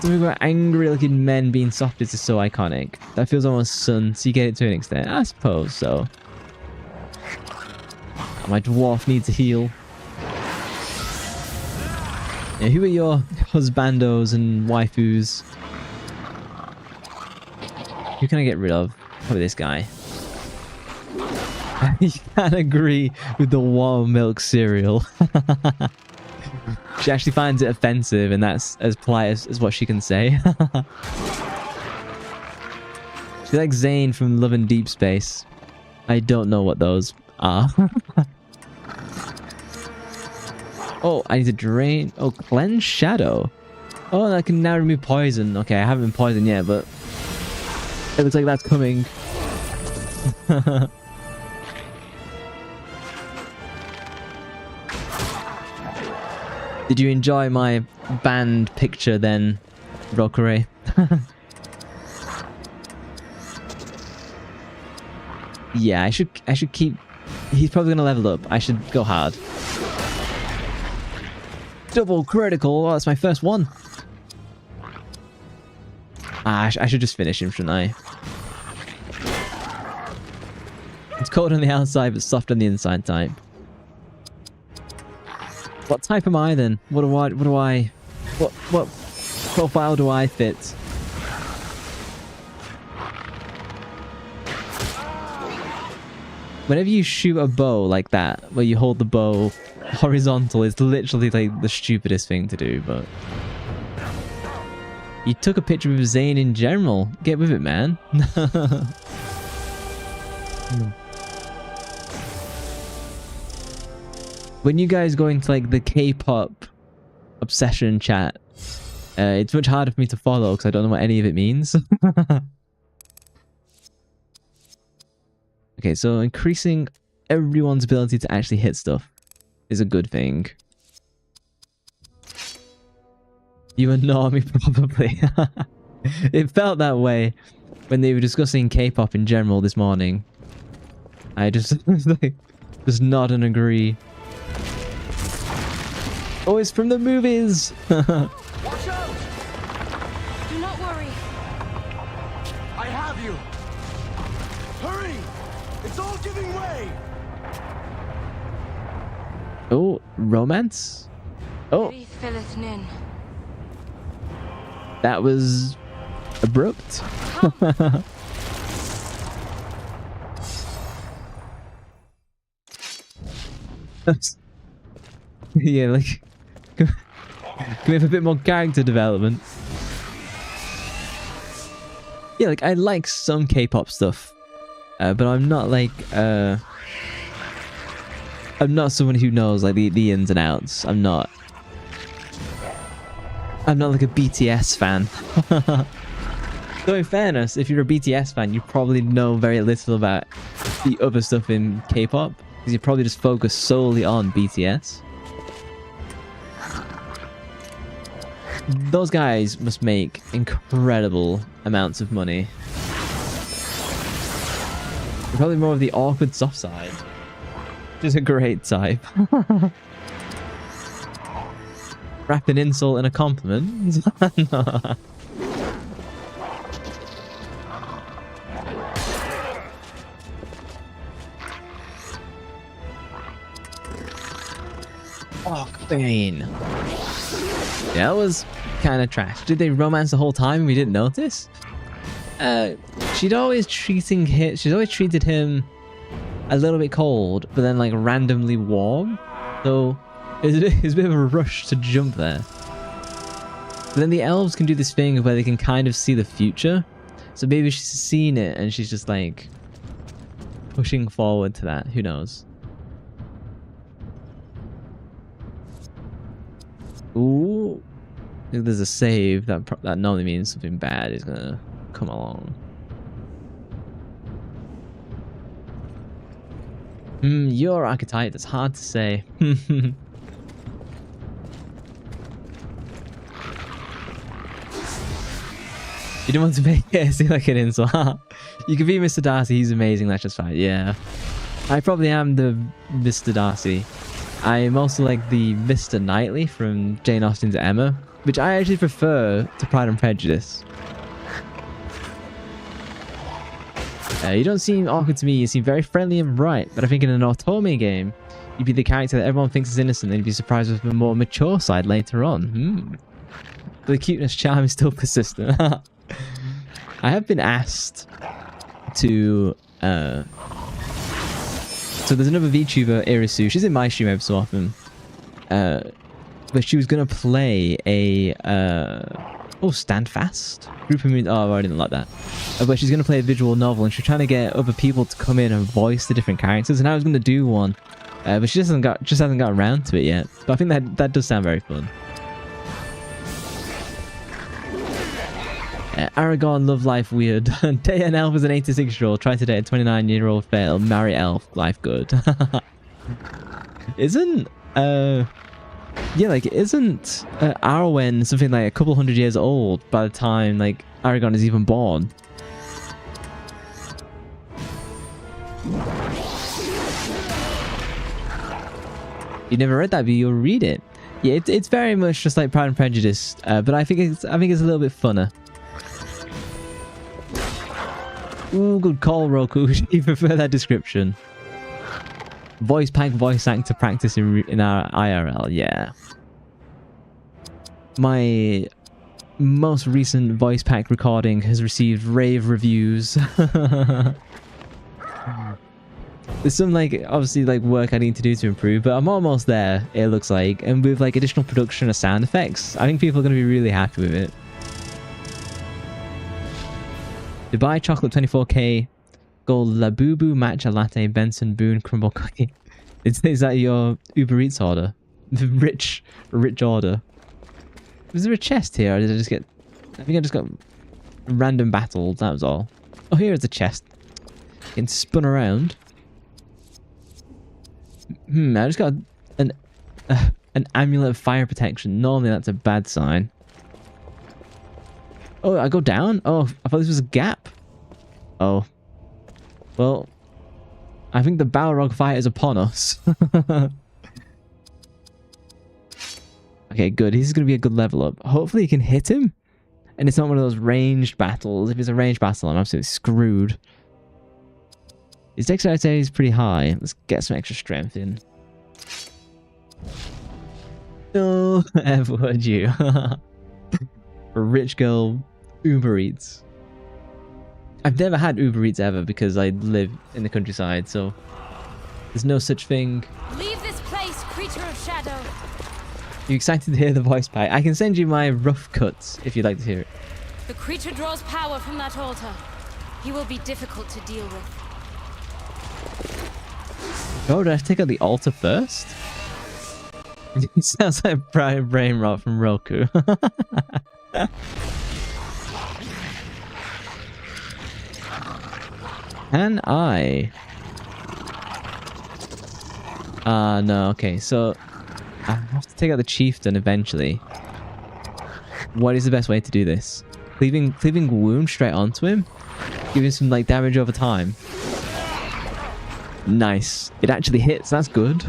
Something about angry looking men being soft is so iconic. That feels almost sun, so you get it to an extent. I suppose so. My dwarf needs a heal. Yeah, who are your husbandos and waifus? Who can I get rid of? Probably this guy. You can't agree with the warm milk cereal. She actually finds it offensive, and that's as polite as what she can say. She's like Zane from Love and Deep Space. I don't know what those are. Oh, I need to drain. Oh, cleanse shadow. Oh, and I can now remove poison. Okay, I haven't been poisoned yet, but it looks like that's coming. Did you enjoy my band picture then, Rokure? Yeah, I should keep. He's probably gonna level up. I should go hard. Double critical. Oh, that's my first one. Ah, I should just finish him, shouldn't I? It's cold on the outside, but soft on the inside type. What type am I then? What profile do I fit? Whenever you shoot a bow like that, where you hold the bow horizontal, it's literally like the stupidest thing to do, but... You took a picture of Zane in general. Get with it, man. When you guys go into like the K-pop obsession chat, it's much harder for me to follow because I don't know what any of it means. Okay, so increasing everyone's ability to actually hit stuff is a good thing. You annoy me, probably. It felt that way when they were discussing K-pop in general this morning. I just like, just nod and agree. Oh, it's from the movies! Watch out! Do not worry. I have you! Hurry! It's all giving way! Oh, romance? Oh, Filleth nin. that was abrupt. Yeah, like... Can we have a bit more character development? Yeah, like, I like some K-pop stuff. But I'm not like... I'm not someone who knows, like, the ins and outs. I'm not like a BTS fan. Though in fairness, if you're a BTS fan, you probably know very little about the other stuff in K-pop. Because you probably just focus solely on BTS. Those guys must make incredible amounts of money. They're probably more of the awkward soft side. Which is a great type. Wrap an insult in a compliment? No. Oh, Bane. Yeah, that was kind of trash. Did they romance the whole time and we didn't notice? She'd always treated him a little bit cold, but then like randomly warm. So it's a bit of a rush to jump there. But then the elves can do this thing where they can kind of see the future. So maybe she's seen it and she's just like pushing forward to that. Who knows? Ooh. If there's a save, that normally means something bad is gonna come along. Your archetype, that's hard to say. You don't want to make it seem like an insult. You can be Mr. Darcy, he's amazing, that's just fine. Yeah. I probably am the Mr. Darcy. I'm also like the Mr. Knightley from Jane Austen's Emma, which I actually prefer to Pride and Prejudice. You don't seem awkward to me, you seem very friendly and bright, but I think in an Automi game, you'd be the character that everyone thinks is innocent and you'd be surprised with a more mature side later on. The cuteness charm is still persistent. I have been asked to so there's another VTuber, Irisu, she's in my stream every so often, but she was gonna play a Stand Fast group of oh, I didn't like that, but she's gonna play a visual novel and she's trying to get other people to come in and voice the different characters, and I was gonna do one, but she hasn't got around to it yet. But I think that does sound very fun. Aragorn, love life weird. Date an elf as an 86-year-old. Try to date a 29-year-old fail. Marry elf, life good. Isn't Arwen something like a couple hundred years old by the time like Aragorn is even born? You never read that, but you'll read it. Yeah, it's very much just like Pride and Prejudice, but I think it's a little bit funner. Ooh, good call, Roku. You prefer that description. Voice pack, voice actor practice in our IRL, yeah. My most recent voice pack recording has received rave reviews. There's some obviously work I need to do to improve, but I'm almost there, it looks like. And with additional production of sound effects, I think people are going to be really happy with it. Dubai chocolate 24k gold Labubu matcha latte Benson Boone crumble cookie. Is that your Uber Eats order? The rich order. Was there a chest here or did I just get... I think I just got random battled, that was all. Oh, here is a chest. Getting spun around. I just got an amulet of fire protection. Normally that's a bad sign. Oh, I go down? Oh, I thought this was a gap. Oh. Well, I think the Balrog fight is upon us. Okay, good. He's going to be a good level up. Hopefully you can hit him. And it's not one of those ranged battles. If it's a ranged battle, I'm absolutely screwed. His dexterity is pretty high. Let's get some extra strength in. No, ever would you? A rich girl Uber Eats. I've never had Uber Eats ever because I live in the countryside, so there's no such thing. Leave this place, creature of shadow. You excited to hear the voice pack? I can send you my rough cuts if you'd like to hear it. The creature draws power from that altar. He will be difficult to deal with. Oh, did I have to take out the altar first? It sounds like Brian Brain Rot from Roku. Can I? No, okay, so I have to take out the chieftain eventually. What is the best way to do this? Cleaving wound straight onto him? Giving some damage over time. Nice. It actually hits, that's good.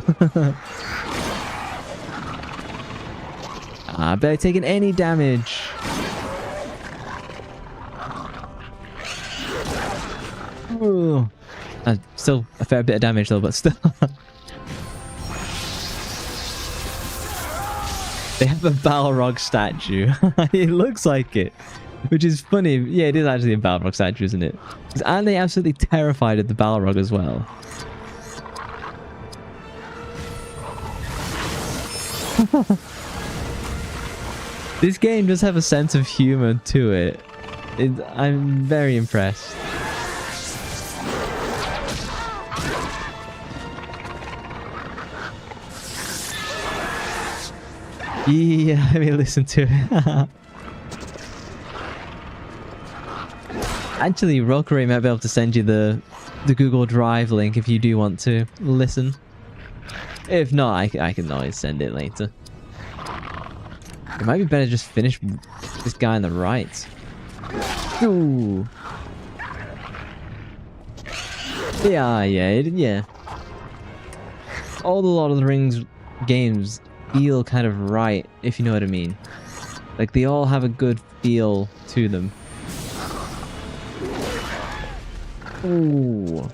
I barely taken any damage. Ooh. Still a fair bit of damage though, but still. They have a Balrog statue. It looks like it. Which is funny. Yeah, it is actually a Balrog statue, isn't it? Aren't they absolutely terrified of the Balrog as well? This game does have a sense of humor to it. I'm very impressed. Yeah, let me listen to it. Actually, Rokeray might be able to send you the Google Drive link if you do want to listen. If not, I can always send it later. It might be better to just finish this guy on the right. Ooh. Yeah. All the Lord of the Rings games feel kind of right, if you know what I mean. Like, they all have a good feel to them. Ooh.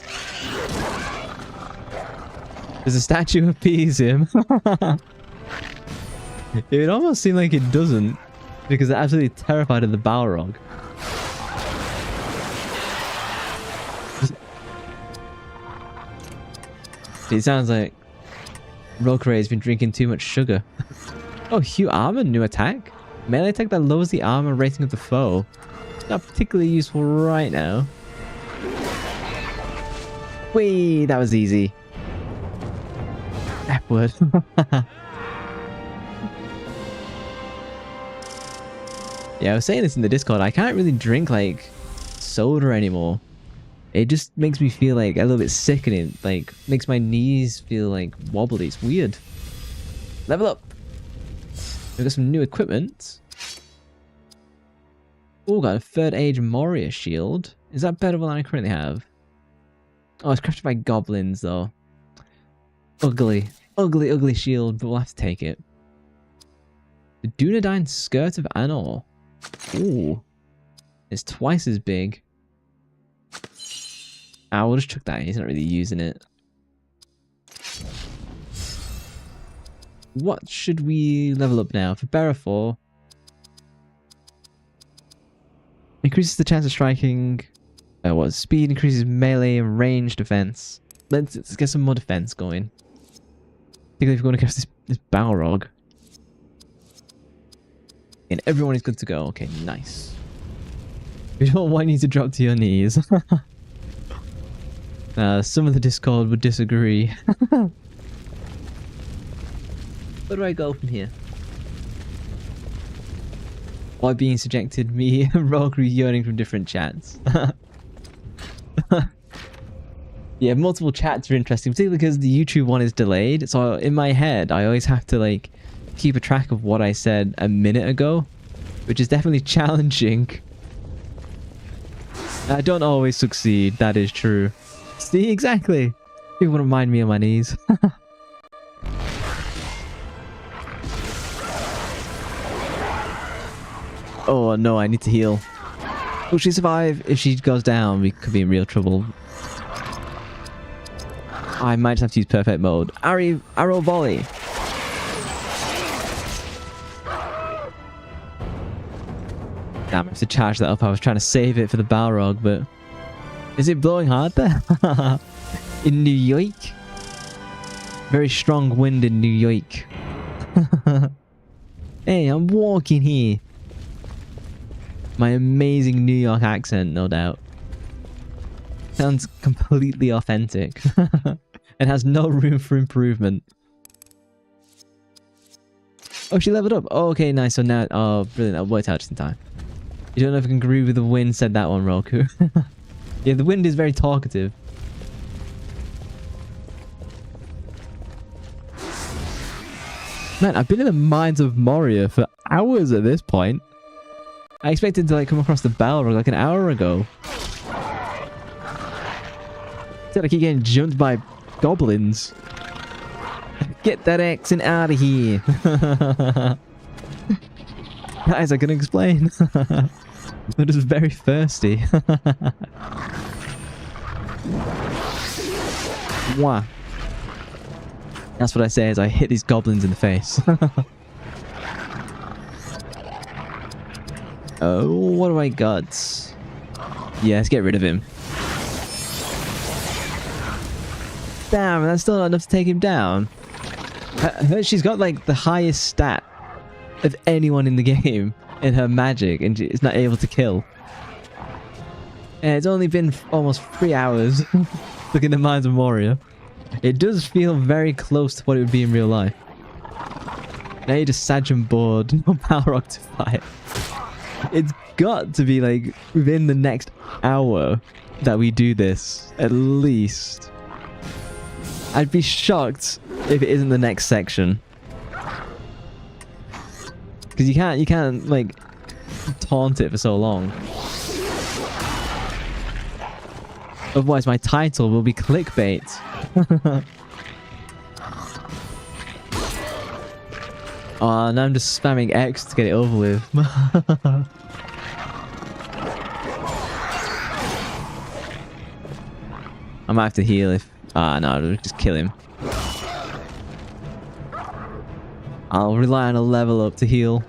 Does a statue appease him? It would almost seem like it doesn't, because they're absolutely terrified of the Balrog. It sounds like Rokeray has been drinking too much sugar. Oh, Hugh Armor, new attack? Melee attack that lowers the armor rating of the foe. Not particularly useful right now. Whee, that was easy. F-word. Yeah, I was saying this in the Discord. I can't really drink like soda anymore. It just makes me feel like a little bit sick, and it like makes my knees feel like wobbly. It's weird. Level up. We've got some new equipment. Oh, got a third age Moria shield. Is that better than I currently have? Oh, it's crafted by goblins though. Ugly, ugly shield, but we'll have to take it. The Dunedain Skirt of Anor. Ooh. It's twice as big. Ah, we'll just chuck that in. He's not really using it. What should we level up now? For Bearer 4. Increases the chance of striking. Speed, increases melee and range defense. Let's get some more defense going. Particularly if we're going to cast this Balrog. And everyone is good to go. Okay, nice. We don't want you to drop to your knees. Some of the Discord would disagree. Where do I go from here? Why being subjected me and Rogue yearning from different chats. Yeah, multiple chats are interesting, particularly because the YouTube one is delayed. So in my head, I always have to like keep a track of what I said a minute ago, which is definitely challenging. I don't always succeed, that is true. See, exactly. People wouldn't mind me on my knees. Oh no, I need to heal. Will she survive? If she goes down, we could be in real trouble. I might just have to use perfect mode. Arrow volley. Damn, I have to charge that up. I was trying to save it for the Balrog, but... Is it blowing hard there? In New York? Very strong wind in New York. Hey, I'm walking here. My amazing New York accent, no doubt. Sounds completely authentic. And has no room for improvement. Oh, she leveled up. Oh, okay, nice. So now... Oh, brilliant. That worked out just in time. You don't know if I can agree with the wind, said that one, Roku. Yeah, the wind is very talkative. Man, I've been in the mines of Moria for hours at this point. I expected to like come across the Balrog like an hour ago. Instead I keep getting jumped by goblins. Get that accent out of here. Guys, I can explain. I'm just very thirsty. Wah. That's what I say as I hit these goblins in the face. Oh, what do I got? Yeah, let's get rid of him. Damn, that's still not enough to take him down. She's got like the highest stat of anyone in the game in her magic, and she's not able to kill. And it's only been almost 3 hours looking at Mines of Moria. It does feel very close to what it would be in real life. Now you're just Sajin bored, no Balrog to fight. It's got to be like within the next hour that we do this, at least. I'd be shocked if it isn't the next section. Because you can't like taunt it for so long. Otherwise my title will be clickbait. Oh, now I'm just spamming X to get it over with. I might have to heal if... Ah, no, I'll just kill him. I'll rely on a level up to heal.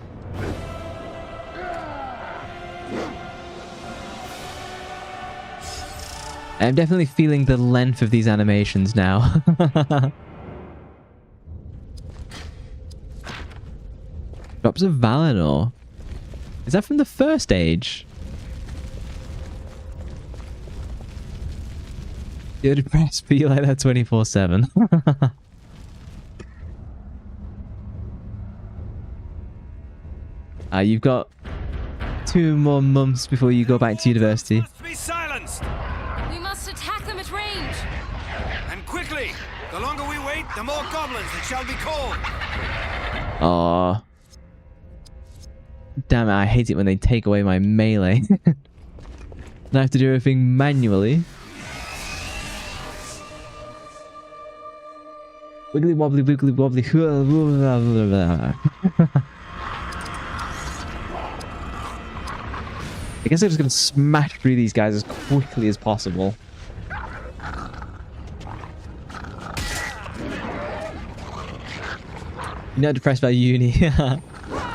I'm definitely feeling the length of these animations now. Drops of Valinor. Is that from the first age? You're depressed, be like that 24/7. You've got 2 more months before you go back to university. Must be silenced! We must attack them at range. And quickly! The longer we wait, the more goblins that shall be called! Aww. Damn it, I hate it when they take away my melee. And I have to do everything manually. Wiggly wobbly wiggly wobbly. I guess I'm just gonna smash through these guys as quickly as possible. You're not depressed about uni.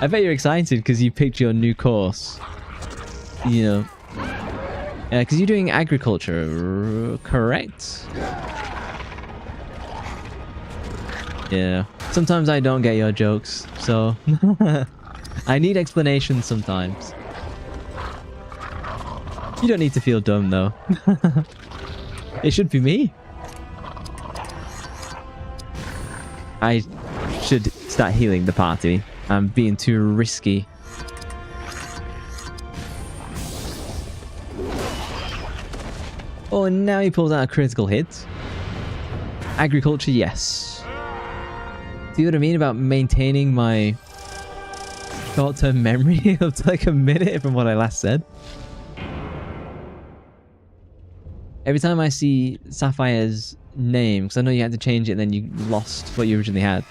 I bet you're excited because you picked your new course. You know. Yeah, because you're doing agriculture, correct? Yeah. Sometimes I don't get your jokes, so... I need explanations sometimes. You don't need to feel dumb, though. It should be me. I should start healing the party. I'm being too risky. Oh, and now he pulls out a critical hit. Agriculture, yes. See what I mean about maintaining my short-term memory up to like a minute from what I last said? Every time I see Sapphire's name, because I know you had to change it and then you lost what you originally had,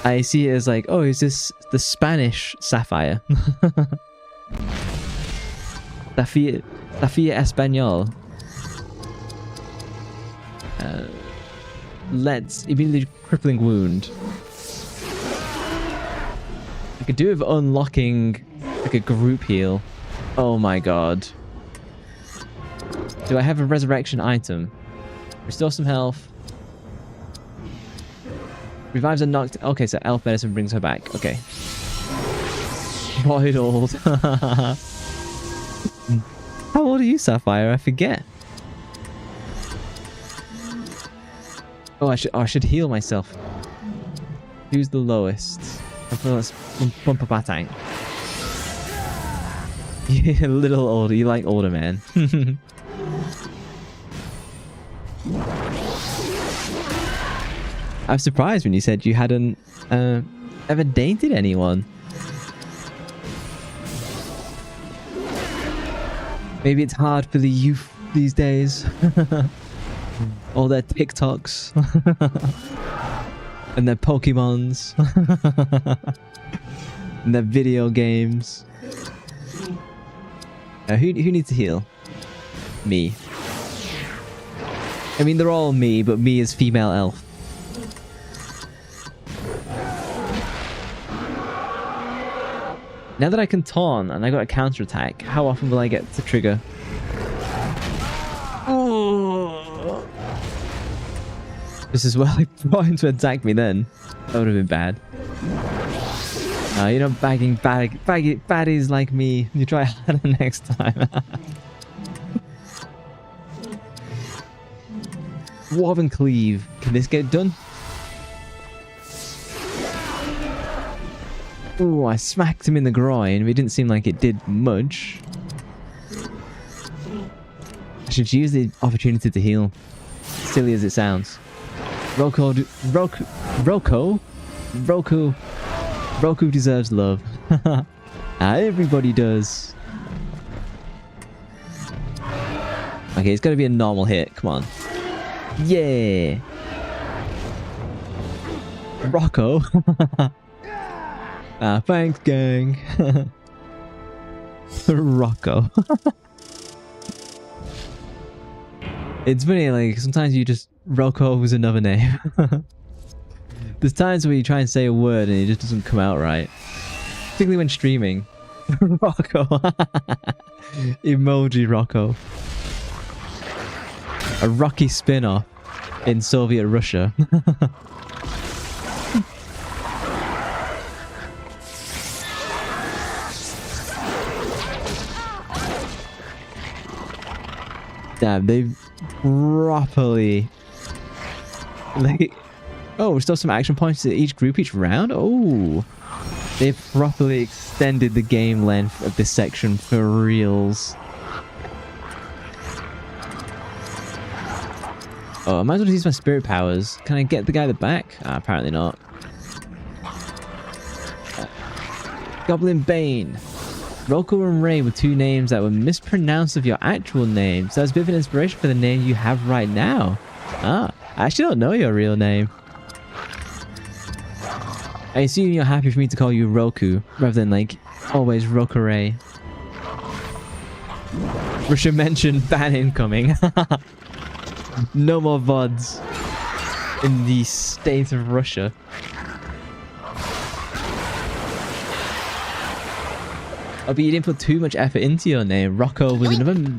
I see it as like, oh, is this the Spanish Sapphire? Saphir Espanol. Let's immediately crippling wound. I could do with unlocking like a group heal. Oh my god. Do I have a resurrection item? Restore some health. Revives a knocked... Okay, so elf medicine brings her back. Okay. Void old. How old are you, Sapphire? I forget. Oh, I should heal myself. Who's the lowest? Let's bump a batang. You're a little older. You like older, man. I was surprised when you said you hadn't ever dated anyone. Maybe it's hard for the youth these days. All their TikToks. And their Pokemons. And their video games. Who needs to heal? Me. I mean, they're all me, but me is female elf. Now that I can taunt and I got a counter attack, how often will I get to trigger? Oh. This is well, I brought him to attack me then. That would have been bad. You're not bagging baddies like me. You try harder next time. Warp and cleave. Can this get done? Ooh, I smacked him in the groin, but it didn't seem like it did much. I should use the opportunity to heal. Silly as it sounds. Roku deserves love. Everybody does. Okay, it's gotta be a normal hit. Come on. Yeah. Rocco. Thanks, gang. Rocco. It's funny, like, sometimes you just... Rocco was another name. There's times where you try and say a word and it just doesn't come out right. Particularly when streaming. Rocco. Emoji Rocco. A Rocky spin-off in Soviet Russia. Damn, they properly... Like... Oh, restore some action points to each group each round? Oh! They've properly extended the game length of this section for reals. Oh, I might as well use my spirit powers. Can I get the guy at the back? Apparently not. Goblin Bane. Rocco and Ray were two names that were mispronounced of your actual name, so that's a bit of an inspiration for the name you have right now. I actually don't know your real name. I assume you're happy for me to call you Roku, rather than, like, always Rokuray. Russia mentioned ban incoming. No more VODs in the state of Russia. Oh, but you didn't put too much effort into your name. Rocco was another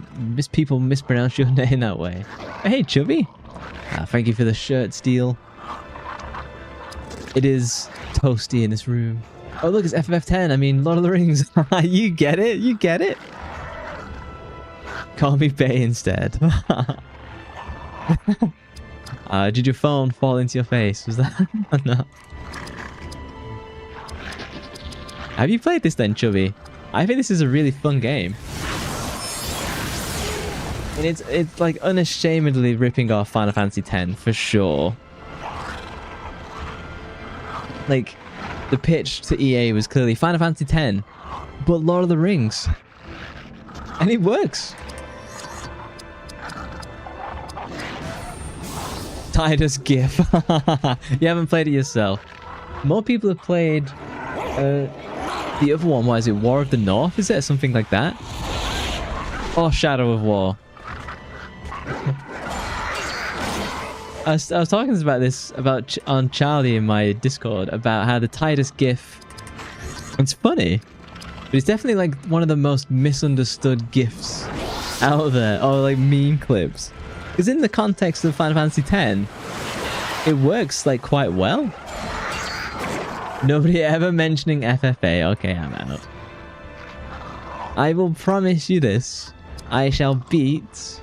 people mispronounce your name that way. Hey, Chubby. Thank you for the shirt, Steel. It is toasty in this room. Oh, look, it's FFF10. I mean, Lord of the Rings. You get it? You get it? Call me Bay instead. Did your phone fall into your face? Was that... No. Have you played this then, Chubby? I think this is a really fun game. And it's like unashamedly ripping off Final Fantasy X for sure. Like, the pitch to EA was clearly Final Fantasy X, but Lord of the Rings. And it works. Titus GIF. You haven't played it yourself. More people have played the other one. What is it? War of the North? Is it something like that? Or Shadow of War? I was talking about this on Charlie in my Discord about how the Titus GIF. It's funny, but it's definitely like one of the most misunderstood GIFs out there, or like meme clips. Because in the context of Final Fantasy X, it works like quite well. Nobody ever mentioning FFA. Okay, I'm out. I will promise you this: I shall beat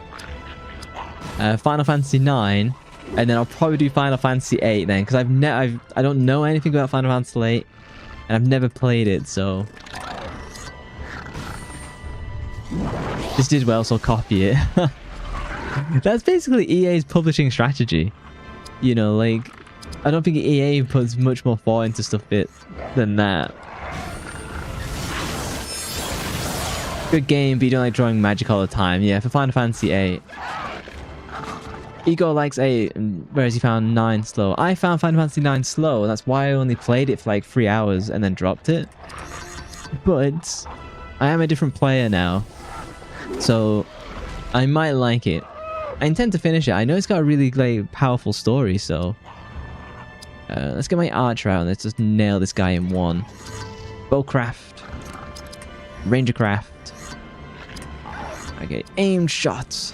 Final Fantasy IX. And then I'll probably do Final Fantasy VIII then, because I don't know anything about Final Fantasy VIII, and I've never played it, so this did well, so copy it. That's basically EA's publishing strategy. You know, like, I don't think EA puts much more thought into stuff than that. Good game, but you don't like drawing magic all the time. Yeah, for Final Fantasy VIII. Igor likes 8, whereas he found 9 slow. I found Final Fantasy 9 slow, and that's why I only played it for like 3 hours and then dropped it. But I am a different player now, so I might like it. I intend to finish it. I know it's got a really like powerful story, so let's get my archer out and let's just nail this guy in one. Bowcraft. Rangercraft. Okay, aim shots.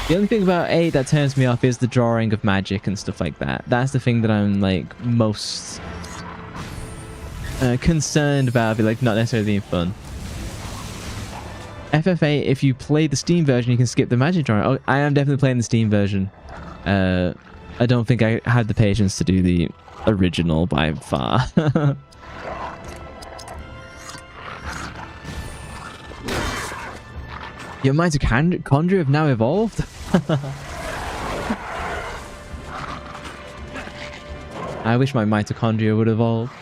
The only thing about 8 that turns me off is the drawing of magic and stuff like that. That's the thing that I'm like most concerned about, like not necessarily being fun. FF8, if you play the Steam version, you can skip the magic drawing. Oh, I am definitely playing the Steam version. I don't think I had the patience to do the original by far. Your mitochondria have now evolved? I wish my mitochondria would evolve.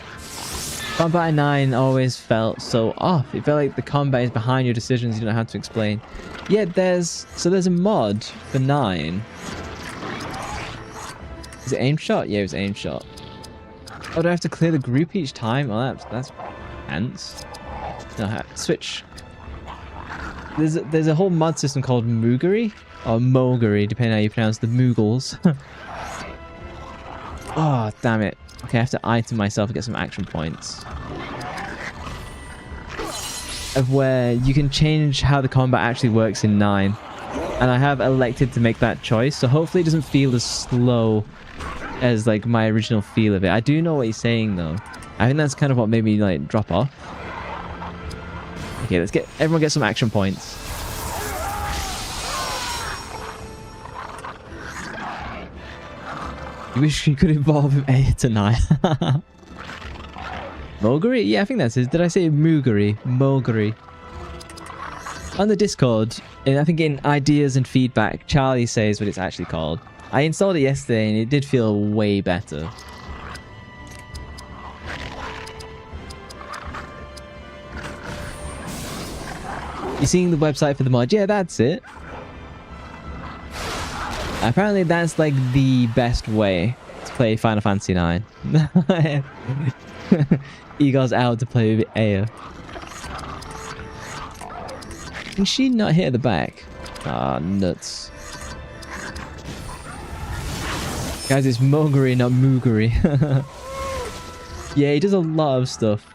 Combat in 9 always felt so off. It felt like the combat is behind your decisions, you don't have to explain. Yeah, there's a mod for 9. Is it aim shot? Yeah, it was aim shot. Oh, do I have to clear the group each time? Oh, that's ants. No, switch. There's a whole mod system called Moogery or Mogery, depending on how you pronounce the Moogles. Oh, damn it. Okay, I have to item myself and get some action points. Of where you can change how the combat actually works in 9. And I have elected to make that choice, so hopefully it doesn't feel as slow as like my original feel of it. I do know what he's saying though. I think that's kind of what made me like drop off. Okay, everyone get some action points. You wish you could evolve with 8 to 9. Mogery? Yeah, I think that's it. Did I say Moogery? Mogery. On the Discord, and I think in ideas and feedback, Charlie says what it's actually called. I installed it yesterday and it did feel way better. You seeing the website for the mod? Yeah, that's it. Apparently that's like the best way to play Final Fantasy 9. Igor's out to play with Aya. Can she not hit at the back? Ah, nuts. Guys, it's Mogery, not Moogery. Yeah, he does a lot of stuff.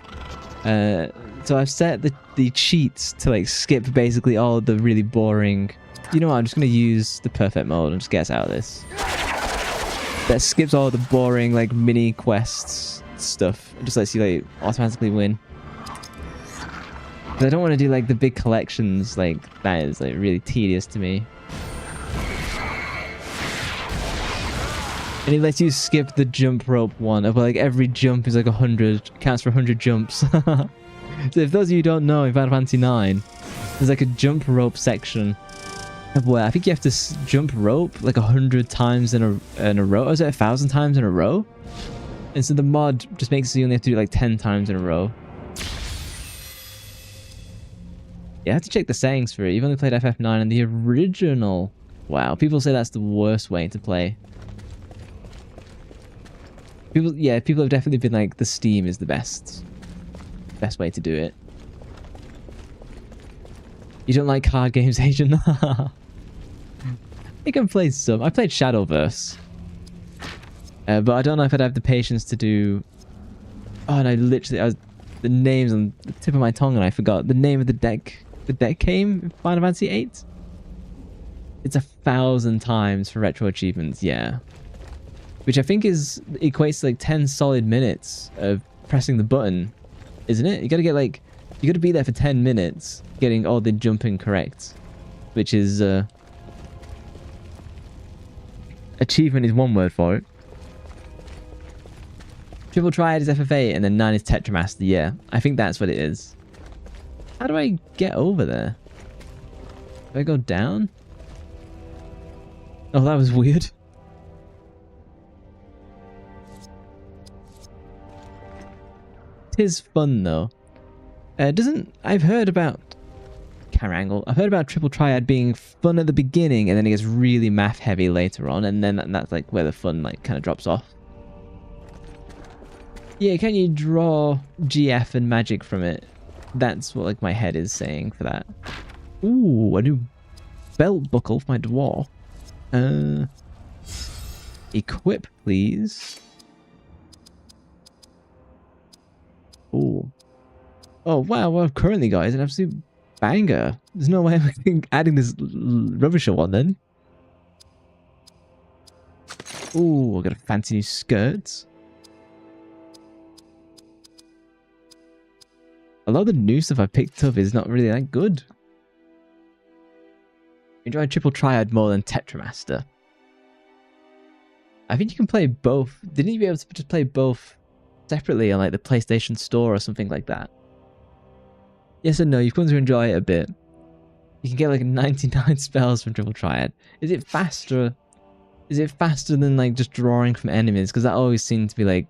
So I've set the cheats to like skip basically all the really boring... You know what, I'm just going to use the perfect mode and just get us out of this. That skips all the boring like mini quests stuff. It just lets you like automatically win. But I don't want to do like the big collections, like that is like really tedious to me. And it lets you skip the jump rope one of like every jump is like 100, counts for 100 jumps. So if those of you who don't know, in Final Fantasy 9, there's like a jump rope section of where I think you have to jump rope like 100 times in a row, or is it 1,000 times in a row? And so the mod just makes it so you only have to do it like 10 times in a row. Yeah, I have to check the settings for it. You've only played FF9 and the original. Wow, people say that's the worst way to play. People have definitely been like, the Steam is the best way to do it. You don't like card games, Asian? I can play some. I played Shadowverse. But I don't know if I'd have the patience to do... Oh, and the name's on the tip of my tongue and I forgot. The name of the deck came in Final Fantasy 8? It's 1,000 times for retro achievements, yeah. Which I think equates to like 10 solid minutes of pressing the button, isn't it? You gotta be there for 10 minutes getting all the jumping correct. Which is, achievement is one word for it. Triple Triad is FF8 and then 9 is Tetramaster, yeah. I think that's what it is. How do I get over there? Do I go down? Oh, that was weird. Tis fun though. I've heard about camera angle. I've heard about Triple Triad being fun at the beginning and then it gets really math heavy later on, and then that's like where the fun like kind of drops off. Yeah, can you draw GF and magic from it? That's what like my head is saying for that. Ooh, a new belt buckle for my dwarf. Equip, please. Ooh. Oh wow, well currently guys, an absolute banger. There's no way I'm adding this rubbish one then. Ooh, I got a fancy new skirt. A lot of the new stuff I picked up is not really that good. Enjoy Triple Triad more than Tetramaster. I think you can play both. Didn't you be able to just play both separately on like the PlayStation Store or something like that? Yes and no, you've come to enjoy it a bit. You can get like 99 spells from Triple Triad. Is it faster? Is it faster than like just drawing from enemies? Because that always seemed to be like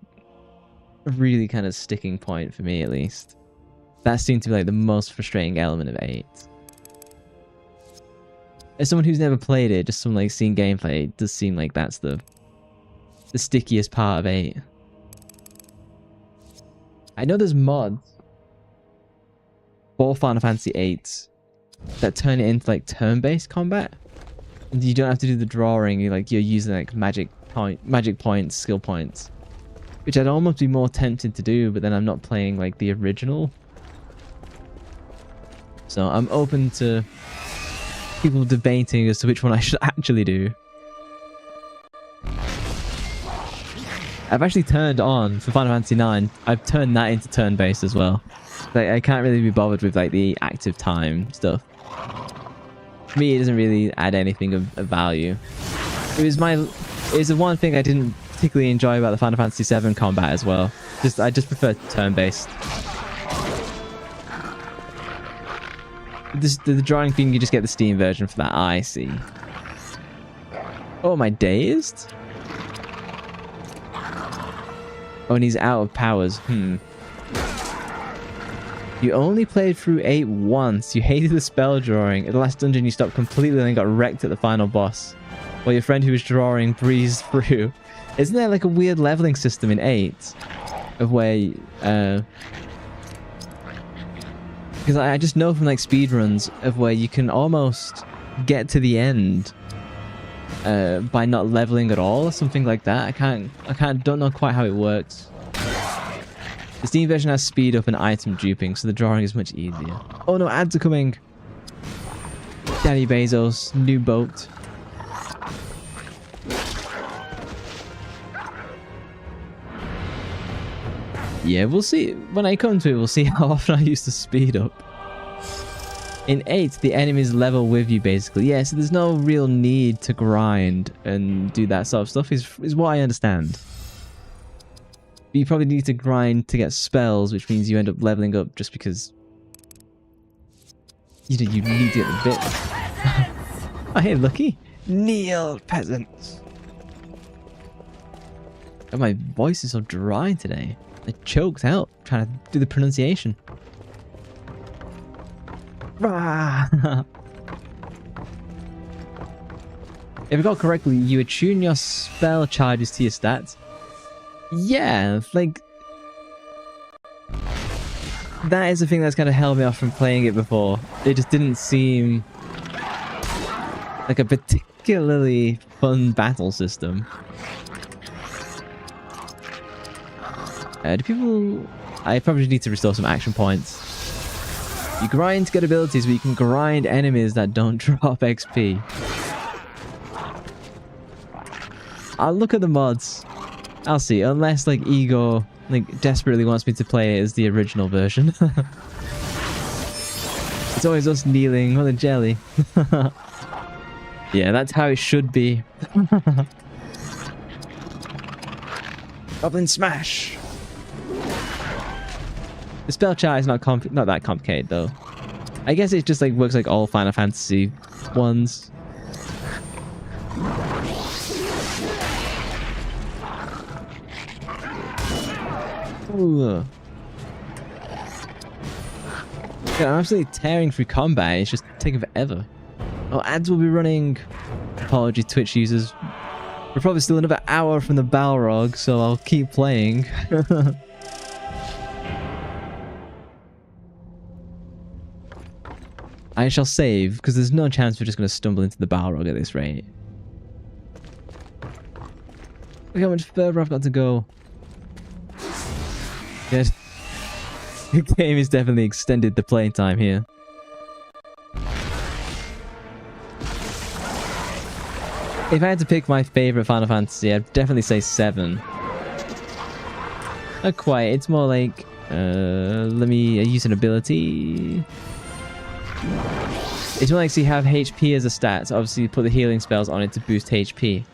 a really kind of sticking point for me at least. That seemed to be like the most frustrating element of 8. As someone who's never played it, just from like seeing gameplay, it does seem like that's the stickiest part of 8. I know there's mods for Final Fantasy 8 that turn it into like turn-based combat. And you don't have to do the drawing, you're using like magic points, skill points. Which I'd almost be more tempted to do, but then I'm not playing like the original. So I'm open to people debating as to which one I should actually do. I've actually turned on, for Final Fantasy 9, I've turned that into turn-based as well. Like, I can't really be bothered with like the active time stuff. For me, it doesn't really add anything of value. It was the one thing I didn't particularly enjoy about the Final Fantasy 7 combat as well. I just prefer turn-based. The drawing thing, you just get the Steam version for that. I see. Oh, am I dazed? Oh, and he's out of powers. You only played through 8 once. You hated the spell drawing. At the last dungeon, you stopped completely and then got wrecked at the final boss. While your friend who was drawing breezed through. Isn't there like a weird leveling system in 8? Of where... because I just know from like speedruns of where you can almost get to the end by not leveling at all or something like that. Don't know quite how it works. The Steam version has speed up and item duping, so the drawing is much easier. Oh no, ads are coming! Danny Bezos, new boat. Yeah, we'll see. When I come to it, we'll see how often I used to speed up. In 8, the enemies level with you, basically. Yeah, so there's no real need to grind and do that sort of stuff, is what I understand. But you probably need to grind to get spells, which means you end up leveling up just because... you need to get the bit. Oh, hey, Lucky. Kneel, peasants. Oh, my voice is so dry today. I choked out trying to do the pronunciation. Rah! If I got correctly, you attune your spell charges to your stats. Yeah, like... that is the thing that's kind of held me off from playing it before. It just didn't seem like a particularly fun battle system. Do people... I probably need to restore some action points. You grind to get abilities, but you can grind enemies that don't drop XP. I'll look at the mods. I'll see, unless like Ego like desperately wants me to play it as the original version. It's always us kneeling, what a jelly. Yeah, that's how it should be. Goblin Smash! The spell chart is not that complicated though. I guess it just like works like all Final Fantasy ones. Ooh. Yeah, I'm absolutely tearing through combat. It's just taking forever. Oh, ads will be running. Apologies, Twitch users. We're probably still another hour from the Balrog, so I'll keep playing. I shall save, because there's no chance we're just going to stumble into the Balrog at this rate. Look how much further I've got to go. Good. The game has definitely extended the playtime here. If I had to pick my favorite Final Fantasy, I'd definitely say 7. Not quite. It's more like, let me use an ability. It's more like, so you have HP as a stat. So obviously you put the healing spells on it to boost HP.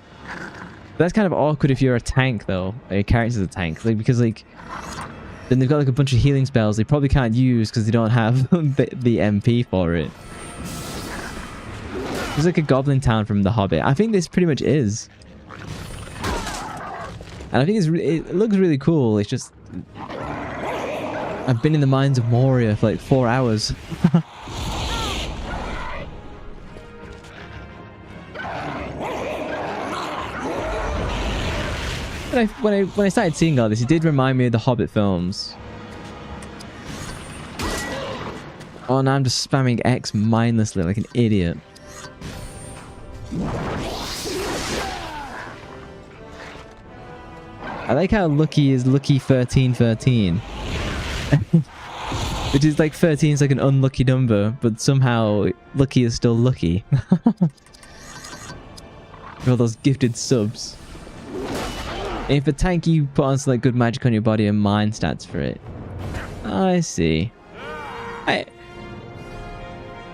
That's kind of awkward if you're a tank, though. Your character's a tank, like, because like then they've got like a bunch of healing spells they probably can't use because they don't have the MP for it. It's like a goblin town from The Hobbit. I think this pretty much is, and I think it looks really cool. It's just I've been in the mines of Moria for like 4 hours. When I started seeing all this, it did remind me of the Hobbit films. Oh, now I'm just spamming X mindlessly like an idiot. I like how Lucky is Lucky 1313. Which is like 13 is like an unlucky number, but somehow Lucky is still lucky. With all those gifted subs. If a tank, you put on some like good magic on your body and mind stats for it. I see.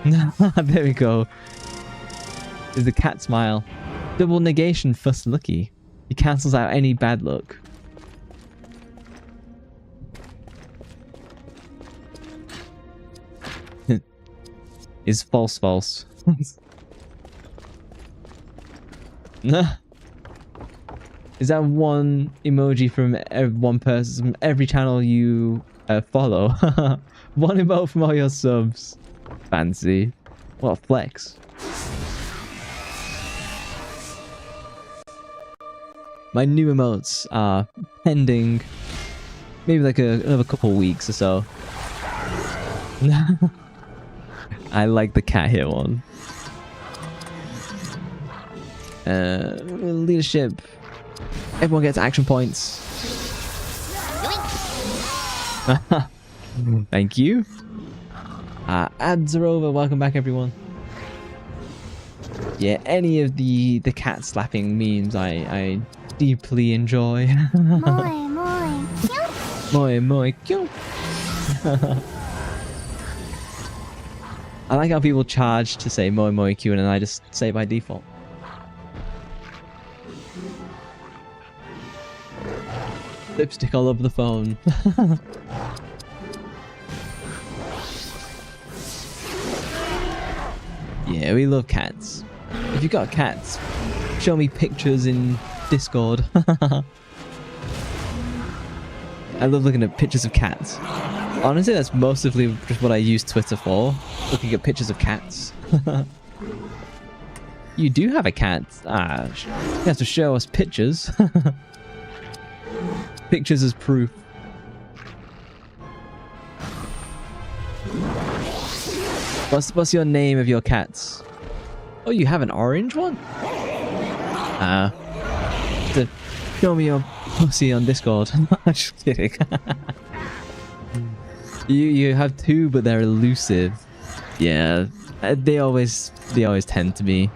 There we go. There's the cat smile. Double negation fuss lucky. It cancels out any bad luck. Is false. Is that one emoji from one person, from every channel you follow? One emote from all your subs. Fancy. What a flex. My new emotes are pending maybe like another couple weeks or so. I like the cat here one. Leadership. Everyone gets action points. Thank you. Ads are over. Welcome back, everyone. Yeah, any of the cat slapping memes I deeply enjoy. Moi, cute. I like how people charge to say moi cute, and I just say by default. Lipstick all over the phone. Yeah, we love cats. If you got cats, show me pictures in Discord. I love looking at pictures of cats. Honestly, that's mostly just what I use Twitter for. Looking at pictures of cats. You do have a cat. You have to show us pictures. Pictures as proof. What's your name of your cats? Oh, you have an orange one? To show me your pussy on Discord. I'm just kidding. You have two, but they're elusive. Yeah, they always tend to be.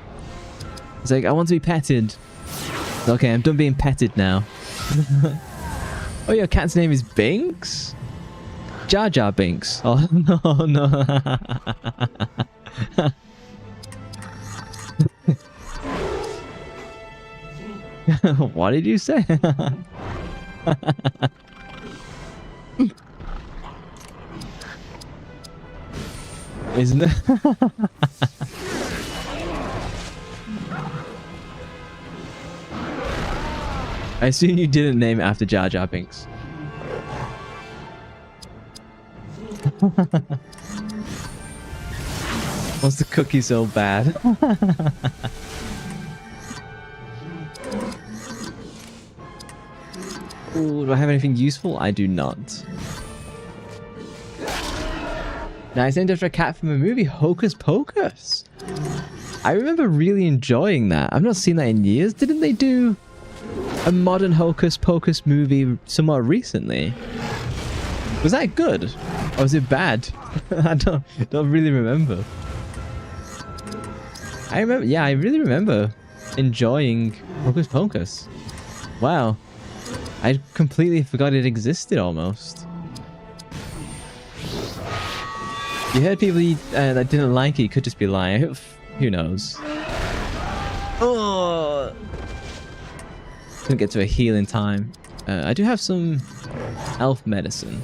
It's like, I want to be petted. Okay, I'm done being petted now. Oh, your cat's name is Binks? Jar Jar Binks. Oh, no. What did you say? Isn't it? I assume you didn't name it after Jar Jar Binks. What's the cookie so bad? Ooh, do I have anything useful? I do not. Now, it's named after a cat from a movie, Hocus Pocus. I remember really enjoying that. I've not seen that in years. Didn't they do a modern Hocus Pocus movie somewhat recently? Was that good? Or was it bad? I don't really remember. I remember, yeah, I really remember enjoying Hocus Pocus. Wow. I completely forgot it existed almost. You heard people that didn't like it could just be lying. Who knows? Oh! Couldn't get to a heal in time. I do have some elf medicine.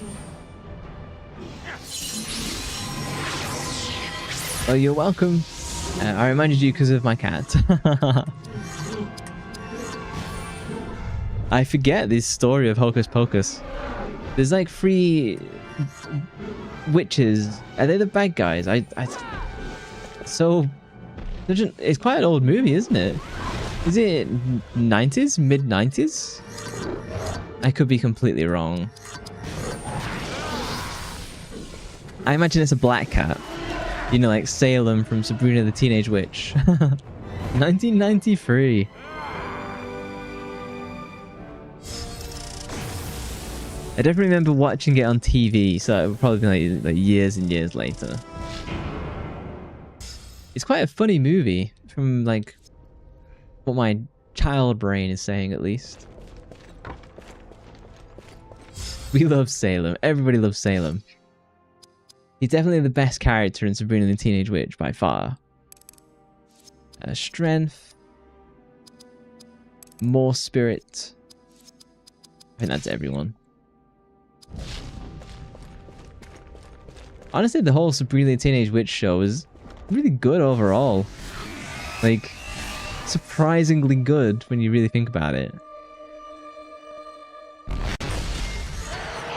Oh, you're welcome. I reminded you because of my cat. I forget this story of Hocus Pocus. There's like 3 witches. Are they the bad guys? So it's quite an old movie, isn't it? Is it 90s? Mid 90s? I could be completely wrong. I imagine it's a black cat. You know, like Salem from Sabrina the Teenage Witch. 1993. I definitely remember watching it on TV, so it would probably be like years and years later. It's quite a funny movie, from like what my child brain is saying at least. We love Salem. Everybody loves Salem. He's definitely the best character in Sabrina the Teenage Witch by far. Strength. More spirit. I think that's everyone. Honestly, the whole Sabrina the Teenage Witch show is really good overall. Like, surprisingly good when you really think about it.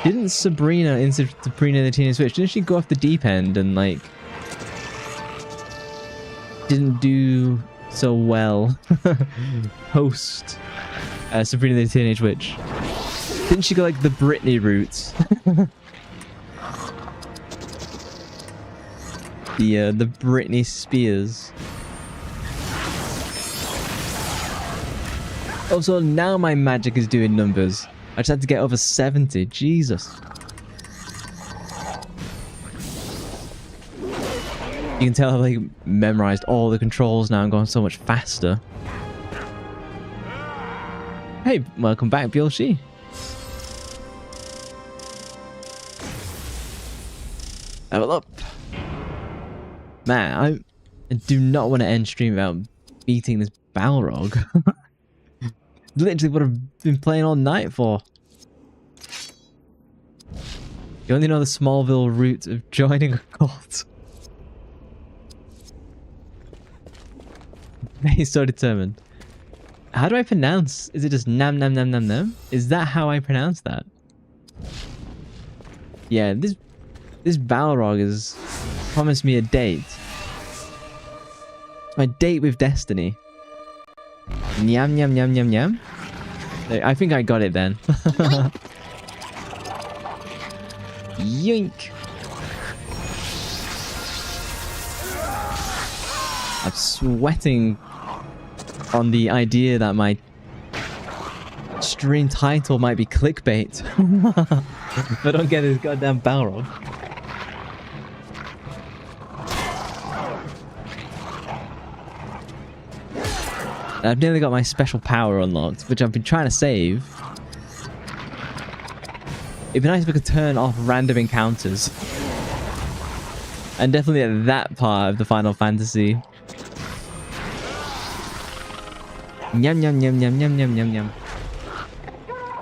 Didn't Sabrina in Sabrina the Teenage Witch, didn't she go off the deep end and like didn't do so well post Sabrina the Teenage Witch? Didn't she go like the Britney route? the Britney Spears. Oh, so now my magic is doing numbers. I just had to get over 70. Jesus. You can tell I've like memorized all the controls now and gone so much faster. Hey, welcome back, Bielshi. Level up. Man, I do not want to end stream without beating this Balrog. Literally what I've been playing all night for. You only know the Smallville route of joining a cult. He's so determined. How do I pronounce? Is it just nam nam nam nam nam? Is that how I pronounce that? Yeah, this Balrog has promised me a date. My date with destiny. Nyam nyam nyam nyam nyam. I think I got it then. Yoink. I'm sweating on the idea that my stream title might be clickbait. If I don't get this goddamn Balrog. I've nearly got my special power unlocked, which I've been trying to save. It'd be nice if we could turn off random encounters. And definitely at that part of the Final Fantasy. Nyam nyam nyam nyam nyam nyam nyam nyam.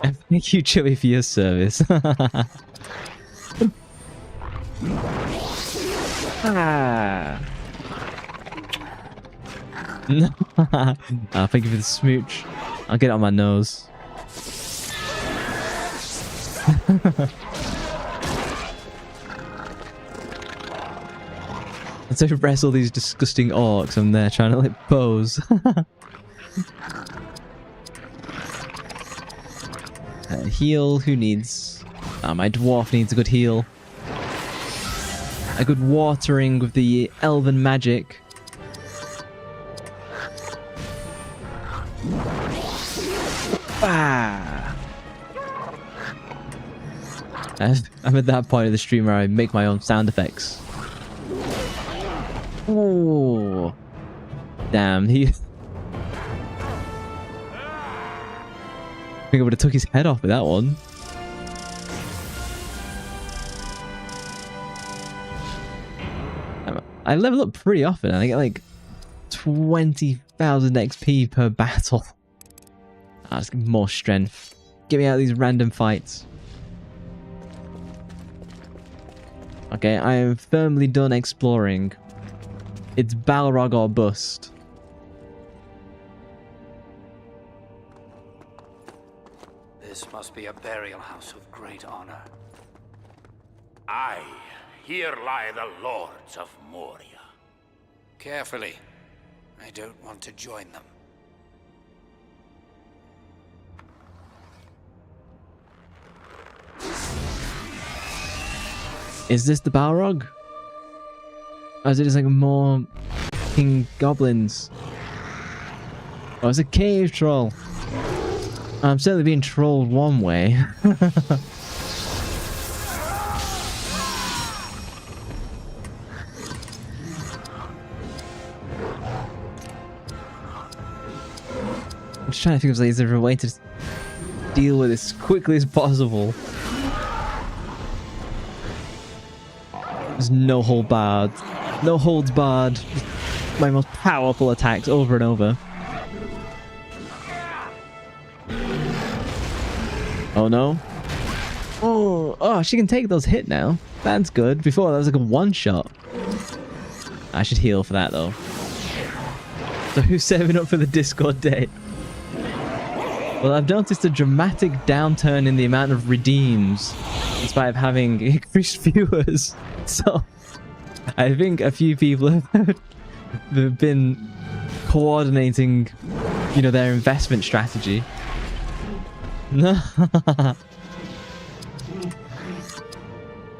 And thank you, Chili, for your service. Ah. Thank you for the smooch. I'll get it on my nose. And so wrestle these disgusting orcs, I'm there trying to like pose. Heal, who needs? My dwarf needs a good heal. A good watering with the elven magic. Ah. I'm at that point of the stream where I make my own sound effects. Oh, damn! I think I would have took his head off with that one. I level up pretty often. I get like 20,000 XP per battle. Let's get more strength. Get me out of these random fights. Okay, I am firmly done exploring. It's Balrog or bust. This must be a burial house of great honor. Aye, here lie the lords of Moria. Carefully. I don't want to join them. Is this the Balrog? Or is it just like more king goblins? Oh, it's a cave troll. I'm certainly being trolled one way. I'm just trying to think of like, is there a way to deal with this as quickly as possible? There's no hold barred. No holds barred. My most powerful attacks over and over. Oh no. Oh, she can take those hit now. That's good. Before that was like a one shot. I should heal for that though. So who's saving up for the Discord date? Well, I've noticed a dramatic downturn in the amount of redeems despite having increased viewers. So I think a few people have been coordinating, you know, their investment strategy.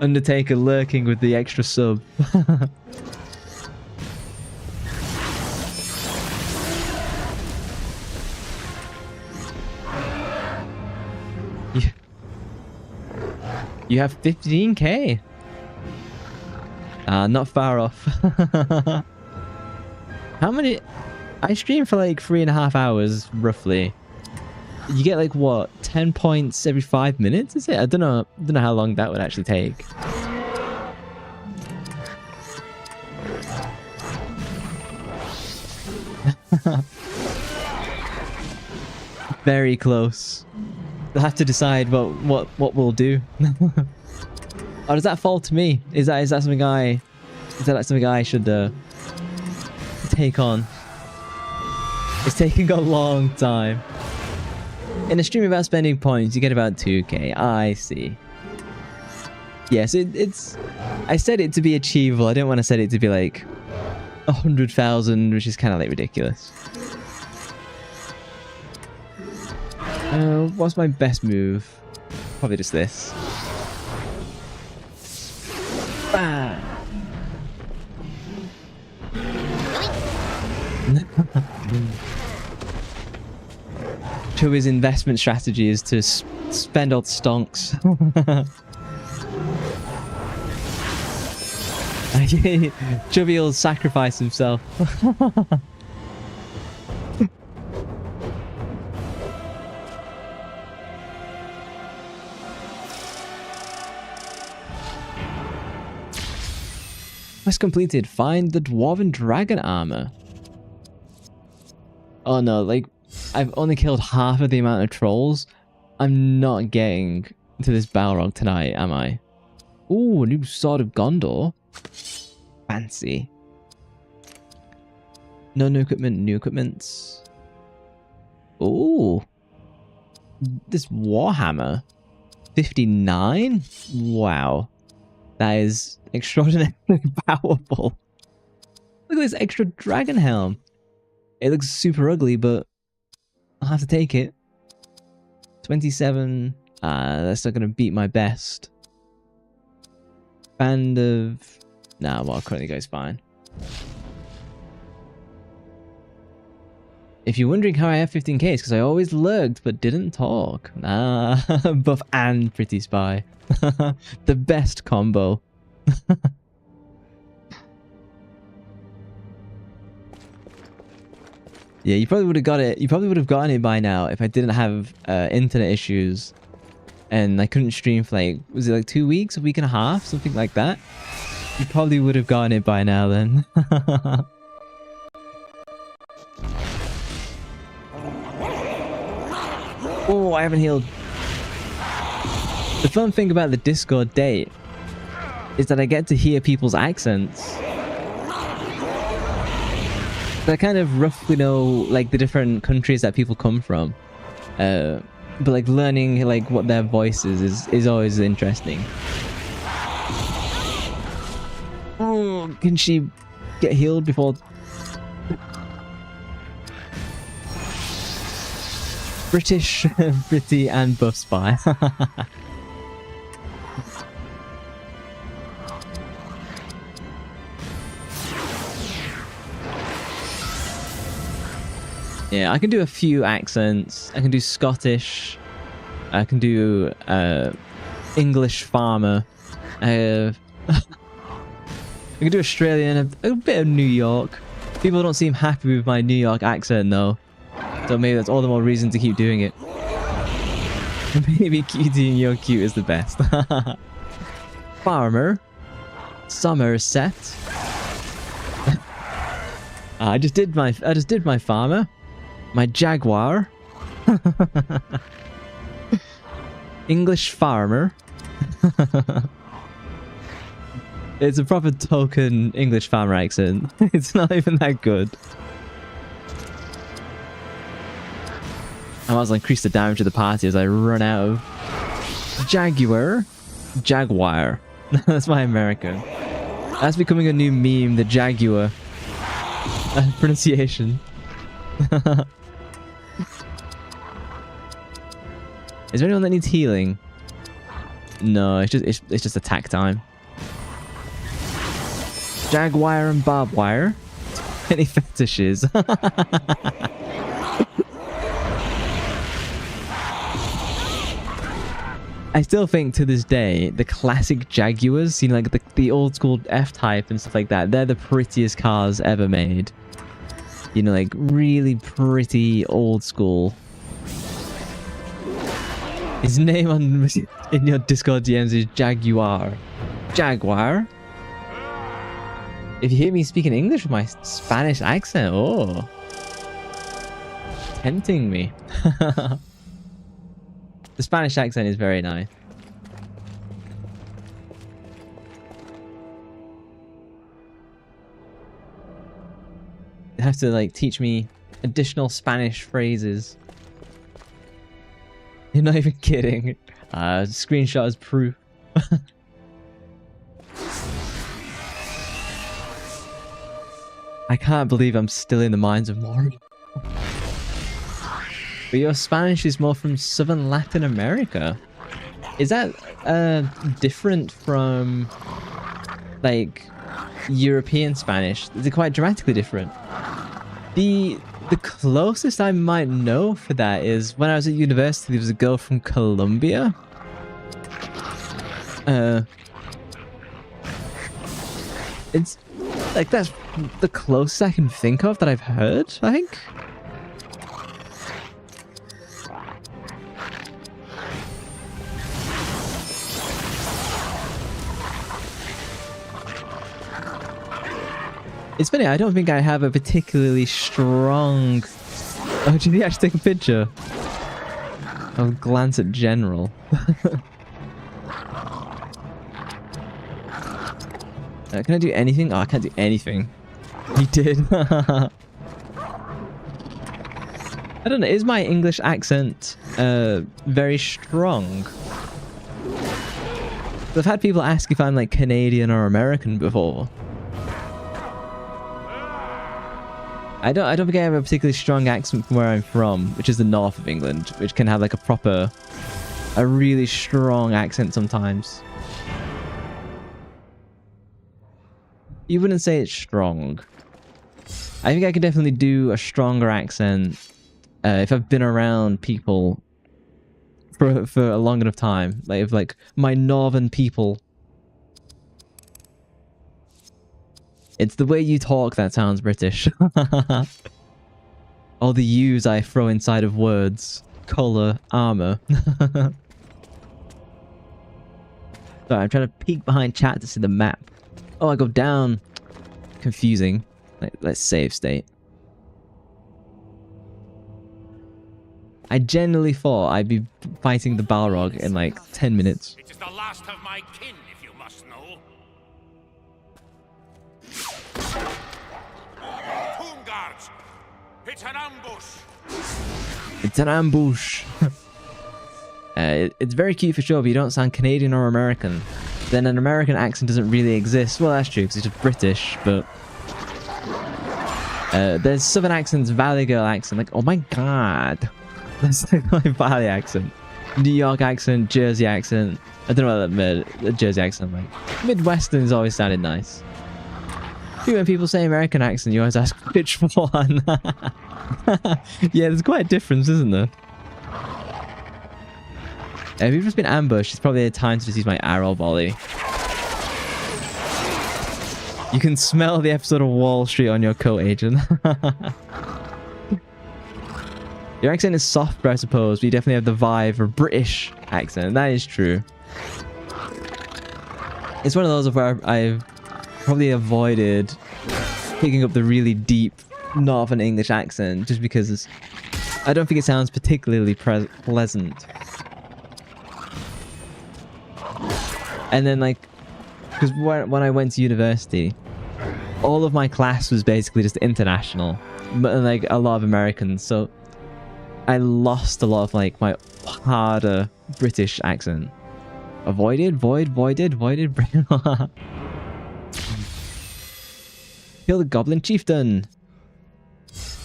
Undertaker lurking with the extra sub. You have 15k. Not far off. How many? I stream for like 3.5 hours roughly. You get like what, 10 points every 5 minutes? Is it? I don't know how long that would actually take. Very close. We'll have to decide what we'll do. Or does that fall to me? Is that something I should take on? It's taking a long time. In a stream about spending points, you get about 2k. I see. Yes, it's. I said it to be achievable. I didn't want to set it to be like 100,000, which is kind of like ridiculous. What's my best move? Probably just this. Ah. Chubby's investment strategy is to spend all the stonks. Chubby will sacrifice himself. Quest completed. Find the Dwarven Dragon Armor. Oh no, like, I've only killed half of the amount of trolls. I'm not getting to this Balrog tonight, am I? Ooh, a new Sword of Gondor. Fancy. No new equipment, new equipments. Ooh. This Warhammer. 59? Wow. That is extraordinarily powerful. Look at this extra dragon helm. It looks super ugly, but I'll have to take it. 27. That's not going to beat my best. Band of... Nah, well, currently goes fine. If you're wondering how I have 15k, it's because I always lurked but didn't talk. Ah, buff and pretty spy. The best combo. Yeah, you probably would have got it. You probably would have gotten it by now if I didn't have internet issues and I couldn't stream for like, was it like 2 weeks, a week and a half, something like that? You probably would have gotten it by now then. Oh, I haven't healed. The fun thing about the Discord date is that I get to hear people's accents. I kind of roughly know like the different countries that people come from, but like learning like what their voice is always interesting. Oh, can she get healed before? British, pretty, and buff spy. Yeah, I can do a few accents. I can do Scottish. I can do English farmer. I can do Australian, a bit of New York. People don't seem happy with my New York accent though. So maybe that's all the more reason to keep doing it. Maybe cutie and you're cute is the best. Farmer. Somerset. I just did my farmer. My jaguar. English farmer. It's a proper token English farmer accent. It's not even that good. I might as well increase the damage of the party as I run out of Jaguar. Jaguar. That's my American. That's becoming a new meme, the Jaguar. Pronunciation. Is there anyone that needs healing? No, it's just attack time. Jaguar and barbed wire. Any fetishes? I still think to this day the classic Jaguars, you know, like the old school F-Type and stuff like that, they're the prettiest cars ever made. You know, like really pretty old school. His name in your Discord DMs is Jaguar. Jaguar? If you hear me speaking English with my Spanish accent, oh. Tempting me. The Spanish accent is very nice. You have to like teach me additional Spanish phrases. You're not even kidding. Screenshot as proof. I can't believe I'm still in the mines of Mori. But your Spanish is more from Southern Latin America. Is that different from like European Spanish? Is it quite dramatically different? The closest I might know for that is when I was at university, there was a girl from Colombia. It's like that's the closest I can think of that I've heard, I think. It's funny, I don't think I have a particularly strong... Oh, did he actually take a picture? I'll glance at general. Can I do anything? Oh, I can't do anything. He did. I don't know, is my English accent very strong? I've had people ask if I'm like Canadian or American before. I don't think I have a particularly strong accent from where I'm from, which is the north of England, which can have like a really strong accent sometimes. You wouldn't say it's strong. I think I could definitely do a stronger accent if I've been around people for a long enough time. Like if like my northern people. It's the way you talk that sounds British. All the U's I throw inside of words. Color, armor. Sorry, I'm trying to peek behind chat to see the map. Oh, I go down. Confusing. Let's save state. I genuinely thought I'd be fighting the Balrog in like 10 minutes. It is the last of my kin, if you must know. Tomb guards! It's an ambush! It's an ambush! It's very cute for sure, but you don't sound Canadian or American. Then an American accent doesn't really exist. Well, that's true, because it's just British, but... there's Southern accents, Valley Girl accent, like, oh my god! That's like my Valley accent. New York accent, Jersey accent. I don't know what the Jersey accent like. Midwestern has always sounded nice. When people say American accent, you always ask which one. Yeah, there's quite a difference, isn't there? If you've just been ambushed, it's probably a time to just use my arrow volley. You can smell the episode of Wall Street on your coat, Agent. Your accent is softer, I suppose, but you definitely have the vibe of a British accent. That is true. It's one of those where I've probably avoided picking up the really deep Northern English accent just because I don't think it sounds particularly pleasant. And then, like, because when I went to university, all of my class was basically just international, but like a lot of Americans, so I lost a lot of like my harder British accent. Voided. Kill the Goblin Chieftain.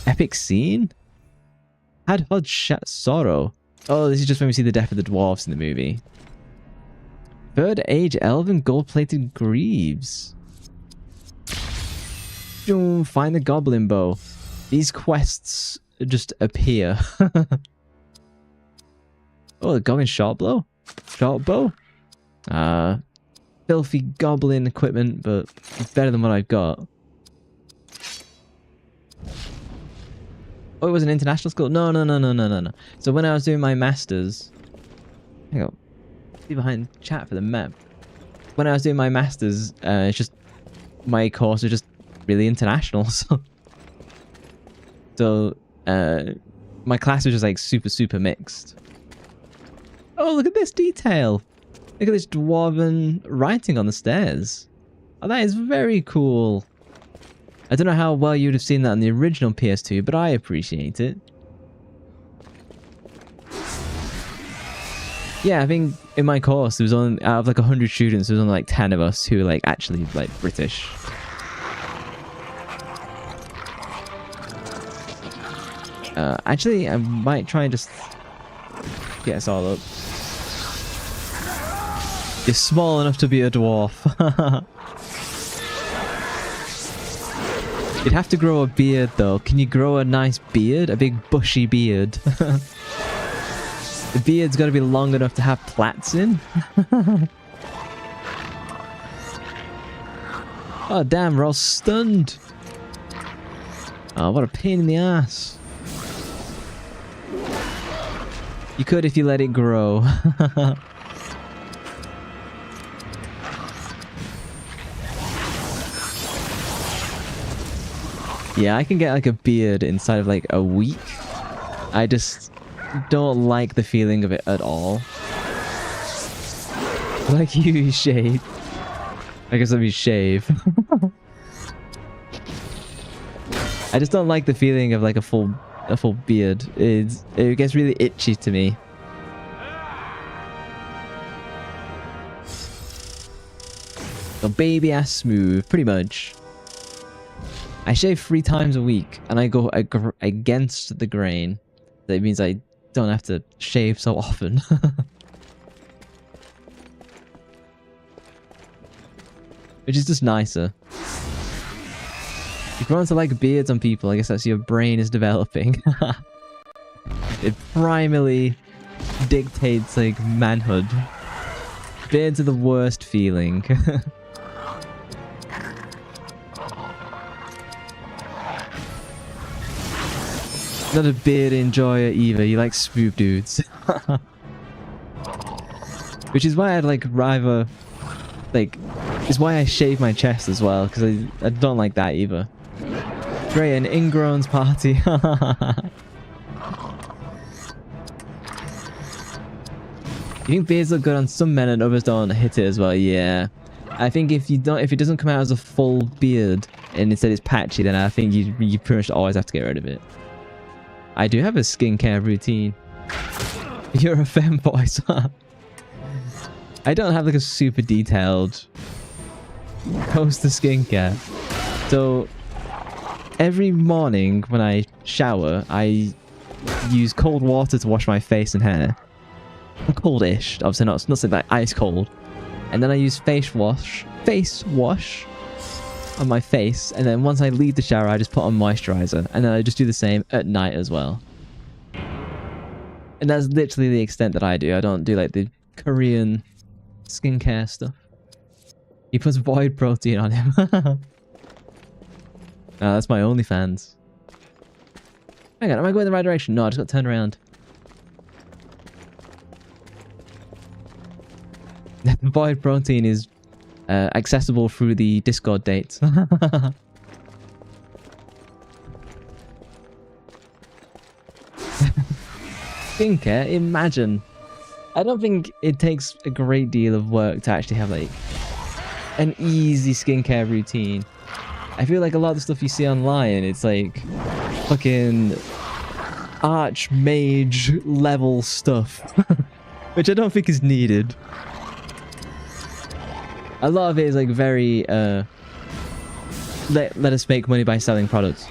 Epic scene. Had Hod sorrow. Oh, this is just when we see the death of the dwarves in the movie. Third age elven gold-plated greaves. Find the goblin bow. These quests just appear. Oh, the goblin short bow. Filthy goblin equipment, but it's better than what I've got. Oh, it was an international school? No. So when I was doing my masters... Hang on. See behind chat for the map. When I was doing my masters, it's just... My course was just really international, so my class was just like super mixed. Oh, look at this detail! Look at this dwarven writing on the stairs. Oh, that is very cool. I don't know how well you'd have seen that on the original PS2, but I appreciate it. Yeah, I think in my course, there was only, out of like 100 students, there was only like 10 of us who were like actually like British. Actually, I might try and just get us all up. You're small enough to be a dwarf. You'd have to grow a beard though. Can you grow a nice beard? A big bushy beard? The beard's got to be long enough to have plaits in. Oh damn, we're all stunned. Oh, what a pain in the ass. You could if you let it grow. Yeah, I can get like a beard inside of like a week. I just don't like the feeling of it at all. Like you shave. I guess let me shave. I just don't like the feeling of like a full beard. It gets really itchy to me. So baby ass smooth, pretty much. I shave 3 times a week, and I go against the grain. That means I don't have to shave so often. Which is just nicer. If you want to like beards on people, I guess that's your brain is developing. It primarily dictates like manhood. Beards are the worst feeling. Not a beard enjoyer either. You like smooth dudes. Which is why I'd like rather like is why I shave my chest as well, because I don't like that either. Great, an ingrown's party. You think beards look good on some men and others don't hit it as well? Yeah. I think if it doesn't come out as a full beard and instead it's patchy, then I think you pretty much always have to get rid of it. I do have a skincare routine. You're a femboy, so I don't have like a super detailed poster skincare. So every morning when I shower, I use cold water to wash my face and hair. Coldish, obviously not something like ice cold. And then I use face wash on my face, and then once I leave the shower I just put on moisturizer, and then I just do the same at night as well. And that's literally the extent that I do. I don't do like the Korean skincare stuff. He puts void protein on him. That's my OnlyFans. Hang on, am I going in the right direction? No, I just got turned around. Void protein is accessible through the Discord dates. Skincare, imagine. I don't think it takes a great deal of work to actually have like an easy skincare routine. I feel like a lot of the stuff you see online, it's like fucking archmage level stuff, which I don't think is needed. A lot of it is like very let us make money by selling products.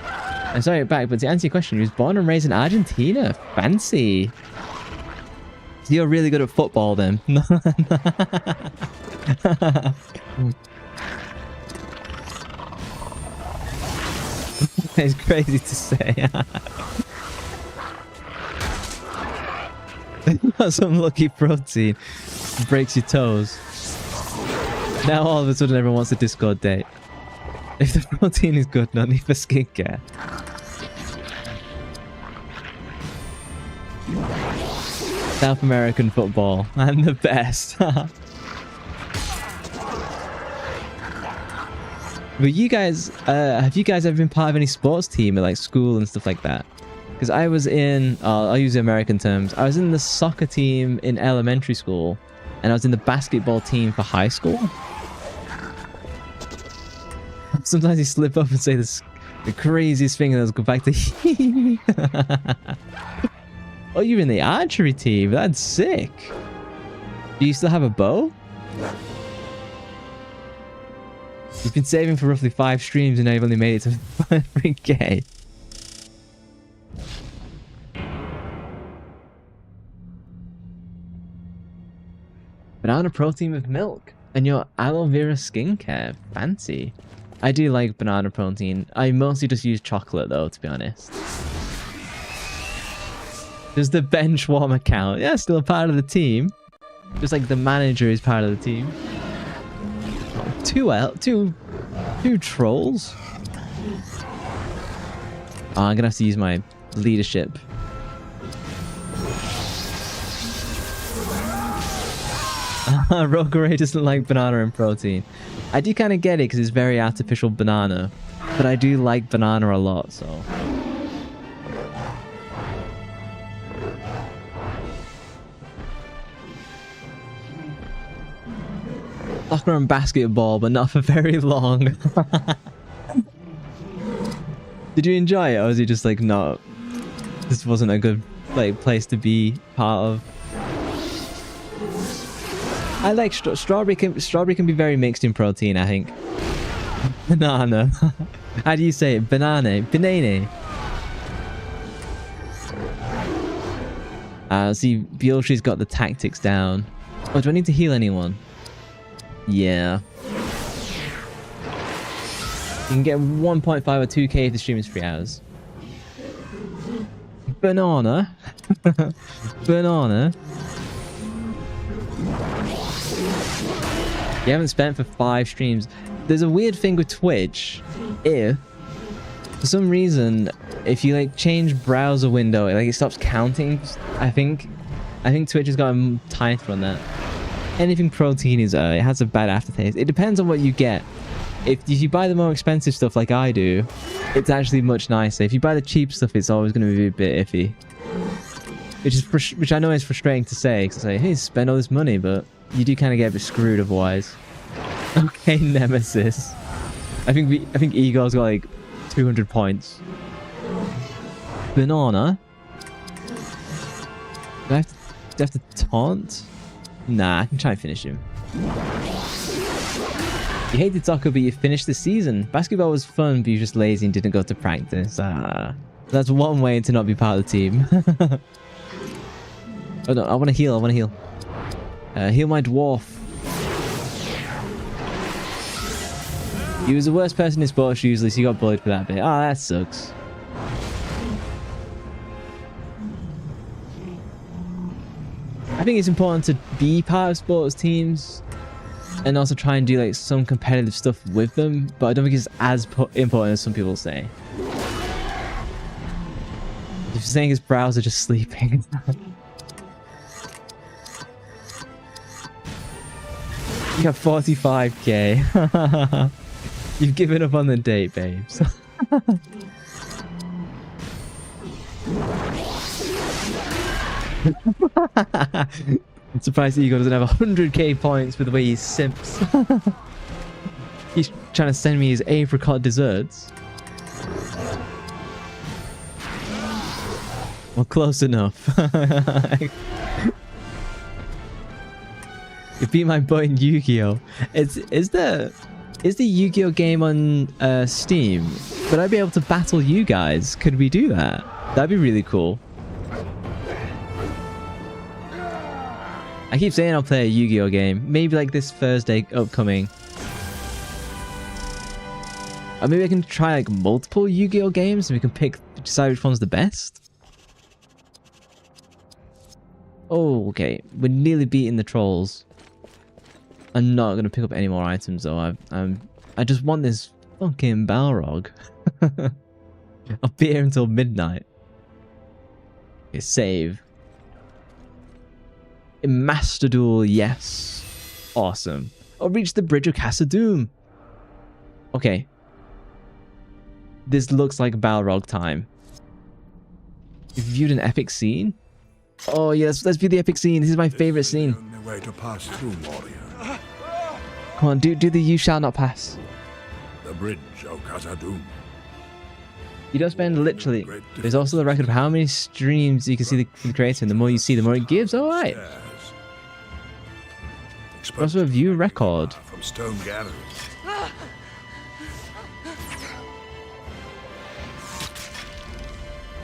I'm sorry back, but to answer your question, he was born and raised in Argentina. Fancy. So you're really good at football then. It's crazy to say. You got some lucky protein. Breaks your toes. Now all of a sudden everyone wants a Discord date. If the protein is good, no need for skincare. South American football. I'm the best. But you guys, have you guys ever been part of any sports team at like school and stuff like that? Because I was in, I'll use the American terms. I was in the soccer team in elementary school, and I was in the basketball team for high school. Sometimes you slip up and say the craziest thing and then go back to Oh, you're in the archery team. That's sick. Do you still have a bow? You've been saving for roughly 5 streams and now you've only made it to 3K. Banana protein with milk and your aloe vera skincare. Fancy. I do like banana protein. I mostly just use chocolate though, to be honest. Does the bench warmer count? Yeah, still a part of the team. Just like the manager is part of the team. Two trolls. Oh, I'm gonna have to use my leadership. Rogueray doesn't like banana and protein. I do kind of get it because it's very artificial banana, but I do like banana a lot, so. Soccer and basketball, but not for very long. Did you enjoy it, or was it just like not? This wasn't a good like place to be part of. I like strawberry. Strawberry can be very mixed in protein, I think. Banana. How do you say it? Banana. Banana. See, Beatrice's got the tactics down. Oh, do I need to heal anyone? Yeah. You can get 1.5 or 2k if the stream is 3 hours. Banana. Banana. You haven't spent for 5 streams. There's a weird thing with Twitch. If, for some reason, if you like change browser window, it stops counting. I think Twitch has gotten tighter on that. Anything protein is it has a bad aftertaste. It depends on what you get. If you buy the more expensive stuff like I do, it's actually much nicer. If you buy the cheap stuff, it's always going to be a bit iffy. Which I know is frustrating to say, because I say, hey, spend all this money, but you do kind of get a bit screwed otherwise. Okay, Nemesis. I think Igor's got like 200 points. Banana. Do I have to taunt? Nah, I can try and finish him. You hated soccer, but you finished the season. Basketball was fun, but you're just lazy and didn't go to practice. That's one way to not be part of the team. Oh no, I want to heal. Heal my dwarf. He was the worst person in sports usually, so you got bullied for that bit. Oh, that sucks. I think it's important to be part of sports teams and also try and do like some competitive stuff with them, but I don't think it's as important as some people say. If you're saying his brows are just sleeping. You got 45k. You've given up on the date, babes. I'm surprised Ego doesn't have 100k points with the way he simps. He's trying to send me his apricot desserts. Well, close enough. You beat my butt in Yu-Gi-Oh! Is the Yu-Gi-Oh! Game on Steam? Would I be able to battle you guys? Could we do that? That'd be really cool. I keep saying I'll play a Yu-Gi-Oh! Game. Maybe like this Thursday upcoming. Or maybe I can try like multiple Yu-Gi-Oh! Games and we can decide which one's the best. Oh, okay. We're nearly beating the trolls. I'm not going to pick up any more items though. I just want this fucking Balrog. I'll be here until midnight. Okay, save. Master Duel, yes. Awesome. I'll reach the Bridge of Khazad-dûm. Okay. This looks like Balrog time. You viewed an epic scene? Oh yes, let's view the epic scene. This is my favorite scene. The only way to pass through, warrior. Come on, do the you shall not pass. The Bridge of Khazad-dûm. You don't spend literally. There's also the record of how many streams you can see the creator, and the more you see, the more it gives. All right. Also a view record. From stone galleries.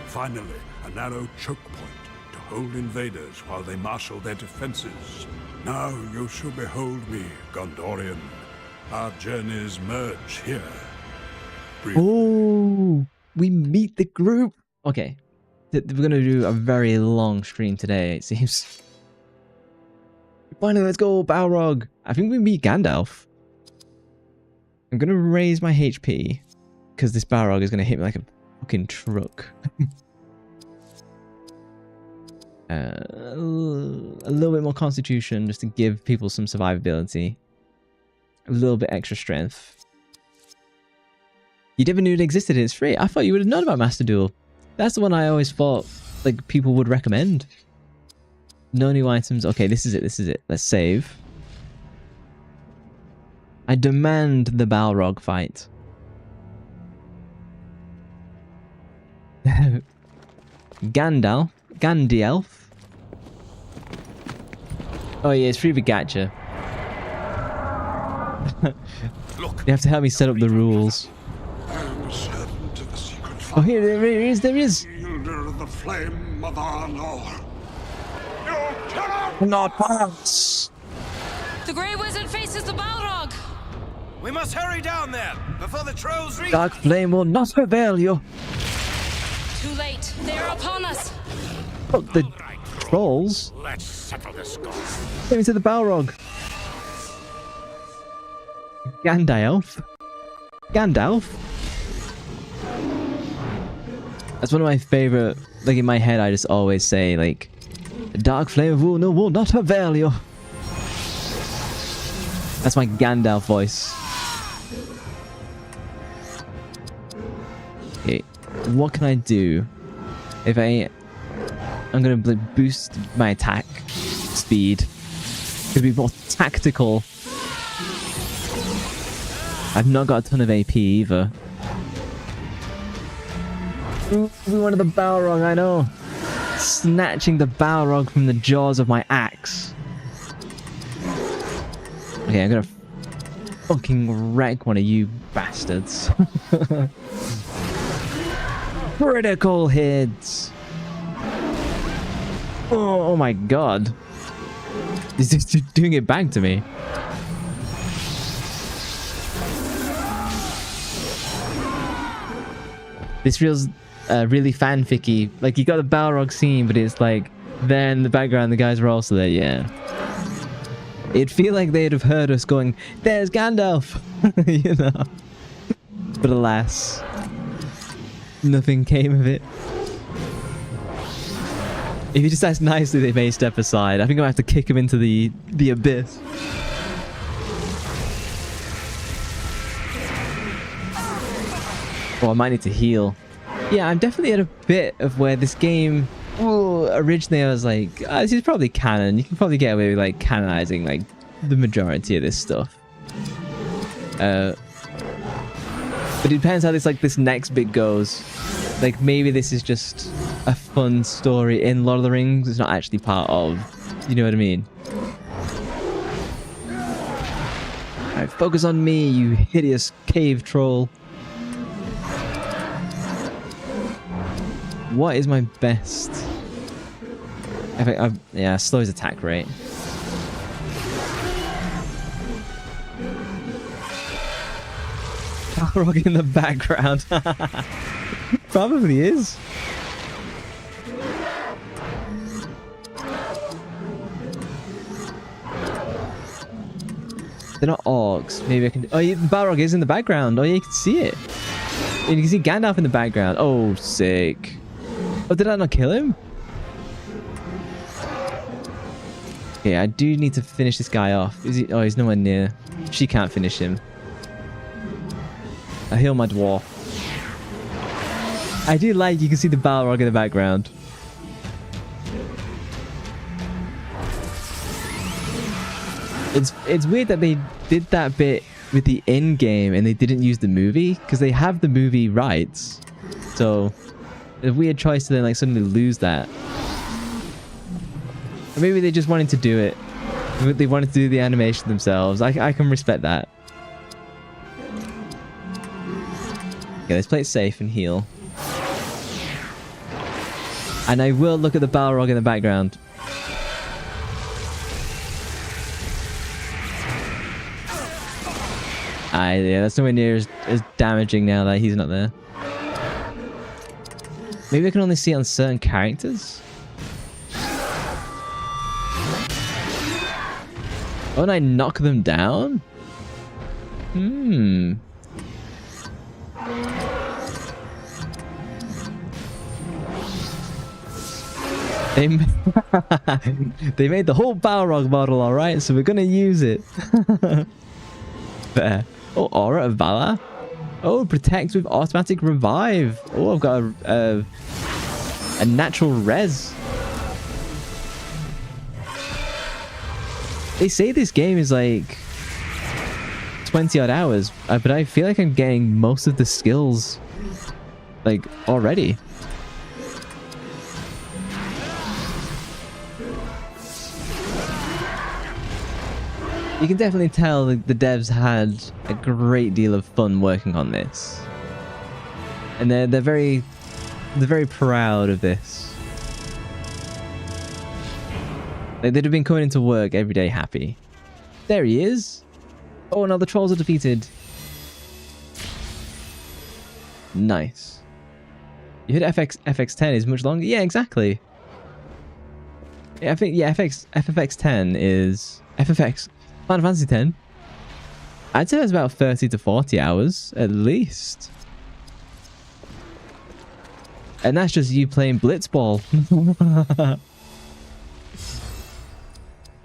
Finally, a narrow choke point to hold invaders while they marshal their defenses. Now you shall behold me, Gondorian. Our journeys merge here. Oh, we meet the group. Okay, we're gonna do a very long stream today, it seems. Finally, let's go, Balrog. I think we meet Gandalf. I'm gonna raise my HP because this Balrog is gonna hit me like a fucking truck. A little bit more constitution just to give people some survivability. A little bit extra strength. You never knew it existed and it's free. I thought you would have known about Master Duel. That's the one I always thought like people would recommend. No new items. Okay, this is it. Let's save. I demand the Balrog fight. Gandalf. Oh yeah, it's free with gacha. You have to help me set up the rules. Oh, here there is. Wielder of the flame of Arnor. Not pass. The Grey Wizard faces the Balrog. We must hurry down there before the trolls reach. Dark flame will not avail you. Too late. They are upon us. Oh, the trolls. Let's settle the score. Get me to the Balrog. Gandalf. Gandalf. That's one of my favorite. Like in my head, I just always say like, "Dark flame will not avail you." That's my Gandalf voice. Okay, what can I do? If I'm gonna boost my attack speed. Could be more tactical. I've not got a ton of AP either. Ooh, we wanted the Balrog, I know. Snatching the Balrog from the jaws of my axe. Okay, I'm gonna fucking wreck one of you bastards. Critical hits. Oh my god. He's just doing it back to me. This feels really fanficky. Like, you got the Balrog scene, but it's like, there in the background, the guys were also there, yeah. It'd feel like they'd have heard us going, "There's Gandalf!" You know? But alas, nothing came of it. If you just ask nicely, they may step aside. I think I'm gonna have to kick him into the abyss. Oh, I might need to heal. Yeah, I'm definitely at a bit of where this game... Ooh, originally I was like, oh, this is probably canon. You can probably get away with like canonizing like the majority of this stuff. But it depends how this next bit goes. Like, maybe this is just a fun story in Lord of the Rings. It's not actually part of... You know what I mean? Alright, focus on me, you hideous cave troll. What is my best? Yeah, slow his attack rate. Balrog in the background. Probably is. They're not orcs. Maybe I can... Oh, yeah, Balrog is in the background. Oh, yeah, you can see it. And you can see Gandalf in the background. Oh, sick. Oh, did I not kill him? Okay, I do need to finish this guy off. Is he? Oh, he's nowhere near. She can't finish him. I heal my dwarf. I do like you can see the Balrog in the background. It's weird that they did that bit with the end game and they didn't use the movie because they have the movie rights. So a weird choice to then like suddenly lose that. Or maybe they just wanted to do it. They wanted to do the animation themselves. I can respect that. Okay, let's play it safe and heal. And I will look at the Balrog in the background. Yeah, that's nowhere near as damaging now that he's not there. Maybe I can only see it on certain characters? Oh, and I knock them down? Hmm. They made the whole Balrog model, alright, so we're gonna use it. Fair. Oh, Aura of Valor. Oh, protects with automatic revive. Oh, I've got a natural res. They say this game is like 20 odd hours, but I feel like I'm getting most of the skills like already. You can definitely tell the devs had a great deal of fun working on this, and they're very proud of this. Like, they'd have been coming into work every day happy. There he is. Oh, now the trolls are defeated. Nice. You hit FX10 is much longer. Yeah, exactly. Yeah, I think FFX10 is FFX Final Fantasy 10. I'd say that's about 30 to 40 hours at least. And that's just you playing Blitzball.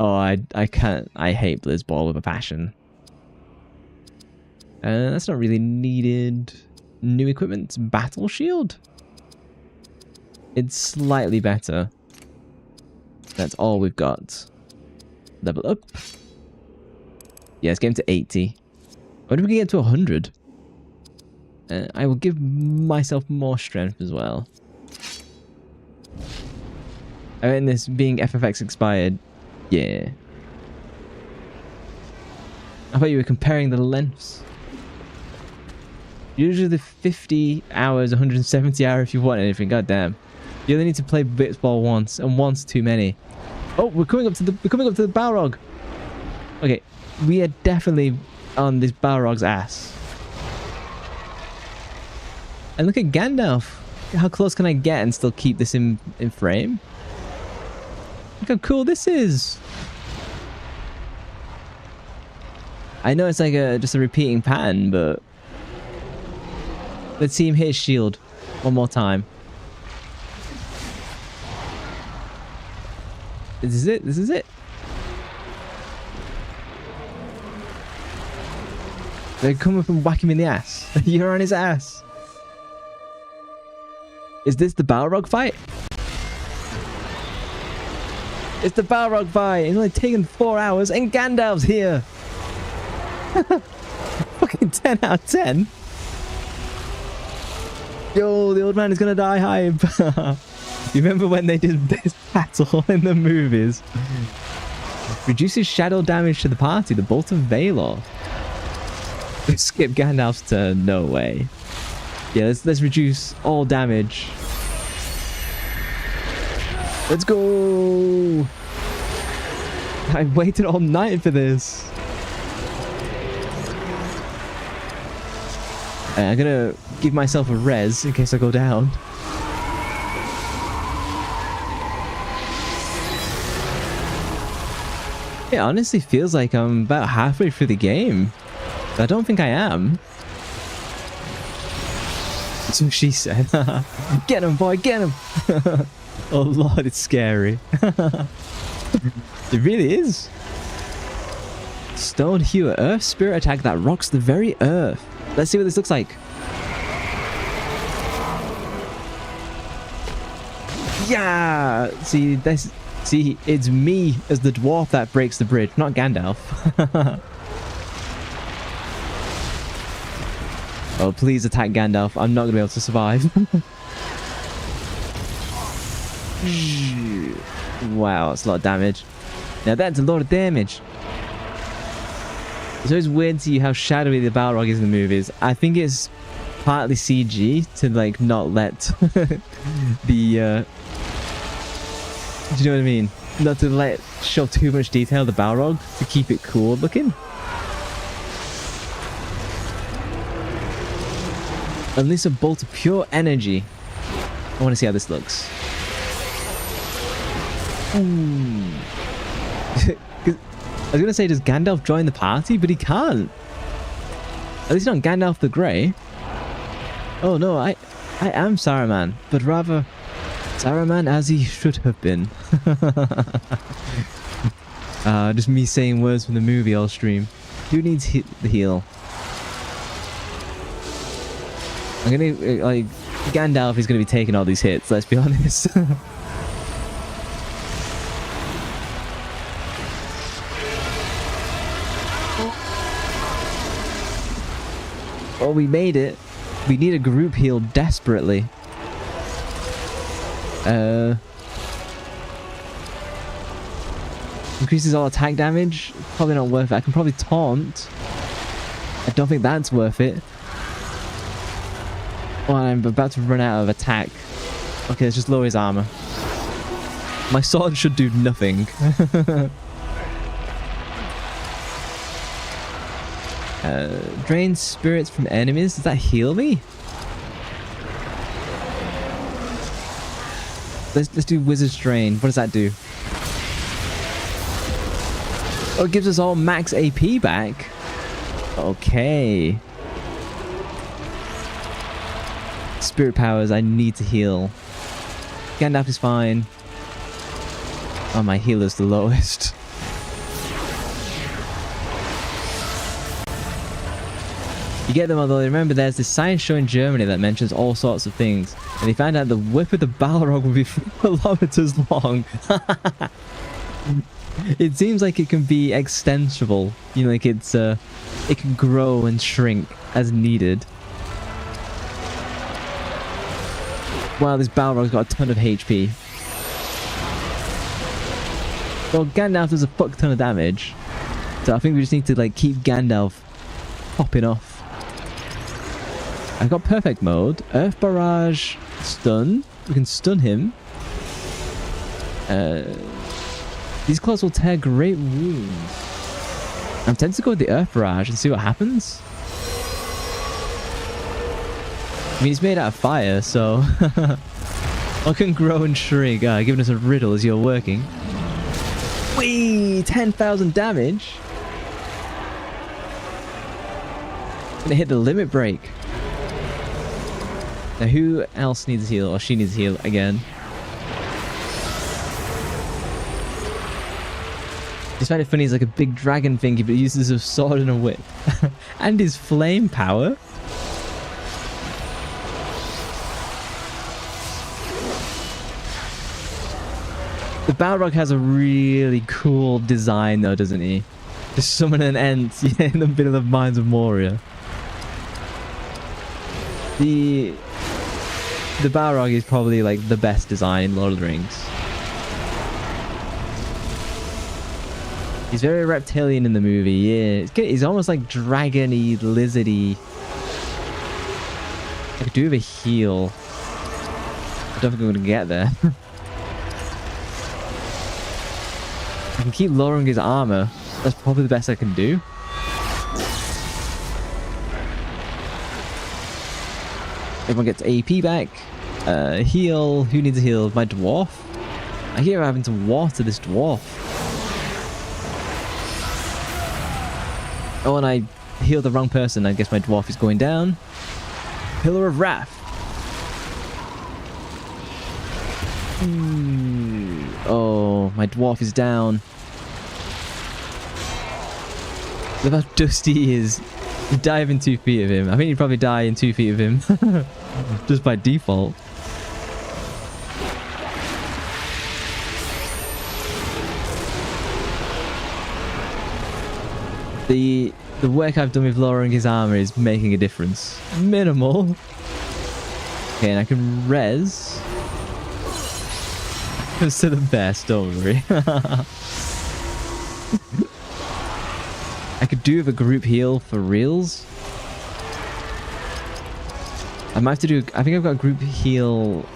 Oh, I can't. I hate Blitzball with a passion. That's not really needed. New equipment, Battle Shield. It's slightly better. That's all we've got. Level up. Yeah, let's get him to 80. What if we can get to 100? I will give myself more strength as well. I mean, this being FFX expired. Yeah. I thought you were comparing the lengths. Usually the 50 hours, 170 hours if you want anything. God damn. You only need to play Blitzball once, and once too many. Oh, we're coming up to the Balrog. Okay, we are definitely on this Balrog's ass. And look at Gandalf. How close can I get and still keep this in frame? Look how cool this is. I know it's like just a repeating pattern, but let's see him hit his shield one more time. This is it. This is it. They're coming up and whack him in the ass. You're on his ass. Is this the Balrog fight? It's the Balrog fight. It's only taken 4 hours and Gandalf's here. Fucking 10 out of 10. Yo, the old man is gonna die hype. You remember when they did this battle in the movies? Reduces shadow damage to the party, the Bolt of Valor. Skip Gandalf's turn, no way. Yeah, let's reduce all damage. Let's go! I waited all night for this. I'm gonna give myself a res in case I go down. It honestly feels like I'm about halfway through the game. But I don't think I am. That's what she said. Get him, boy, get him! Oh lord, it's scary. It really is. Stone Hewer, Earth Spirit attack that rocks the very earth. Let's see what this looks like. Yeah! See, it's me as the dwarf that breaks the bridge, not Gandalf. Oh, please attack Gandalf. I'm not going to be able to survive. Wow, that's a lot of damage. Now that's a lot of damage. It's always weird to see how shadowy the Balrog is in the movies. I think it's partly CG to like not let the do you know what I mean? Not to let show too much detail the Balrog to keep it cool looking. Unleash a bolt of pure energy. I want to see how this looks. I was gonna say, does Gandalf join the party? But he can't. At least not Gandalf the Grey. Oh no, I am Saruman, but rather Saruman as he should have been. Just me saying words from the movie all stream. Who needs the heal? I'm gonna like Gandalf is gonna be taking all these hits. Let's be honest. Oh, we made it. We need a group heal desperately. Increases all attack damage. Probably not worth it. I can probably taunt. I don't think that's worth it. Oh, I'm about to run out of attack. Okay, let's just lower his armor. My sword should do nothing. Drain spirits from enemies. Does that heal me? Let's do Wizard's Drain. What does that do? Oh, it gives us all max AP back. Okay. Spirit powers, I need to heal. Gandalf is fine. Oh, my healer's the lowest. You get them, although remember there's this science show in Germany that mentions all sorts of things. And they found out the whip of the Balrog would be 4 kilometers long. It seems like it can be extensible. You know, like it can grow and shrink as needed. Wow, this Balrog's got a ton of HP. Well, Gandalf does a fuck ton of damage. So I think we just need to like keep Gandalf popping off. I've got perfect mode. Earth barrage, stun. We can stun him. These claws will tear great wounds. I'm tempted to go with the earth barrage and see what happens. I mean, it's made out of fire, so I can grow and shrink. Giving us a riddle as you're working. Whee! 10,000 damage. Gonna hit the limit break. Now, who else needs a heal? Or she needs a heal again. Just find it funny, he's like a big dragon thingy, but he uses a sword and a whip. And his flame power. The Balrog has a really cool design though, doesn't he? Just summon an Ent in the middle of Mines of Moria. The Balrog is probably like the best design in Lord of the Rings. He's very reptilian in the movie, yeah. He's almost like dragon-y, lizardy. I could do with a heal. I don't think I'm gonna get there. I can keep lowering his armor. That's probably the best I can do. Everyone gets AP back. Heal. Who needs a heal? My dwarf? I hear I'm having to water this dwarf. Oh, and I healed the wrong person. I guess my dwarf is going down. Pillar of Wrath. Oh, my dwarf is down. Look how dusty he is. You die within 2 feet of him. I think you'd probably die in 2 feet of him. Just by default. The work I've done with lowering his armor is making a difference. Minimal. Okay, and I can res. It's to the best, don't worry. I could do with a group heal for reals. I might have to do... I think I've got a group heal.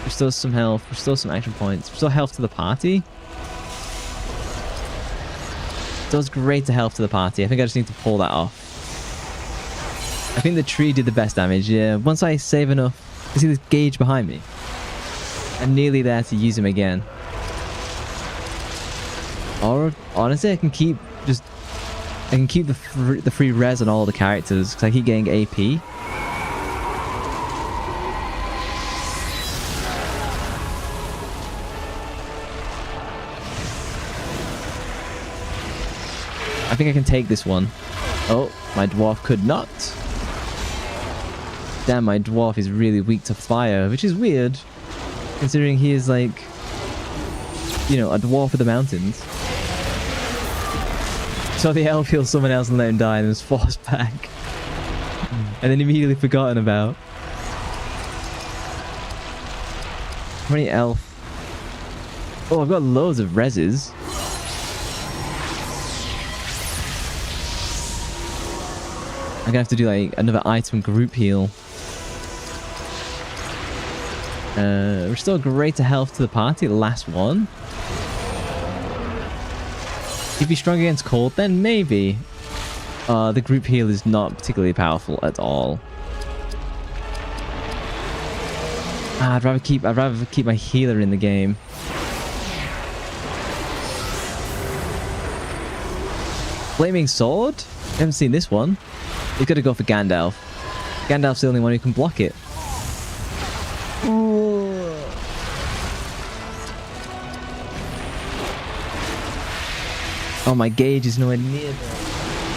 Restores some health. Restores some action points. Restore health to the party. Does great to health to the party. I think I just need to pull that off. I think the tree did the best damage. Yeah, once I save enough... You see this gauge behind me? I'm nearly there to use him again. Or honestly, I can keep the free res on all the characters because I keep getting AP. I think I can take this one. Oh, my dwarf could not. Damn, my dwarf is really weak to fire, which is weird, considering he is like, you know, a dwarf of the mountains. So the elf healed someone else and let him die and was forced back. And then immediately forgotten about. How many elf? Oh, I've got loads of reses. I'm gonna have to do like another item group heal. Restore greater health to the party, the last one. If he's strong against cold, then maybe. The group heal is not particularly powerful at all. I'd rather keep my healer in the game. Flaming sword? I haven't seen this one. He's got to go for Gandalf. Gandalf's the only one who can block it. Ooh. Oh, my gauge is nowhere near there.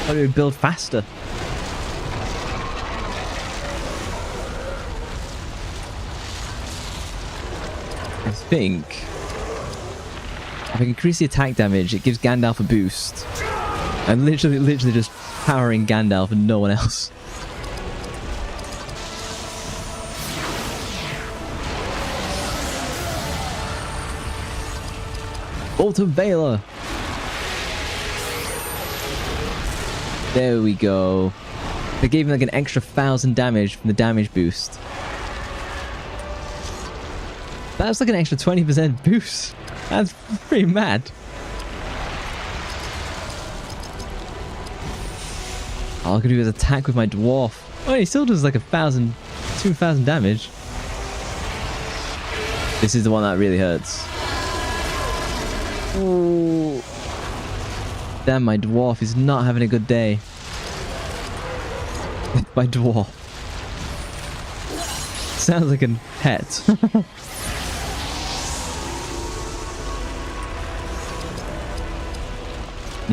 How do we build faster? I think if I increase the attack damage, it gives Gandalf a boost. I'm literally just powering Gandalf and no one else. Bolt of Valor. There we go. They gave him like an extra 1,000 damage from the damage boost. That's like an extra 20% boost. That's pretty mad. All I can do is attack with my dwarf. Oh, he still does like 2,000 damage. This is the one that really hurts. Ooh. Damn, my dwarf is not having a good day. My dwarf. Sounds like a pet.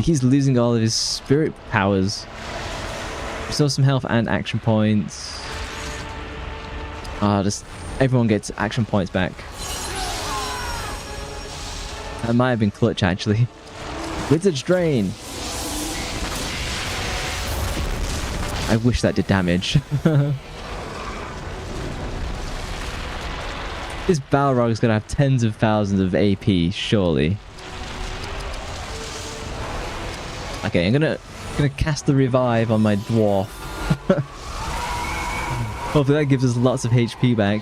He's losing all of his spirit powers. Restore some health and action points. Just everyone gets action points back. That might have been clutch actually. Wizard's Drain. I wish that did damage. This Balrog is gonna have tens of thousands of AP, surely. Okay, I'm gonna cast the revive on my dwarf. Hopefully that gives us lots of HP back.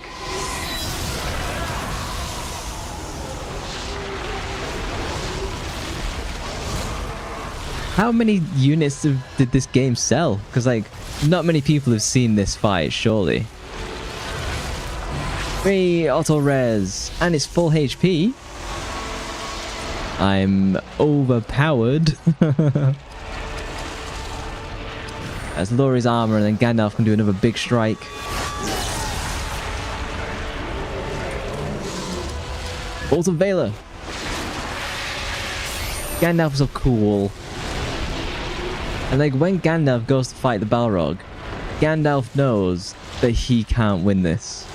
How many units did this game sell? Because like, not many people have seen this fight, surely. 3 auto res, and it's full HP. I'm overpowered. Let's lower his armor, and then Gandalf can do another big strike. Bolt of Valor. Gandalf is so cool. And like when Gandalf goes to fight the Balrog, Gandalf knows that he can't win this.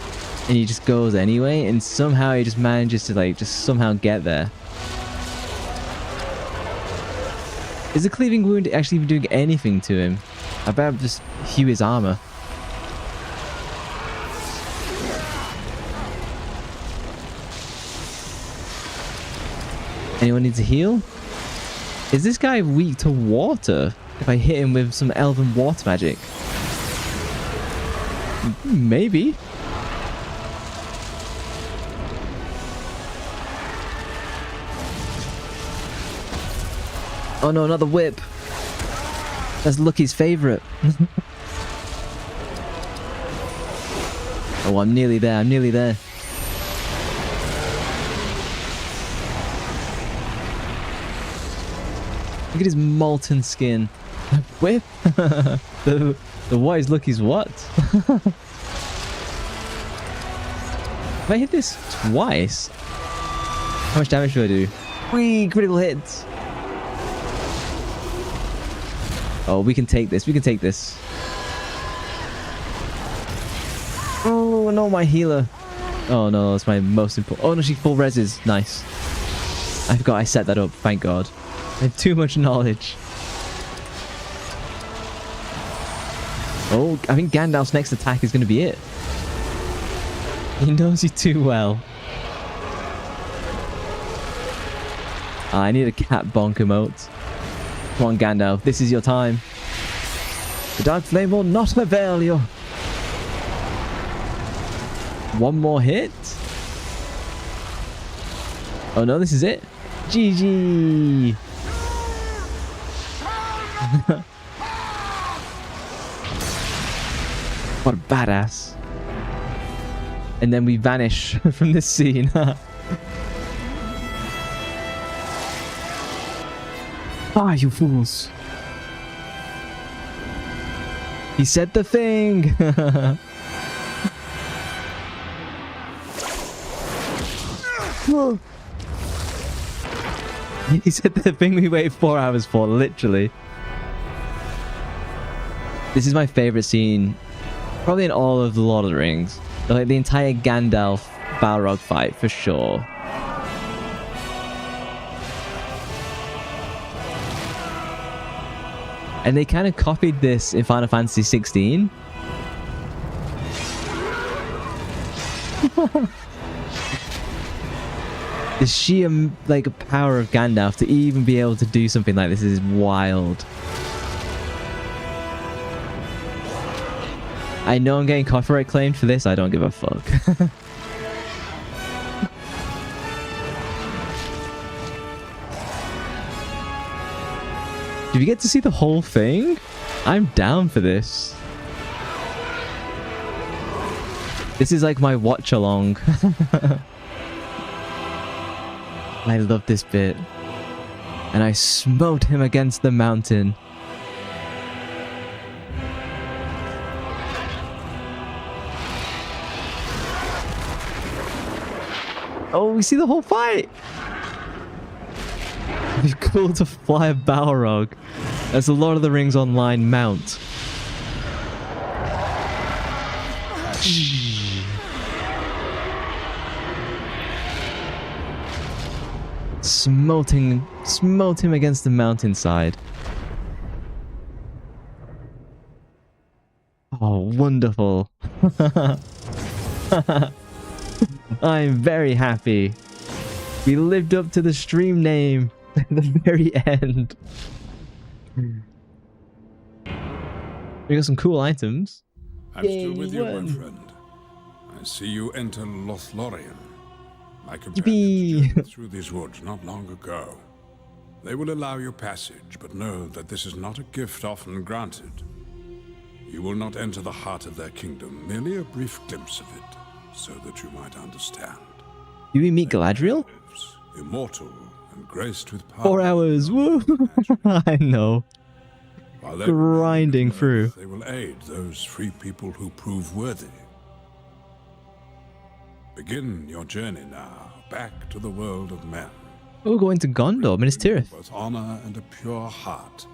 And he just goes anyway, and somehow he just manages to like just somehow get there. Is the cleaving wound actually even doing anything to him? I better just hew his armor. Anyone needs a heal? Is this guy weak to water? If I hit him with some elven water magic? Maybe. Oh no, not the whip. That's Lucky's favorite. Oh, I'm nearly there. I'm nearly there. Look at his molten skin. Whip? the what is Lucky's what? If I hit this twice, how much damage do I do? 3 critical hits. Oh, we can take this. We can take this. Oh no, my healer. Oh no, that's my most important. Oh no, she full reses. Nice. I forgot I set that up. Thank God. I have too much knowledge. Oh, I think Gandalf's next attack is going to be it. He knows you too well. I need a cat bonk emote. Come on, Gandalf. This is your time. The Dark Flame will not avail you. One more hit. Oh no, this is it. GG. What a badass. And then we vanish from this scene. Ah, you fools. He said the thing. He said the thing we waited 4 hours for, literally. This is my favorite scene, probably in all of the Lord of the Rings. Like the entire Gandalf Balrog fight, for sure. And they kind of copied this in Final Fantasy 16. The sheer like power of Gandalf to even be able to do something like this is wild. I know I'm getting copyright claimed for this. I don't give a fuck. Did you get to see the whole thing? I'm down for this. This is like my watch along. I love this bit. And I smote him against the mountain. Oh, we see the whole fight! It'd be cool to fly a Balrog as a Lord of the Rings Online mount. Smote him against the mountainside. Oh, wonderful. I'm very happy. We lived up to the stream name at the very end. We got some cool items. I'm still with you, my friend. I see you enter Lothlorien. My companions journeyed through these woods not long ago. They will allow you passage, but know that this is not a gift often granted. You will not enter the heart of their kingdom, merely a brief glimpse of it, so that you might understand. Do we meet Galadriel? Immortal and graced with power. 4 hours, woo! I know. Grinding through. They will aid those free people who prove worthy. Begin your journey now, back to the world of men. We're going to Gondor, Minas Tirith. Both honor and a pure heart,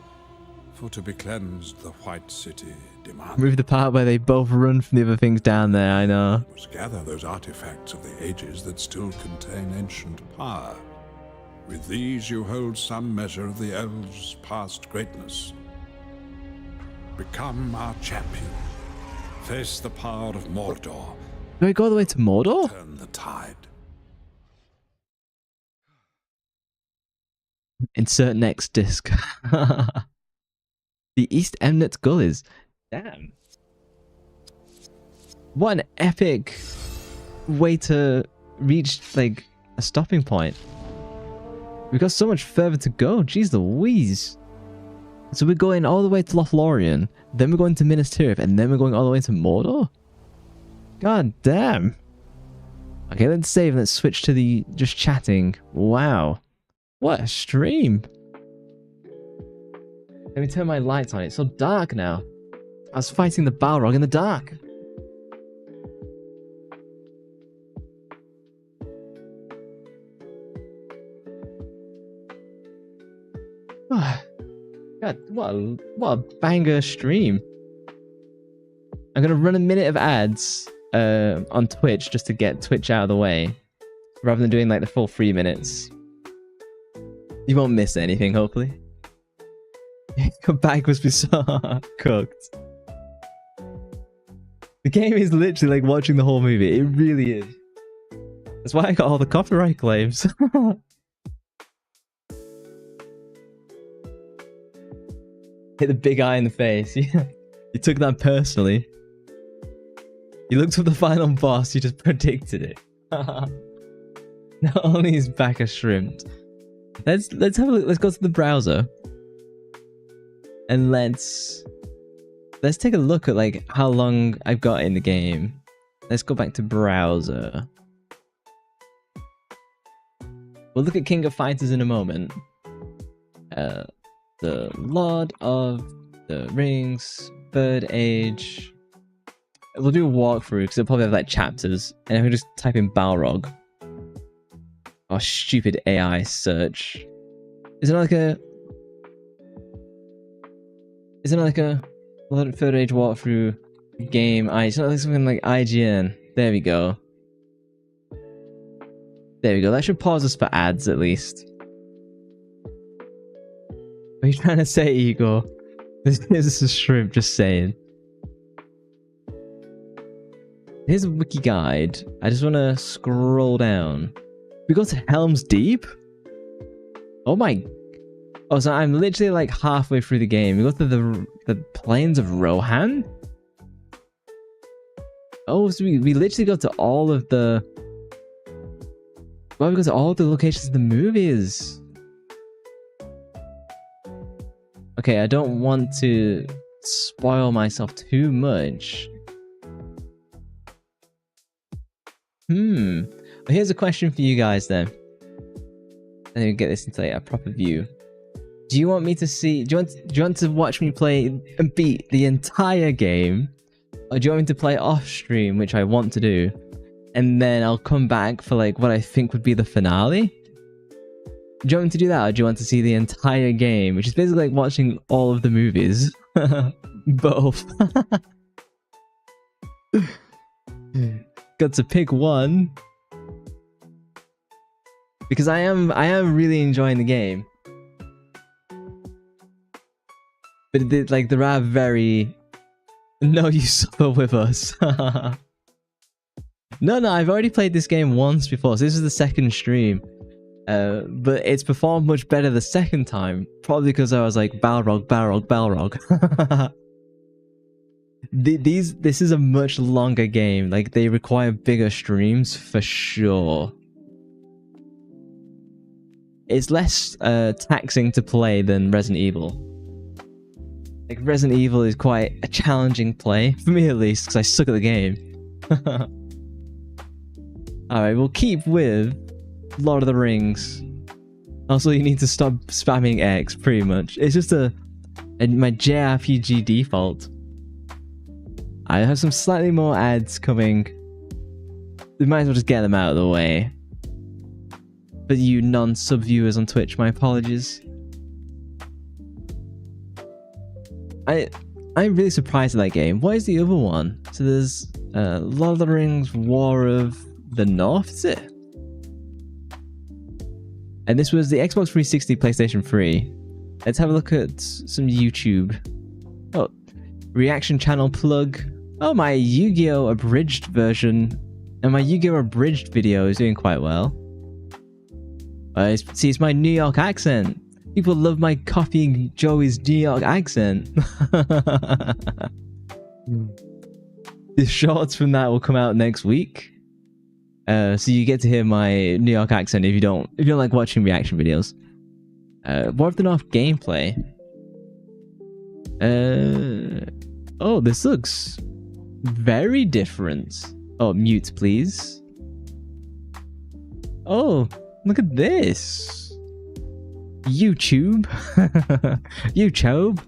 for to be cleansed the White City demands. Move the part where they both run from the other things down there, I know. You must gather those artifacts of the ages that still contain ancient power. With these you hold some measure of the elves' past greatness. Become our champion. Face the power of Mordor. Do I go all the way to Mordor? Turn the tide. Insert next disc. The East Emnet Gullies. Damn. What an epic way to reach, like, a stopping point. We've got so much further to go. Jeez Louise. So we're going all the way to Lothlorien, then we're going to Minas Tirith, and then we're going all the way to Mordor? God damn. Okay, let's save and let's switch to the just chatting. Wow. What a stream. Let me turn my lights on. It's so dark now. I was fighting the Balrog in the dark. God, what a banger stream. I'm gonna run a minute of ads on Twitch just to get Twitch out of the way, rather than doing like the full 3 minutes. You won't miss anything, hopefully. Your bag must be so cooked. The game is literally like watching the whole movie. It really is. That's why I got all the copyright claims. Hit the big eye in the face. Yeah. You took that personally. You looked up the final boss, you just predicted it. Not only is back a shrimp. Let's have a look. Let's go to the browser. And let's take a look at like how long I've got in the game. Let's go back to browser. We'll look at King of Fighters in a moment. The Lord of the Rings, Third Age. We'll do a walkthrough because it'll probably have like chapters, and I can just type in Balrog. Oh, stupid AI search. Is it like a Third Age walkthrough game? It's not like something like IGN. There we go. There we go. That should pause us for ads at least. What are you trying to say, Igor? This is a shrimp, just saying. Here's a wiki guide. I just want to scroll down. We go to Helm's Deep? Oh my... Oh, so I'm literally like halfway through the game. We go to the plains of Rohan? Oh, so we literally go to all of the... Well, we go to all the locations of the movies. Okay, I don't want to spoil myself too much. Well, here's a question for you guys then. Let me get this into like a proper view. Do you want me to see... Do you want to watch me play and beat the entire game? Or do you want me to play off stream, which I want to do? And then I'll come back for like what I think would be the finale? Do you want me to do that, or do you want to see the entire game, which is basically like watching all of the movies? Both. Got to pick one. Because I am really enjoying the game. But there are very... No, you suffer with us. No, I've already played this game once before, so this is the second stream. But it's performed much better the second time, probably because I was like, Balrog. This is a much longer game, like they require bigger streams for sure. It's less taxing to play than Resident Evil. Like Resident Evil is quite a challenging play, for me at least, because I suck at the game. Alright, we'll keep with Lord of the Rings. Also, you need to stop spamming X, pretty much. It's just my JRPG default. I have some slightly more ads coming. We might as well just get them out of the way. For you non-sub viewers on Twitch, my apologies. I'm really surprised at that game. What is the other one? So there's Lord of the Rings War of the North, is it? And this was the Xbox 360, PlayStation 3. Let's have a look at some YouTube. Oh, reaction channel plug. Oh, my Yu-Gi-Oh! Abridged version. And my Yu-Gi-Oh! Abridged video is doing quite well. See, it's my New York accent. People love my copying Joey's New York accent. The shorts from that will come out next week. So you get to hear my New York accent if you don't like watching reaction videos. War of the North gameplay. Oh, this looks very different. Oh, mute please. Oh, look at this. YouTube. YouTube.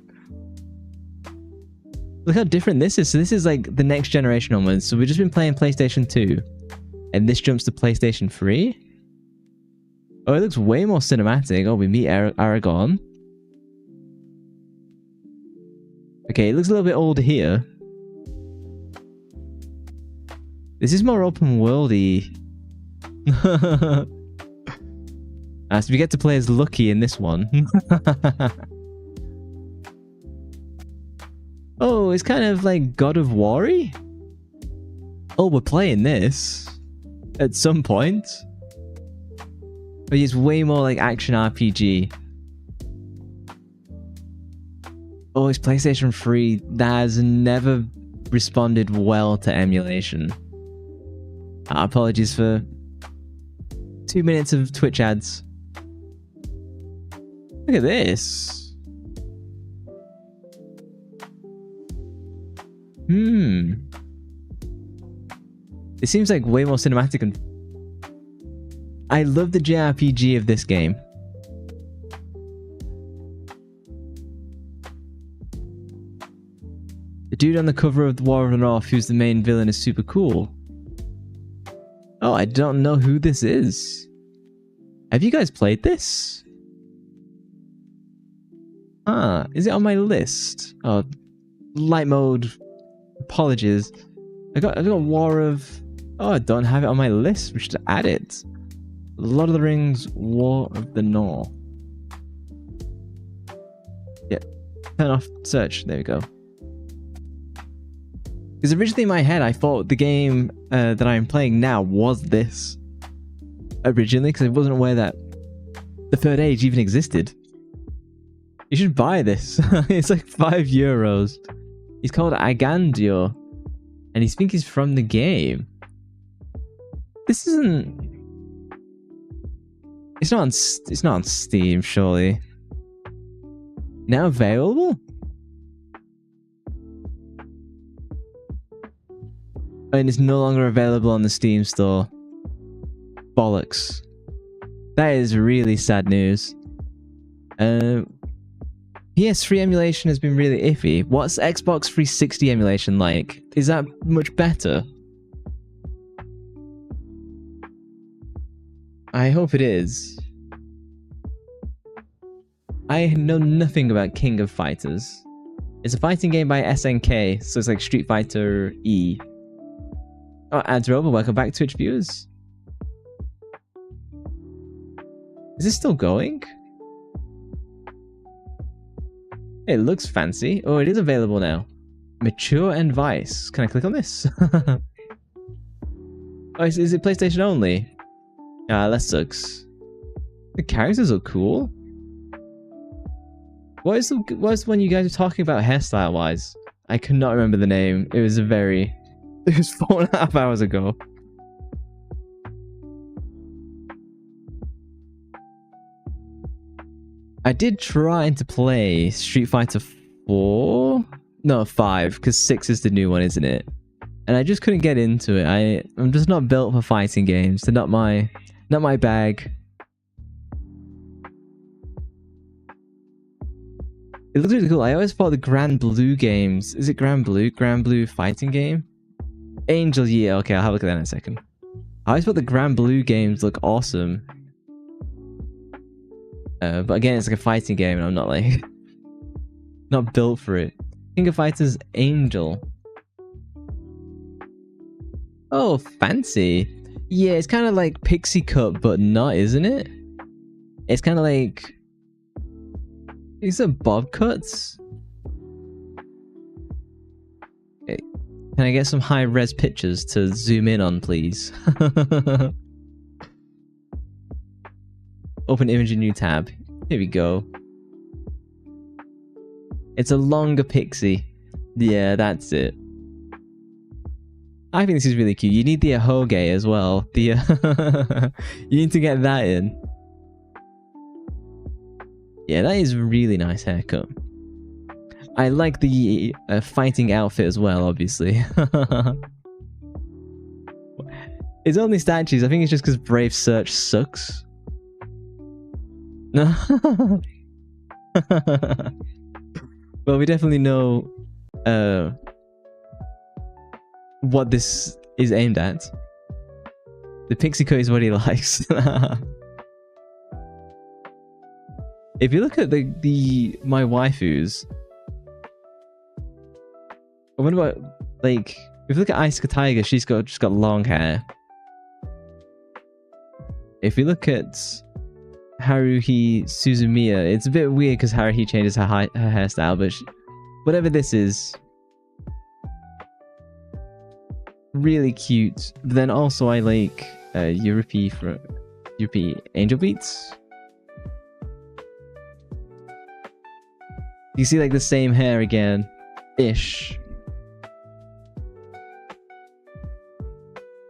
Look how different this is. So this is like the next generation onwards. So we've just been playing PlayStation 2. And this jumps to PlayStation 3. Oh, it looks way more cinematic. Oh, we meet Aragorn. Okay, it looks a little bit older here. This is more open worldy. So we get to play as Lucky in this one. Oh, it's kind of like God of War-y. Oh, we're playing this at some point. But it's way more like action RPG. Oh, it's PlayStation 3. That has never responded well to emulation. Apologies for 2 minutes of Twitch ads. Look at this. It seems like way more cinematic, and I love the JRPG of this game. The dude on the cover of the War of the North, who's the main villain, is super cool. Oh, I don't know who this is. Have you guys played this? Ah, is it on my list? Oh, light mode. Apologies. I got War of... Oh, I don't have it on my list. We should add it. Lord of the Rings, War of the North. Yeah. Turn off search. There we go. Because originally in my head, I thought the game that I'm playing now was this. Originally, because I wasn't aware that the Third Age even existed. You should buy this. It's like €5. He's called Agandio. And he thinks he's from the game. This isn't... It's not on Steam, surely. Now available? And it's no longer available on the Steam store. Bollocks. That is really sad news. PS3 emulation has been really iffy. What's Xbox 360 emulation like? Is that much better? I hope it is. I know nothing about King of Fighters. It's a fighting game by SNK, so it's like Street Fighter E. Oh, ads are over. Welcome back, Twitch viewers. Is this still going? It looks fancy. Oh, it is available now. Mature and Vice. Can I click on this? Oh, is it PlayStation only? Ah, that sucks. The characters are cool. What is the one you guys were talking about hairstyle wise? I could not remember the name. It was it was 4.5 hours ago. I did try to play Street Fighter 4? No, 5, because 6 is the new one, isn't it? And I just couldn't get into it. I'm just not built for fighting games. They're not my bag. It looks really cool. I always thought the Grand Blue games... Is it Grand Blue? Grand Blue fighting game? Angel Year. Okay, I'll have a look at that in a second. I always thought the Grand Blue games look awesome. But again, it's like a fighting game and I'm not like... not built for it. King of Fighters Angel. Oh, fancy. Yeah, it's kind of like Pixie Cut, but not, isn't it? It's kind of like... These are bob cuts? Okay. Can I get some high-res pictures to zoom in on, please? Open image in new tab. Here we go. It's a longer pixie. Yeah, that's it. I think this is really cute. You need the ahoge as well. You need to get that in. Yeah, that is a really nice haircut. I like the fighting outfit as well, obviously. It's only statues. I think it's just because Brave Search sucks. No. Well, we definitely know what this is aimed at. The pixie cut is what he likes. If you look at my waifus, I wonder what, like, if you look at Asuka Tiger, she's just got long hair. If you look at Haruhi Suzumiya, it's a bit weird because Haruhi changes her hairstyle, but whatever this is, really cute. But then also I like Europe Angel Beats. You see like the same hair again, ish.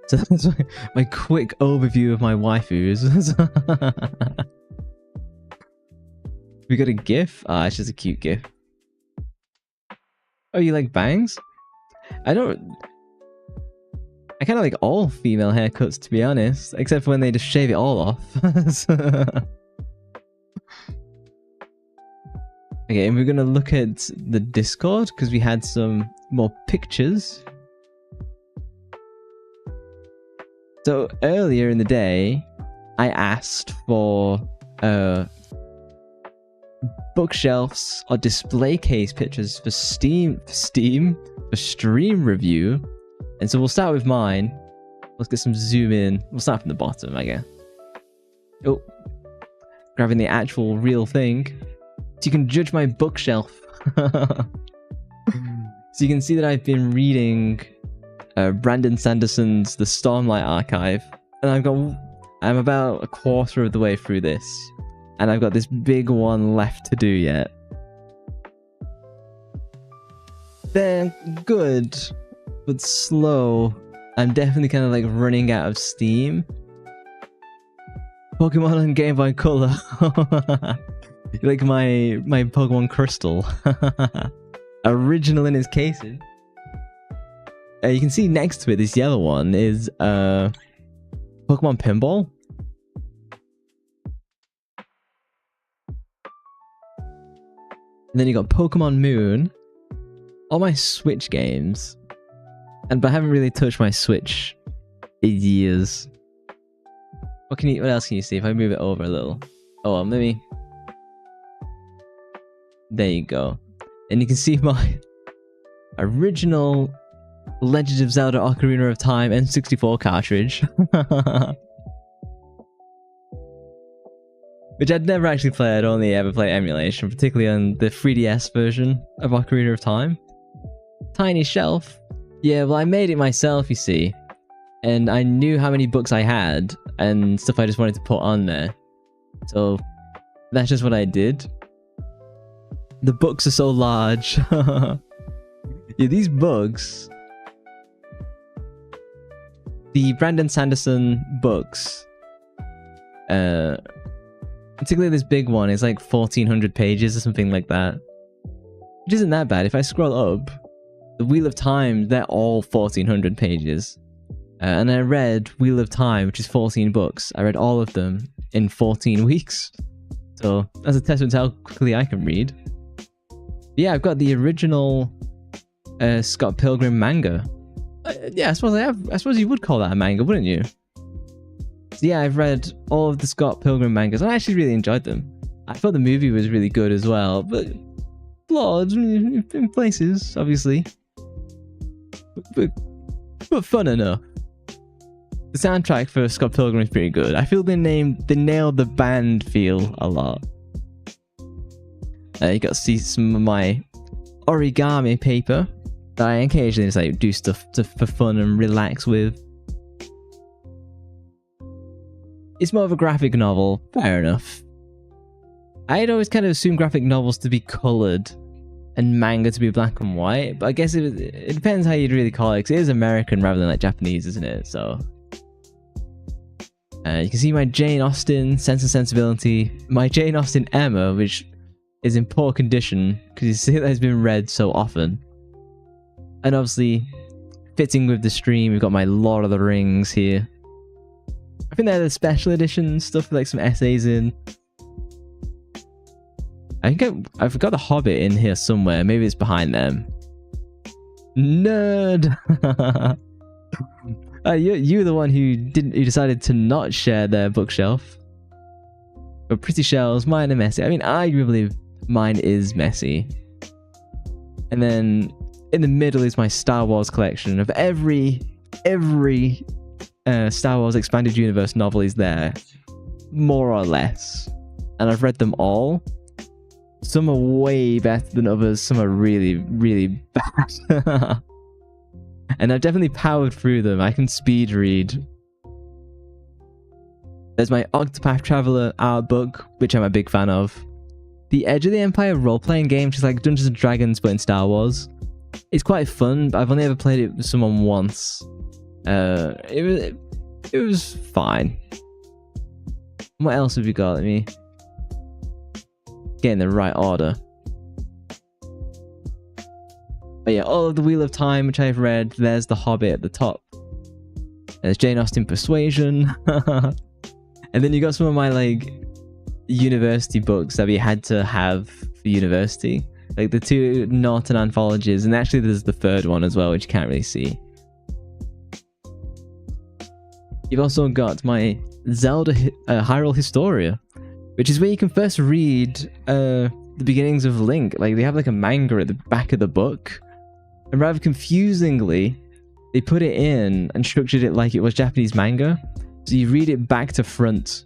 So that's my quick overview of my waifus. We got a GIF? Ah, it's just a cute GIF. Oh, you like bangs? I kind of like all female haircuts, to be honest, except for when they just shave it all off. Okay, and we're gonna look at the Discord because we had some more pictures. So earlier in the day, I asked for bookshelves or display case pictures for stream review. And so we'll start with mine. Let's get some zoom in. We'll start from the bottom, I guess. Oh, grabbing the actual real thing. So you can judge my bookshelf. So you can see that I've been reading Brandon Sanderson's The Stormlight Archive. And I'm about a quarter of the way through this. And I've got this big one left to do yet. They're good, but slow. I'm definitely kind of like running out of steam. Pokemon on Game Boy Color. Like my Pokemon Crystal. Original in its casing. You can see next to it, this yellow one is Pokemon Pinball. And then you got Pokemon Moon. All my Switch games. But I haven't really touched my Switch in years. What else can you see if I move it over a little? Oh, well, maybe. There you go. And you can see my original Legend of Zelda Ocarina of Time N64 cartridge. Which I'd never actually played. I'd only ever play emulation, particularly on the 3DS version of Ocarina of Time. Tiny shelf. Yeah, well, I made it myself, you see. And I knew how many books I had and stuff I just wanted to put on there. So that's just what I did. The books are so large. Yeah, these books. The Brandon Sanderson books. Particularly this big one is like 1,400 pages or something like that. Which isn't that bad. If I scroll up, the Wheel of Time, they're all 1,400 pages. And I read Wheel of Time, which is 14 books. I read all of them in 14 weeks. So that's a testament to how quickly I can read. Yeah, I've got the original Scott Pilgrim manga. Yeah, I suppose you would call that a manga, wouldn't you? So yeah, I've read all of the Scott Pilgrim mangas, and I actually really enjoyed them. I thought the movie was really good as well, but flawed in places, obviously. But fun enough. The soundtrack for Scott Pilgrim is pretty good. I feel they nailed the band feel a lot. You got to see some of my origami paper that I occasionally just like do stuff for fun and relax with. It's more of a graphic novel, fair enough. I'd always kind of assumed graphic novels to be coloured and manga to be black and white, but I guess it depends how you'd really call it, because it is American rather than like Japanese, isn't it? So you can see my Jane Austen Sense and Sensibility, my Jane Austen Emma, which is in poor condition because you see that it's been read so often. And obviously, fitting with the stream, we've got my Lord of the Rings here. I think they're the special edition stuff with like some essays in. I think I've got the Hobbit in here somewhere. Maybe it's behind them. Nerd. You're the one who decided to not share their bookshelf. But pretty shelves, mine are messy. I mean, arguably mine is messy. And then in the middle is my Star Wars collection of every Star Wars Expanded Universe novel is there, more or less. And I've read them all. Some are way better than others. Some are really, really bad. And I've definitely powered through them. I can speed read. There's my Octopath Traveler art book, which I'm a big fan of. The Edge of the Empire role-playing game, which is like Dungeons & Dragons, but in Star Wars. It's quite fun, but I've only ever played it with someone once. It was fine. What else have we got? Let me get in the right order. But yeah, all of the Wheel of Time, which I've read. There's The Hobbit at the top. There's Jane Austen Persuasion. And then you got some of my like university books that we had to have for university. Like the 2 Norton anthologies, and actually there's the 3rd one as well, which you can't really see. You've also got my Zelda Hyrule Historia, which is where you can first read the beginnings of Link. Like they have like a manga at the back of the book, and rather confusingly, they put it in and structured it like it was Japanese manga. So you read it back to front.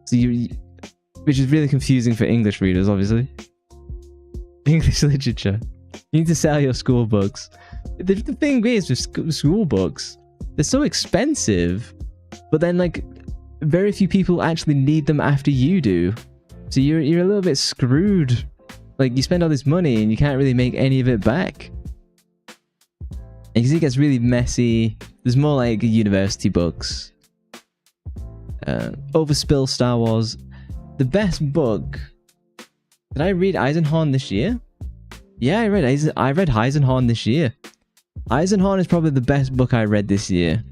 So which is really confusing for English readers, obviously. English literature. You need to sell your school books. The thing is with school books, they're so expensive, but then like very few people actually need them after you do. So you're a little bit screwed. Like you spend all this money and you can't really make any of it back. And you see it gets really messy. There's more like university books. Overspill Star Wars. The best book. Did I read Eisenhorn this year? Yeah, I read Eisenhorn this year. Eisenhorn is probably the best book I read this year,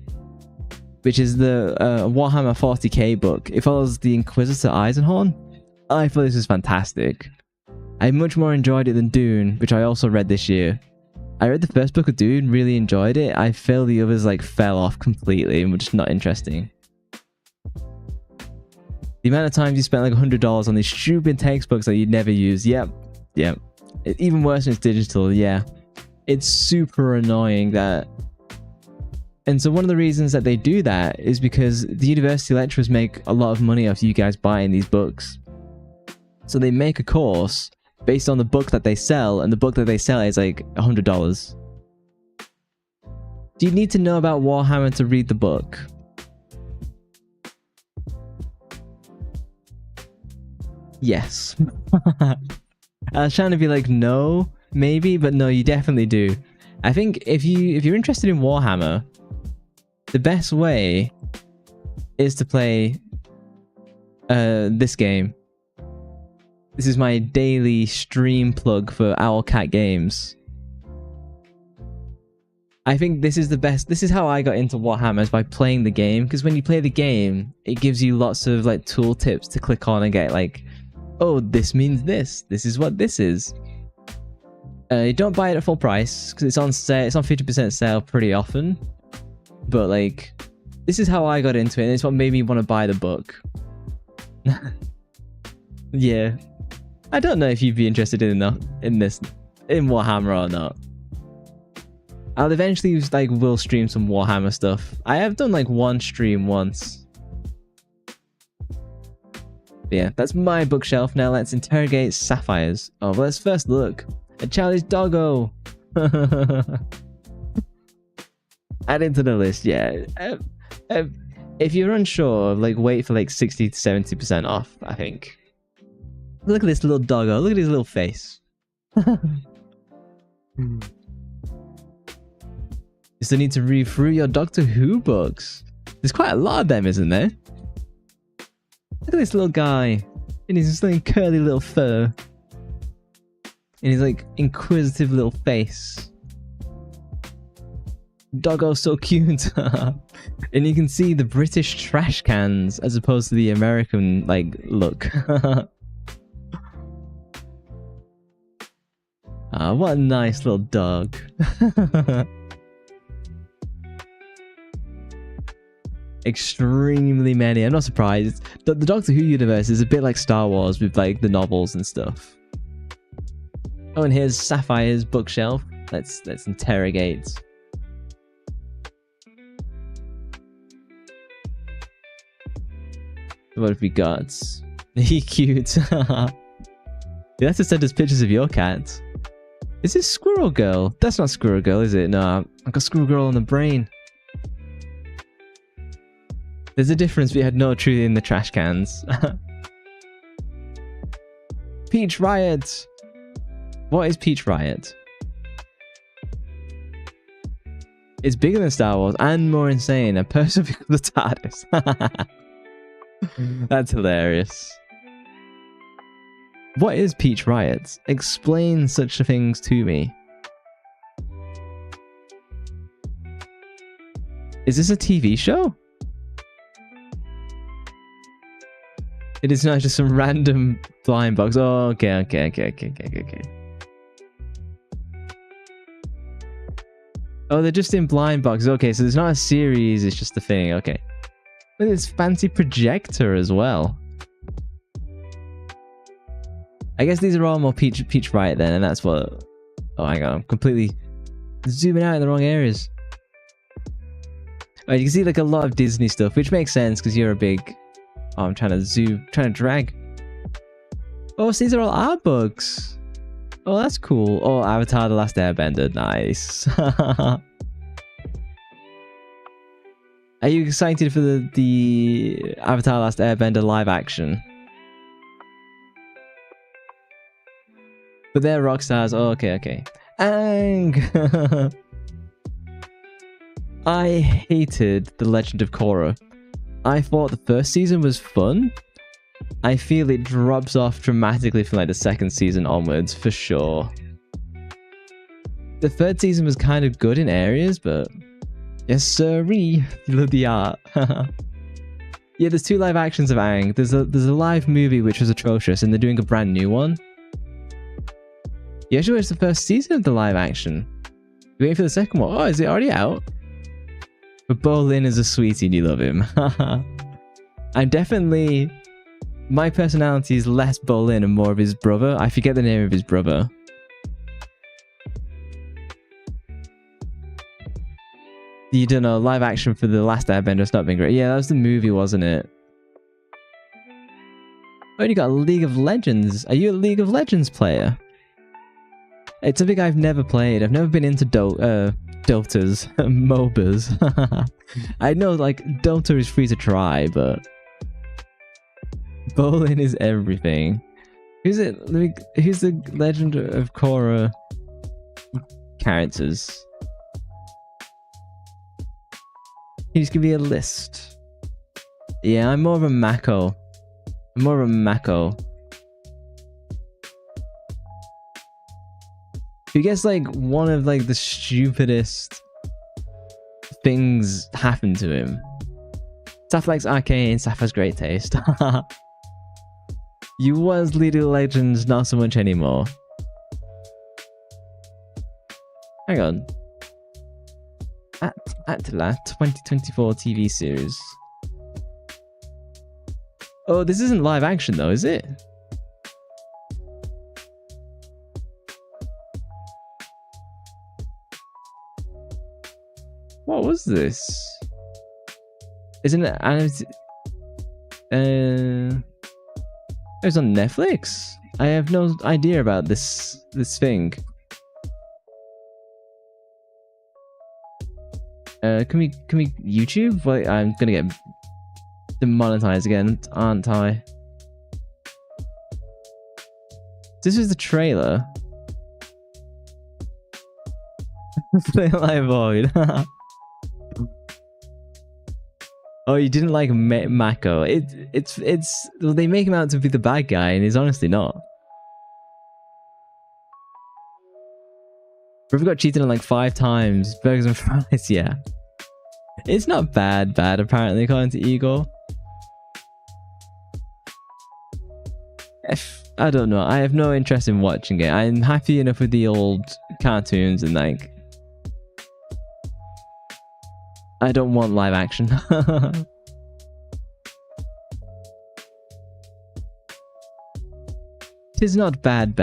which is the Warhammer 40k book. It follows the Inquisitor Eisenhorn. I thought this was fantastic. I much more enjoyed it than Dune, which I also read this year. I read the first book of Dune, really enjoyed it. I feel the others like fell off completely and were just not interesting. The amount of times you spent like $100 on these stupid textbooks that you'd never use. Yep. Even worse when it's digital. Yeah. It's super annoying that. And so one of the reasons that they do that is because the university lecturers make a lot of money off you guys buying these books. So they make a course based on the book that they sell, and the book that they sell is like $100. Do you need to know about Warhammer to read the book? Yes. I was trying to be like, no, maybe, but no, you definitely do. I think if you're interested in Warhammer, the best way is to play this game. This is my daily stream plug for Owlcat Games. I think this is the best. This is how I got into Warhammer, is by playing the game. Because when you play the game, it gives you lots of like tool tips to click on and get like, oh, this means this. This is what this is. Don't buy it at full price because it's on sale. It's on 50% sale pretty often. But like, this is how I got into it, and it's what made me want to buy the book. Yeah, I don't know if you'd be interested in Warhammer or not. I'll eventually will stream some Warhammer stuff. I have done like one stream once. But yeah, that's my bookshelf. Now let's interrogate Sapphires. Oh, well, let's first look at Charlie's doggo. Add into the list, yeah. If you're unsure, wait for 60 to 70% off, I think. Look at this little doggo. Look at his little face. You still need to read through your Doctor Who books. There's quite a lot of them, isn't there? Look at this little guy. And his curly little fur. And his inquisitive little face. Doggo's so cute. And you can see the British trash cans as opposed to the American look. What a nice little dog. Extremely many. I'm not surprised. The Doctor Who universe is a bit like Star Wars with the novels and stuff. Oh, and here's Sapphire's bookshelf. Let's interrogate. What have we got? He cute. You have to send us pictures of your cat. Is this Squirrel Girl? That's not Squirrel Girl, is it? No, I've got Squirrel Girl on the brain. There's a difference. We had no truth in the trash cans. Peach Riot. What is Peach Riot? It's bigger than Star Wars and more insane. A person becomes the TARDIS. That's hilarious. What is Peach Riot? Explain such things to me. Is this a TV show? It is not just some random blind box. Oh, okay. Oh, they're just in blind boxes. Okay, so there's not a series, it's just a thing. Okay. Look at this fancy projector as well. I guess these are all more peach bright then, and that's what... Oh, hang on. I'm completely zooming out in the wrong areas. Right, you can see like a lot of Disney stuff, which makes sense because you're a big... Oh, I'm trying to drag. Oh, so these are all art books. Oh, that's cool. Oh, Avatar: The Last Airbender. Nice. Are you excited for the Avatar: Last Airbender live action? But they're rock stars. Oh, okay. Ang! I hated The Legend of Korra. I thought the first season was fun. I feel it drops off dramatically from like the second season onwards, for sure. The third season was kind of good in areas, but... Yes, sirree. You love the art. Yeah, there's 2 live actions of Aang. There's a live movie which was atrocious, and they're doing a brand new one. You actually watched the first season of the live action. You're waiting for the second one. Oh, is it already out? But Bolin is a sweetie and you love him. I'm definitely... My personality is less Bolin and more of his brother. I forget the name of his brother. You don't know, live action for The Last Airbender has not been great. Yeah, that was the movie, wasn't it? Oh, you got League of Legends. Are you a League of Legends player? It's something I've never played. I've never been into Dotas, MOBAs. I know, like, Dota is free to try, but... Bolin is everything. Who's it? Who's the Legend of Korra characters? Can you just give me a list? Yeah, I'm more of a Mako. Who gets like one of like the stupidest things happen to him. Saf likes arcane, Saf has great taste. You was League of Legends, not so much anymore. Hang on. Atla 2024 TV series. Oh, this isn't live action though, is it? What was this? Isn't it animated? It was on Netflix. I have no idea about this thing. Can we YouTube? Wait, I'm gonna get demonetized again, aren't I? This is the trailer. Play live void. Oh, you didn't like Mako. It's well, they make him out to be the bad guy, and he's honestly not. Brother got cheated on like 5 times. Burgers and fries, yeah. It's not bad, apparently, according to Igor. I don't know. I have no interest in watching it. I'm happy enough with the old cartoons and like... I don't want live action. It is not bad.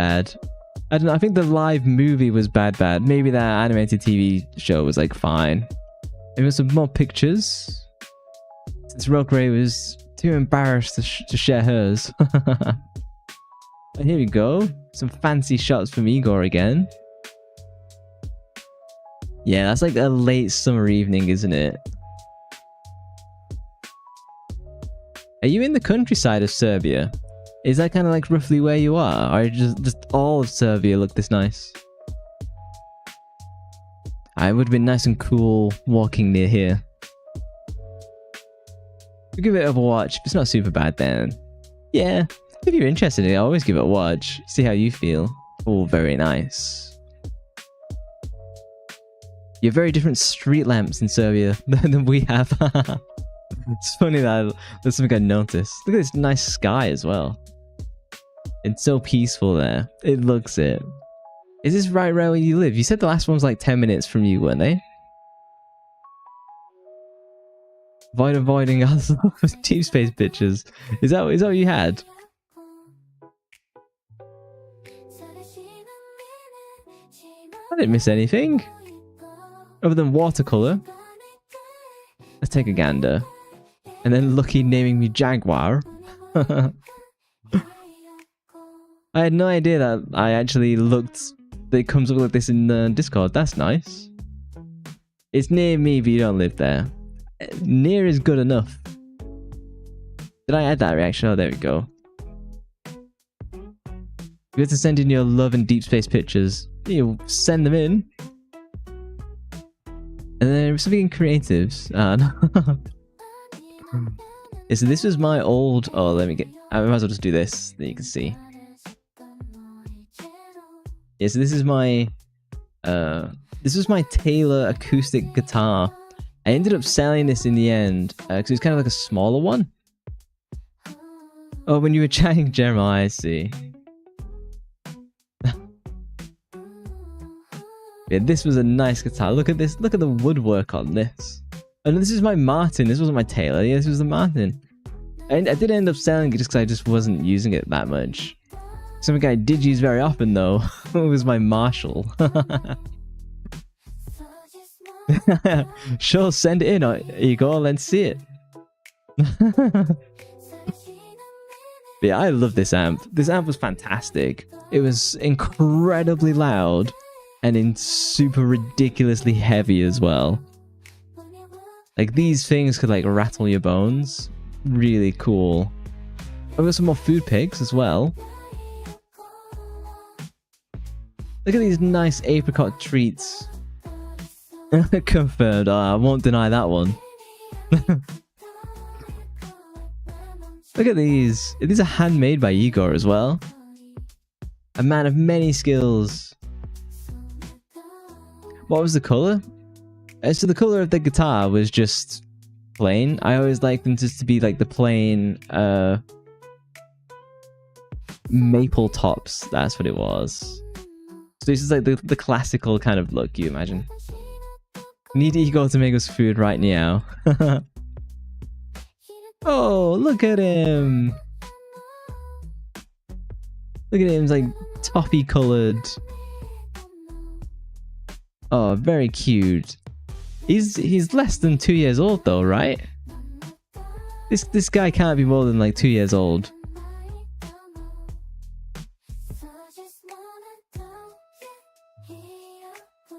I don't know. I think the live movie was bad. Maybe that animated TV show was like fine. Maybe some more pictures. Since Rockray was too embarrassed to share hers. And here we go. Some fancy shots from Igor again. Yeah, that's like a late summer evening, isn't it? Are you in the countryside of Serbia? Is that kind of like roughly where you are? Or just all of Serbia look this nice? It would have been nice and cool walking near here. We'll give it a watch. If it's not super bad then. Yeah, if you're interested in it, always give it a watch. See how you feel. Oh, very nice. You have very different street lamps in Serbia than we have. It's funny that there's something I noticed. Look at this nice sky as well. It's so peaceful there. It looks it. Is this right around where you live? You said the last one was like 10 minutes from you, weren't they? Avoiding us Deep Space pictures. Is that what you had? I didn't miss anything. Other than watercolor. Let's take a gander. And then Lucky naming me Jaguar. I had no idea that I actually looked... that it comes up like this in the Discord. That's nice. It's near me, but you don't live there. Near is good enough. Did I add that reaction? Oh, there we go. You have to send in your love and Deep Space pictures. You send them in. And then something in creatives. No. Yeah, so this was my old... Oh, let me get... I might as well just do this. Then you can see. Yeah, so this is my... this was my Taylor acoustic guitar. I ended up selling this in the end. Because it was kind of like a smaller one. Oh, when you were chatting Jeremiah, I see. Yeah, this was a nice guitar. Look at this. Look at the woodwork on this. And this is my Martin. This wasn't my Taylor. Yeah, this was the Martin. And I did end up selling it just because I just wasn't using it that much. Something I did use very often, though, was my Marshall. Sure, send it in. Here you go. Let's see it. Yeah, I love this amp. This amp was fantastic. It was incredibly loud. And in super ridiculously heavy as well. Like these things could like rattle your bones. Really cool. I've got some more food pigs as well. Look at these nice apricot treats. Confirmed. Oh, I won't deny that one. Look at these. These are handmade by Igor as well. A man of many skills. What was the color? So the color of the guitar was just plain. I always like them just to be like the plain maple tops. That's what it was. So this is like the classical kind of look you imagine. Need Igor to make us food right now. Oh, look at him. Look at him, he's like toffee colored. Oh, very cute. He's less than 2 years old though, right? This guy can't be more than like 2 years old.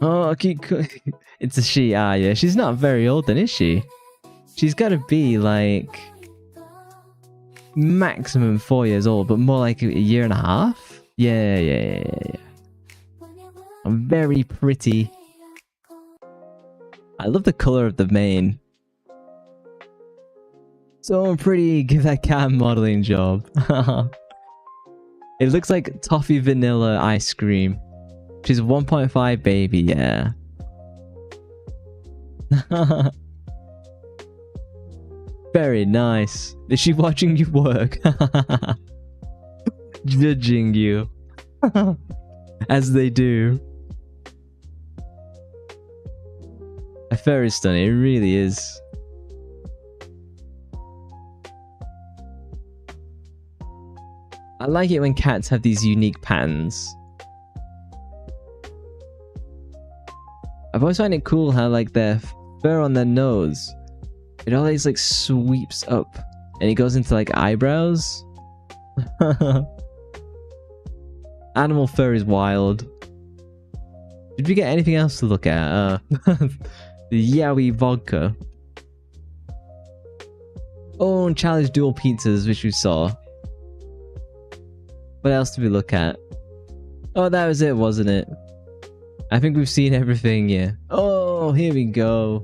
Oh, it's a she. Ah, yeah. She's not very old then, is she? She's gotta be like maximum 4 years old, but more like a year and a half. Yeah. I'm very pretty. I love the color of the mane. So pretty. Give that cat a modeling job. It looks like toffee vanilla ice cream. She's a 1.5 baby, yeah. Very nice. Is she watching you work? Judging you. As they do. A fur is stunning, it really is. I like it when cats have these unique patterns. I've always found it cool how like their fur on their nose, it always like sweeps up and it goes into like eyebrows. Animal fur is wild. Did we get anything else to look at? The Yowie vodka. Oh, and Charlie's dual pizzas, which we saw. What else did we look at? Oh, that was it, wasn't it? I think we've seen everything, yeah. Oh, here we go.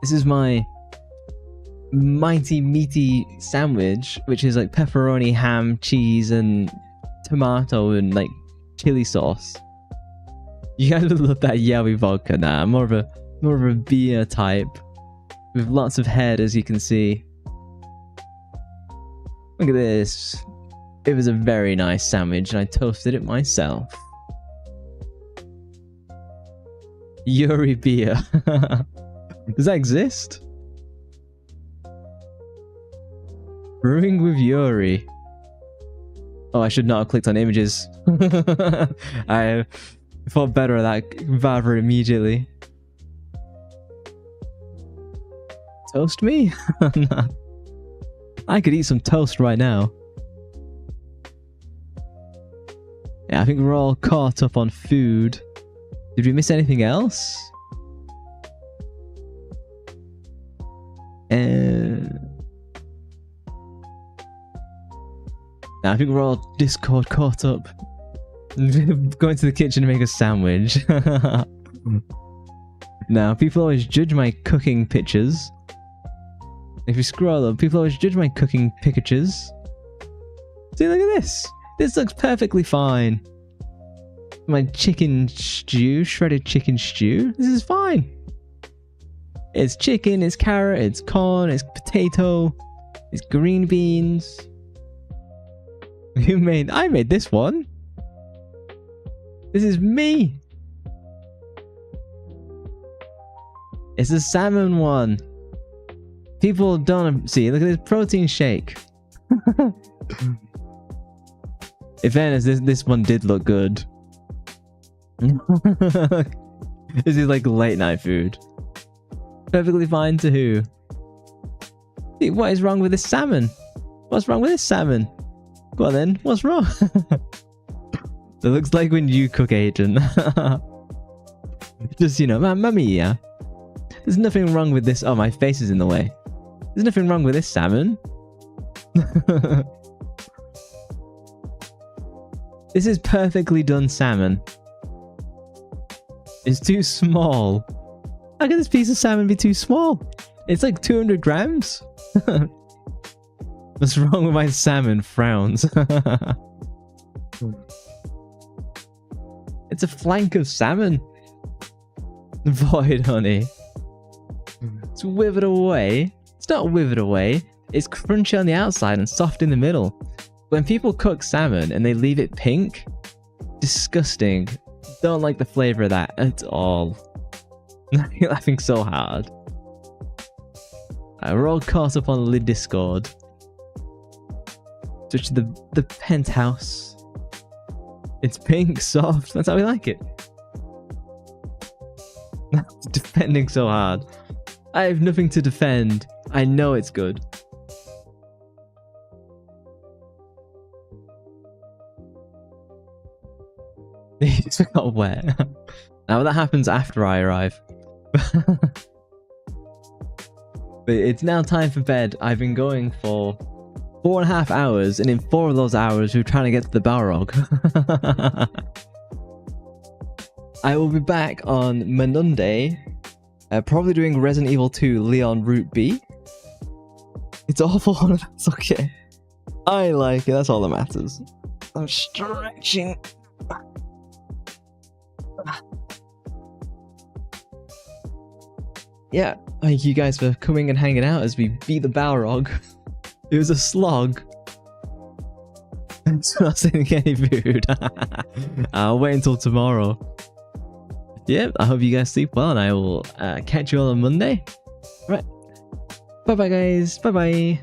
This is my mighty meaty sandwich, which is like pepperoni, ham, cheese, and tomato, and like chili sauce. You guys would love that yaoi vodka. Nah, I'm more of a beer type with lots of head, as you can see. Look at this. It was a very nice sandwich, and I toasted it myself. Yuri beer. Does that exist? Brewing with Yuri. Oh, I should not have clicked on images. I thought better of that rather immediately. Toast me? Nah. I could eat some toast right now. Yeah, I think we're all caught up on food. Did we miss anything else? I think we're all Discord caught up. Going to the kitchen to make a sandwich. Now, people always judge my cooking pictures. If you scroll up, people always judge my cooking pictures. See, look at this. This looks perfectly fine. My chicken stew, shredded chicken stew. This is fine. It's chicken, it's carrot, it's corn, it's potato, it's green beans. I made this one. This is me. It's a salmon one. People don't see. Look at this protein shake. In fairness, this one did look good. This is like late night food. Perfectly fine to who? See, what is wrong with this salmon? What's wrong with this salmon? Go on then, what's wrong? It looks like when you cook, Agent. Just, you know, mamma mia. There's nothing wrong with this. Oh, my face is in the way. There's nothing wrong with this salmon. This is perfectly done salmon. It's too small. How can this piece of salmon be too small? It's like 200 grams. What's wrong with my salmon? Frowns. It's a flank of salmon. Void honey. It's withered away. It's not withered away. It's crunchy on the outside and soft in the middle. When people cook salmon and they leave it pink, disgusting. Don't like the flavor of that at all. I'm laughing so hard. We're all caught up on the Discord. Switch to the penthouse. It's pink, soft. That's how we like it. Defending so hard. I have nothing to defend. I know it's good. He just got wet. Now that happens after I arrive. But it's now time for bed. I've been going for 4.5 hours, and in 4 of those hours we're trying to get to the Balrog. I will be back on Monday, probably doing Resident Evil 2 Leon Route B. It's awful, that's okay. I like it, that's all that matters. I'm stretching. Yeah, thank you guys for coming and hanging out as we beat the Balrog. It was a slog. It's not sending any food. I'll wait until tomorrow. Yeah, I hope you guys sleep well, and I will catch you all on Monday. Right. Bye bye, guys. Bye bye.